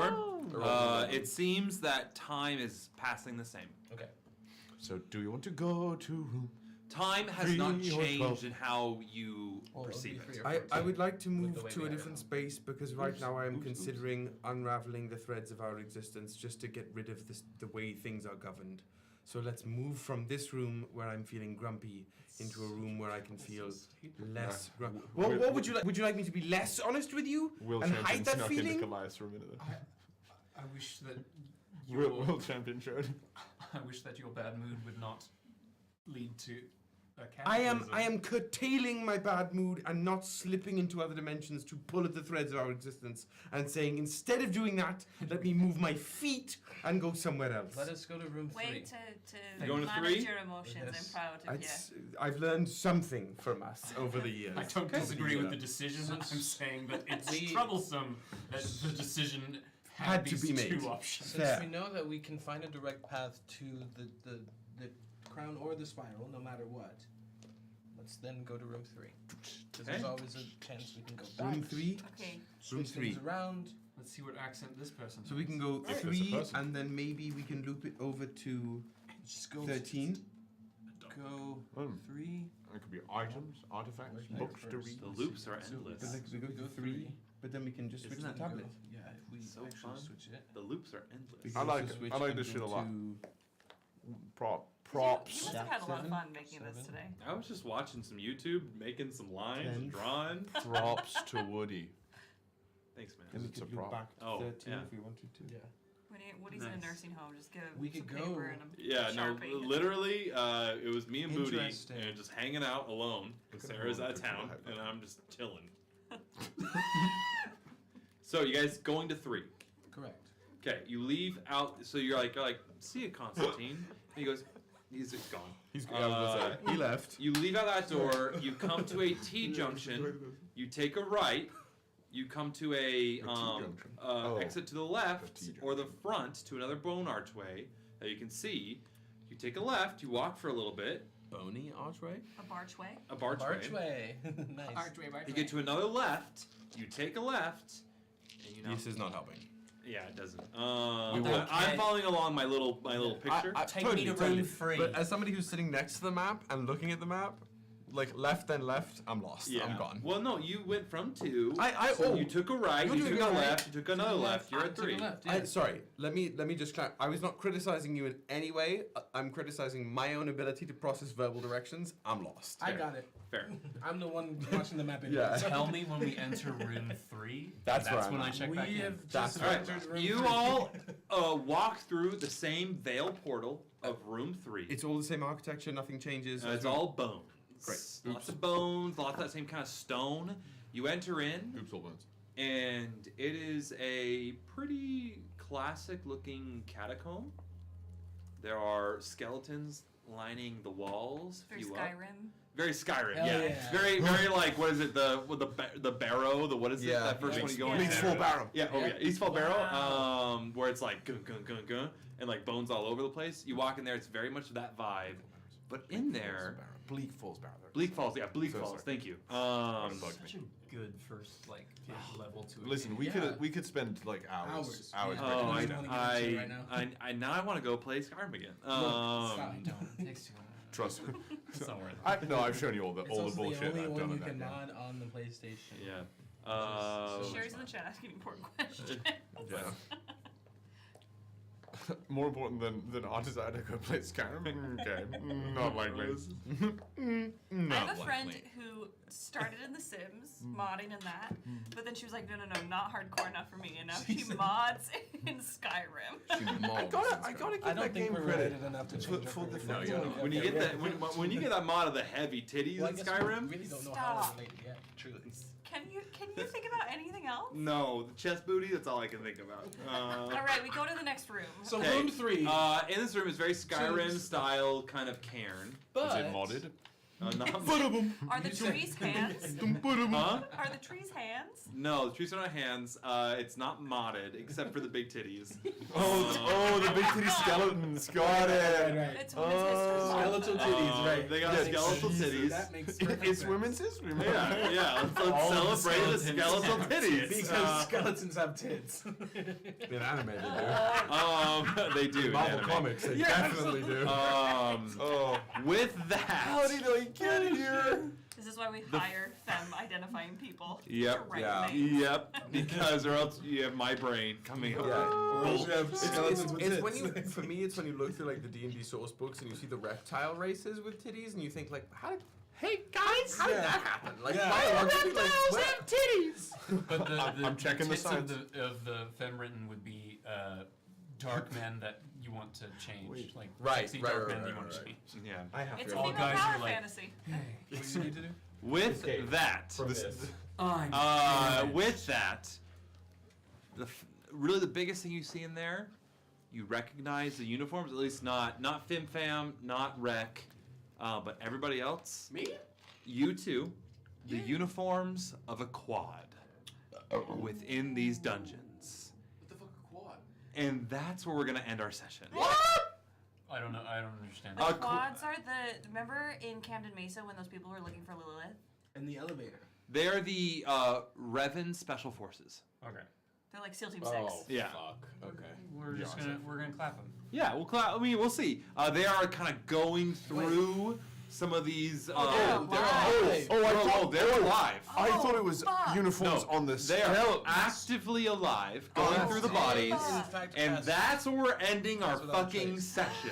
[SPEAKER 7] Oh.
[SPEAKER 4] It seems that time is passing the same.
[SPEAKER 8] Okay.
[SPEAKER 5] So do you want to go to room?
[SPEAKER 4] Time has
[SPEAKER 5] 3
[SPEAKER 4] not
[SPEAKER 5] or 12?
[SPEAKER 4] changed in how you perceive it.
[SPEAKER 7] I would like to
[SPEAKER 8] the
[SPEAKER 7] move
[SPEAKER 8] way
[SPEAKER 7] to
[SPEAKER 8] we
[SPEAKER 7] a
[SPEAKER 8] are
[SPEAKER 7] different
[SPEAKER 8] now.
[SPEAKER 7] space because right now I am considering unraveling the threads of our existence just to get rid of the way things are governed. So let's move from this room where I'm feeling grumpy into a room where I can feel less grumpy. What would you like? Would you like me to be less honest with you
[SPEAKER 5] Will
[SPEAKER 7] and
[SPEAKER 5] Champion
[SPEAKER 7] hide that
[SPEAKER 5] snuck
[SPEAKER 7] feeling?
[SPEAKER 5] into Callias for a minute.
[SPEAKER 3] I wish that
[SPEAKER 5] Will Champion showed.
[SPEAKER 3] I wish that your bad mood would not lead to a
[SPEAKER 7] I
[SPEAKER 3] cataclysm.
[SPEAKER 7] am curtailing my bad mood and not slipping into other dimensions to pull at the threads of our existence and saying, instead of doing that, let me move my feet and go somewhere else.
[SPEAKER 8] Let us go to room 3.
[SPEAKER 6] Way to
[SPEAKER 4] Going to
[SPEAKER 6] manage
[SPEAKER 4] 3?
[SPEAKER 6] your emotions. I'm proud of you.
[SPEAKER 7] I've learned something from us over the years.
[SPEAKER 3] I don't disagree with the decision. I'm saying that it's troublesome that the decision had
[SPEAKER 7] to
[SPEAKER 3] these
[SPEAKER 7] be made.
[SPEAKER 3] two options.
[SPEAKER 8] Since we know that we can find a direct path to the crown or the spiral, no matter what, let's then go to room 3. Because there's always a chance we can go back.
[SPEAKER 7] Room 3?
[SPEAKER 6] Okay.
[SPEAKER 7] Room
[SPEAKER 8] Switch
[SPEAKER 7] 3.
[SPEAKER 8] things around.
[SPEAKER 3] Let's see what accent this person
[SPEAKER 7] So we can go
[SPEAKER 3] has.
[SPEAKER 7] 3 and then maybe we can loop it over to
[SPEAKER 8] Just go
[SPEAKER 7] 13.
[SPEAKER 8] Go 3.
[SPEAKER 5] It could be items, artifacts, books to read.
[SPEAKER 4] The loops are endless.
[SPEAKER 7] But like, we go to 3, but then we can just switch
[SPEAKER 4] Isn't
[SPEAKER 7] the
[SPEAKER 4] that
[SPEAKER 7] tablet.
[SPEAKER 8] Yeah, if we
[SPEAKER 4] So
[SPEAKER 8] actually
[SPEAKER 4] fun.
[SPEAKER 8] switch it.
[SPEAKER 4] The loops are endless.
[SPEAKER 7] We
[SPEAKER 5] I
[SPEAKER 7] can
[SPEAKER 5] like
[SPEAKER 7] also
[SPEAKER 5] it.
[SPEAKER 7] switch
[SPEAKER 5] I like
[SPEAKER 7] and
[SPEAKER 5] this
[SPEAKER 7] go
[SPEAKER 5] shit a lot.
[SPEAKER 7] to
[SPEAKER 5] props.
[SPEAKER 6] You must have had a lot of fun making this today.
[SPEAKER 2] I was just watching some YouTube, making some lines, and drawing.
[SPEAKER 5] Props to Woody.
[SPEAKER 2] Thanks, man.
[SPEAKER 9] And we
[SPEAKER 5] It's a
[SPEAKER 9] could go
[SPEAKER 5] prop.
[SPEAKER 9] back to 13 if we wanted to.
[SPEAKER 8] Yeah.
[SPEAKER 6] When he's in a nursing home, just give him
[SPEAKER 8] We
[SPEAKER 6] some
[SPEAKER 8] could
[SPEAKER 6] paper
[SPEAKER 8] go.
[SPEAKER 6] and a
[SPEAKER 2] Yeah, no,
[SPEAKER 6] Sharpie.
[SPEAKER 2] literally, it was me and Booty
[SPEAKER 8] Interesting.
[SPEAKER 2] and just hanging out alone. Because Sarah's out of town, and I'm just chilling. So you guys going to 3.
[SPEAKER 8] Correct.
[SPEAKER 2] Okay, you leave out. So you're like, see you, Constantine. And he goes, he's gone.
[SPEAKER 9] He left.
[SPEAKER 2] You leave out that door. You come to a T-junction. You take a right. You come to a exit to the left or the front to another bone archway that you can see. You take a left. You walk for a little bit.
[SPEAKER 9] Bony archway?
[SPEAKER 6] A barchway.
[SPEAKER 2] A barchway.
[SPEAKER 8] Barchway. Nice.
[SPEAKER 6] Barchway.
[SPEAKER 2] You get to another left. You take a left. And you know,
[SPEAKER 9] This is not helping.
[SPEAKER 2] Yeah, it doesn't.
[SPEAKER 9] Okay.
[SPEAKER 2] I'm following along my little picture.
[SPEAKER 9] Totally. But as somebody who's sitting next to the map and looking at the map, like left then left, I'm lost.
[SPEAKER 2] Yeah.
[SPEAKER 9] I'm gone.
[SPEAKER 2] Well, no, you went from 2.
[SPEAKER 9] So
[SPEAKER 2] you took a right.
[SPEAKER 9] You're
[SPEAKER 2] You
[SPEAKER 9] doing
[SPEAKER 2] took a
[SPEAKER 9] all right.
[SPEAKER 2] left. You took another left. You're at 3.
[SPEAKER 9] Sorry, let me just clarify. I was not criticizing you in any way. I'm criticizing my own ability to process verbal directions. I'm lost.
[SPEAKER 8] I got it.
[SPEAKER 2] Fair.
[SPEAKER 8] I'm the one watching the map.
[SPEAKER 9] Yeah.
[SPEAKER 3] Tell me when we enter room 3.
[SPEAKER 9] That's where I'm
[SPEAKER 3] when
[SPEAKER 9] at.
[SPEAKER 3] I check
[SPEAKER 8] We
[SPEAKER 3] back in.
[SPEAKER 8] have
[SPEAKER 9] That's
[SPEAKER 8] just
[SPEAKER 9] right.
[SPEAKER 8] entered room
[SPEAKER 2] You
[SPEAKER 8] 3.
[SPEAKER 2] all walk through the same veil portal of room 3.
[SPEAKER 9] It's all the same architecture. Nothing changes.
[SPEAKER 2] It's all bones.
[SPEAKER 9] Great.
[SPEAKER 2] Lots of bones. Lots of that same kind of stone. You enter in.
[SPEAKER 5] Oops, all bones.
[SPEAKER 2] And it is a pretty classic-looking catacomb. There are skeletons lining the walls.
[SPEAKER 6] Very
[SPEAKER 2] few up.
[SPEAKER 6] Skyrim.
[SPEAKER 2] Very Skyrim,
[SPEAKER 8] Hell
[SPEAKER 2] yeah.
[SPEAKER 8] yeah.
[SPEAKER 2] Very like what is it? The barrow. The what is it?
[SPEAKER 9] Yeah.
[SPEAKER 2] That first
[SPEAKER 9] Yeah.
[SPEAKER 2] one you go in.
[SPEAKER 9] Eastfall Barrow.
[SPEAKER 2] Yeah. Oh yeah. Eastfall
[SPEAKER 6] Wow.
[SPEAKER 2] Barrow. Where it's like gun gun gun gun and like bones all over the place. You walk in there, it's very much that vibe. But in there,
[SPEAKER 9] Bleak Falls Barrow.
[SPEAKER 2] Bleak Falls. Yeah, Bleak
[SPEAKER 9] So
[SPEAKER 2] Falls.
[SPEAKER 9] sorry.
[SPEAKER 2] Thank you.
[SPEAKER 3] Such a good first level to it.
[SPEAKER 5] Listen, we could spend like hours.
[SPEAKER 2] Oh,
[SPEAKER 8] I don't wanna get into it right now.
[SPEAKER 2] now I want to go play Skyrim again.
[SPEAKER 8] Stop.
[SPEAKER 3] It takes too long.
[SPEAKER 5] Trust me.
[SPEAKER 3] It's not worth it.
[SPEAKER 5] I've shown you all the
[SPEAKER 8] It's also
[SPEAKER 5] bullshit
[SPEAKER 8] the only
[SPEAKER 5] I've
[SPEAKER 8] one
[SPEAKER 5] done
[SPEAKER 8] you
[SPEAKER 5] in that
[SPEAKER 8] can
[SPEAKER 5] game.
[SPEAKER 8] mod on the PlayStation.
[SPEAKER 2] Yeah.
[SPEAKER 6] Sherry's in the chat asking important questions.
[SPEAKER 5] Yeah. More important than our desire to go play Skyrim? Okay, not likely.
[SPEAKER 6] I have a friend who started in The Sims, modding in that, but then she was like, no, not hardcore enough for me, and now she mods in Skyrim.
[SPEAKER 9] I gotta give
[SPEAKER 8] I don't
[SPEAKER 9] that
[SPEAKER 8] think
[SPEAKER 9] game
[SPEAKER 8] we're
[SPEAKER 9] credit
[SPEAKER 8] rated enough to
[SPEAKER 9] for
[SPEAKER 8] change
[SPEAKER 9] the
[SPEAKER 8] our
[SPEAKER 9] fact
[SPEAKER 2] When you get that when you get that mod of the heavy titties
[SPEAKER 8] Well, I
[SPEAKER 2] in
[SPEAKER 8] guess
[SPEAKER 2] Skyrim.
[SPEAKER 8] we really don't know how
[SPEAKER 6] Stop.
[SPEAKER 8] we're related yet. Truly.
[SPEAKER 6] Can you think about anything else?
[SPEAKER 2] No, the chest booty. That's all I can think about.
[SPEAKER 6] All right, we go to the next room.
[SPEAKER 8] So
[SPEAKER 2] Okay.
[SPEAKER 8] room 3.
[SPEAKER 2] In this room is very Skyrim style kind of cairn.
[SPEAKER 8] but
[SPEAKER 5] Is it modded?
[SPEAKER 2] Not
[SPEAKER 6] Are the trees hands?
[SPEAKER 2] huh?
[SPEAKER 6] Are the trees hands?
[SPEAKER 2] No, the trees are not hands. It's not modded except for the big titties.
[SPEAKER 5] The big titty skeletons. Got it.
[SPEAKER 8] Right.
[SPEAKER 6] It's women's history.
[SPEAKER 8] Skeletal titties, right.
[SPEAKER 2] They got
[SPEAKER 5] Yeah,
[SPEAKER 2] skeletal
[SPEAKER 5] Jesus.
[SPEAKER 2] titties.
[SPEAKER 8] That makes perfect
[SPEAKER 5] It's
[SPEAKER 8] sense.
[SPEAKER 5] Women's History Month.
[SPEAKER 2] Yeah. Let's
[SPEAKER 3] All of the
[SPEAKER 2] celebrate the
[SPEAKER 3] skeletons
[SPEAKER 2] skeletal
[SPEAKER 3] have
[SPEAKER 2] titties.
[SPEAKER 8] Because skeletons have tits.
[SPEAKER 9] In anime, they
[SPEAKER 2] They do.
[SPEAKER 9] do.
[SPEAKER 2] in
[SPEAKER 9] Marvel
[SPEAKER 2] anime.
[SPEAKER 9] Comics, they definitely do.
[SPEAKER 2] With that.
[SPEAKER 9] How did I get here?
[SPEAKER 6] This is why we hire femme-identifying people
[SPEAKER 2] Yep.
[SPEAKER 6] to write
[SPEAKER 9] Yeah.
[SPEAKER 6] names.
[SPEAKER 2] Yep. Because or else you have my brain coming up.
[SPEAKER 9] Yeah.
[SPEAKER 8] else you have skeletons with
[SPEAKER 9] It's when
[SPEAKER 8] tits.
[SPEAKER 9] you, for me, it's when you look through like the D&D source books and you see the reptile races with titties, and you think like, hey guys, how did that happen? Like, biologically, like, what?
[SPEAKER 3] titties. But the
[SPEAKER 5] I'm checking the
[SPEAKER 3] tits
[SPEAKER 5] science.
[SPEAKER 3] of the femme-written would be dark men that you want to change, like
[SPEAKER 9] Right,
[SPEAKER 3] sexy
[SPEAKER 9] right,
[SPEAKER 3] dark
[SPEAKER 9] right,
[SPEAKER 3] men that
[SPEAKER 9] right,
[SPEAKER 3] you want to
[SPEAKER 9] right.
[SPEAKER 3] change.
[SPEAKER 2] Yeah.
[SPEAKER 9] I have
[SPEAKER 6] It's a
[SPEAKER 9] to.
[SPEAKER 3] All
[SPEAKER 6] female
[SPEAKER 3] guys
[SPEAKER 6] power
[SPEAKER 3] are like,
[SPEAKER 6] fantasy.
[SPEAKER 3] What do you need to do?
[SPEAKER 2] With that. With that, really the biggest thing you see in there, you recognize the uniforms. At least not Fim Fam, not Rec, but everybody else.
[SPEAKER 8] Me?
[SPEAKER 2] You too. The uniforms of a quad within these dungeons.
[SPEAKER 8] What the fuck a quad?
[SPEAKER 2] And that's where we're gonna end our session.
[SPEAKER 3] I don't know. I don't understand.
[SPEAKER 6] The quads are the. Remember in Camden Mesa when those people were looking for Lilith?
[SPEAKER 8] And the elevator.
[SPEAKER 2] They are the Revan Special Forces.
[SPEAKER 3] Okay.
[SPEAKER 6] They're like SEAL Team 6.
[SPEAKER 2] Yeah.
[SPEAKER 9] Fuck. Okay.
[SPEAKER 3] We're gonna clap them.
[SPEAKER 2] Yeah, we'll see. They are kind of going through
[SPEAKER 4] some of these.
[SPEAKER 7] they're alive.
[SPEAKER 4] They're alive.
[SPEAKER 18] I thought it was uniforms on this.
[SPEAKER 4] They are actively alive, going through the bodies, and that's where we're ending our fucking session.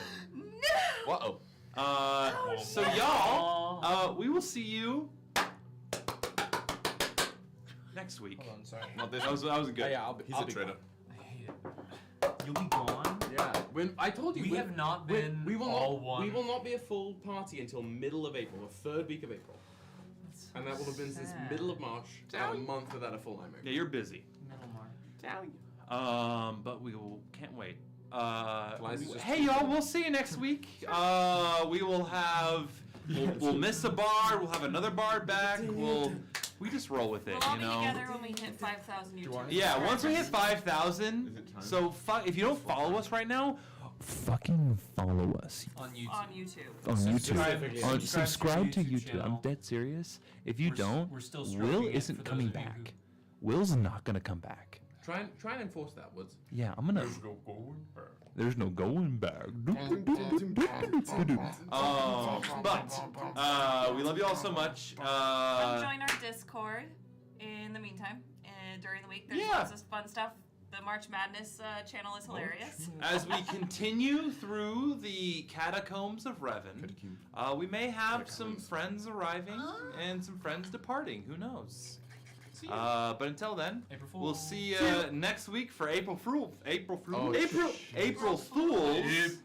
[SPEAKER 5] Uh-oh.
[SPEAKER 4] So y'all, we will see you next week.
[SPEAKER 8] Hold on, sorry.
[SPEAKER 5] Not this.
[SPEAKER 4] That wasn't good.
[SPEAKER 15] Yeah,
[SPEAKER 5] He's a traitor.
[SPEAKER 3] I hate it. You'll be gone.
[SPEAKER 15] Yeah. When I told you
[SPEAKER 3] We have not been
[SPEAKER 15] we will
[SPEAKER 3] all
[SPEAKER 15] not,
[SPEAKER 3] one.
[SPEAKER 15] We will not be a full party until middle of April, the third week of April. And that will have been since middle of March, and a month without a full Nightmare.
[SPEAKER 4] Yeah, you're busy.
[SPEAKER 3] Middle March.
[SPEAKER 4] But we can't wait.
[SPEAKER 15] just
[SPEAKER 4] Hey y'all, we'll see you next week. We will have we'll miss a bard. We'll have another bard back. We just roll with it,
[SPEAKER 6] We'll all
[SPEAKER 4] you
[SPEAKER 6] be
[SPEAKER 4] know.
[SPEAKER 6] together when we hit 5,000 YouTube.
[SPEAKER 4] Yeah, once we hit 5,000. So if you don't follow us right now, fucking follow us.
[SPEAKER 3] On YouTube.
[SPEAKER 6] On YouTube.
[SPEAKER 4] On
[SPEAKER 3] Subscribe
[SPEAKER 4] YouTube.
[SPEAKER 3] to
[SPEAKER 4] Subscribe to
[SPEAKER 3] YouTube
[SPEAKER 4] YouTube. I'm
[SPEAKER 3] channel.
[SPEAKER 4] dead serious. If you don't,
[SPEAKER 3] we're still
[SPEAKER 4] Will
[SPEAKER 3] stroking it
[SPEAKER 4] isn't
[SPEAKER 3] for those
[SPEAKER 4] coming
[SPEAKER 3] of you
[SPEAKER 4] back. Will's not gonna come back.
[SPEAKER 15] Try and enforce that, Woods.
[SPEAKER 4] Yeah, I'm gonna. There's no going back. But we love you all so much.
[SPEAKER 6] Come join our Discord in the meantime. During the week, there's lots of fun stuff. The March Madness channel is hilarious.
[SPEAKER 4] As we continue through the catacombs of Revan, we may have some friends arriving and some friends departing. Who knows? But until then, we'll see you next week for April Fools. April Fools. April Fools.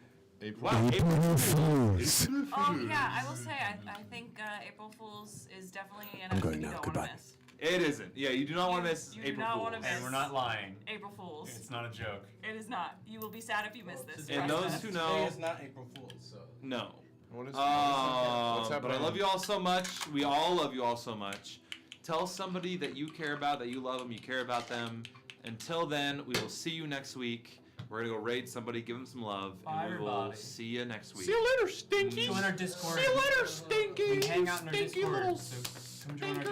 [SPEAKER 4] Wow, April Fools.
[SPEAKER 6] Oh yeah, I will say I think April Fools is definitely an episode you don't want to miss.
[SPEAKER 4] It isn't. Yeah, you do not want to miss
[SPEAKER 6] You do
[SPEAKER 4] April
[SPEAKER 6] not
[SPEAKER 4] Fools.
[SPEAKER 6] want to miss.
[SPEAKER 3] And we're not lying.
[SPEAKER 6] April Fools.
[SPEAKER 3] It's not a joke.
[SPEAKER 6] It is not. You will be sad if you miss this.
[SPEAKER 4] And those who know,
[SPEAKER 8] Today is not April Fool's, so.
[SPEAKER 4] no.
[SPEAKER 7] What is
[SPEAKER 4] But I love you all so much. We all love you all so much. Tell somebody that you care about, that you love them, you care about them. Until then, we will see you next week. We're gonna go raid somebody, give them some love,
[SPEAKER 3] Bye,
[SPEAKER 4] and we will
[SPEAKER 3] everybody.
[SPEAKER 4] see you next week.
[SPEAKER 5] See you later, Stinky.
[SPEAKER 3] Join our Discord.
[SPEAKER 4] See you later, Stinky.
[SPEAKER 3] We hang out in our
[SPEAKER 4] Stinky
[SPEAKER 3] Discord.
[SPEAKER 4] little
[SPEAKER 3] So come join our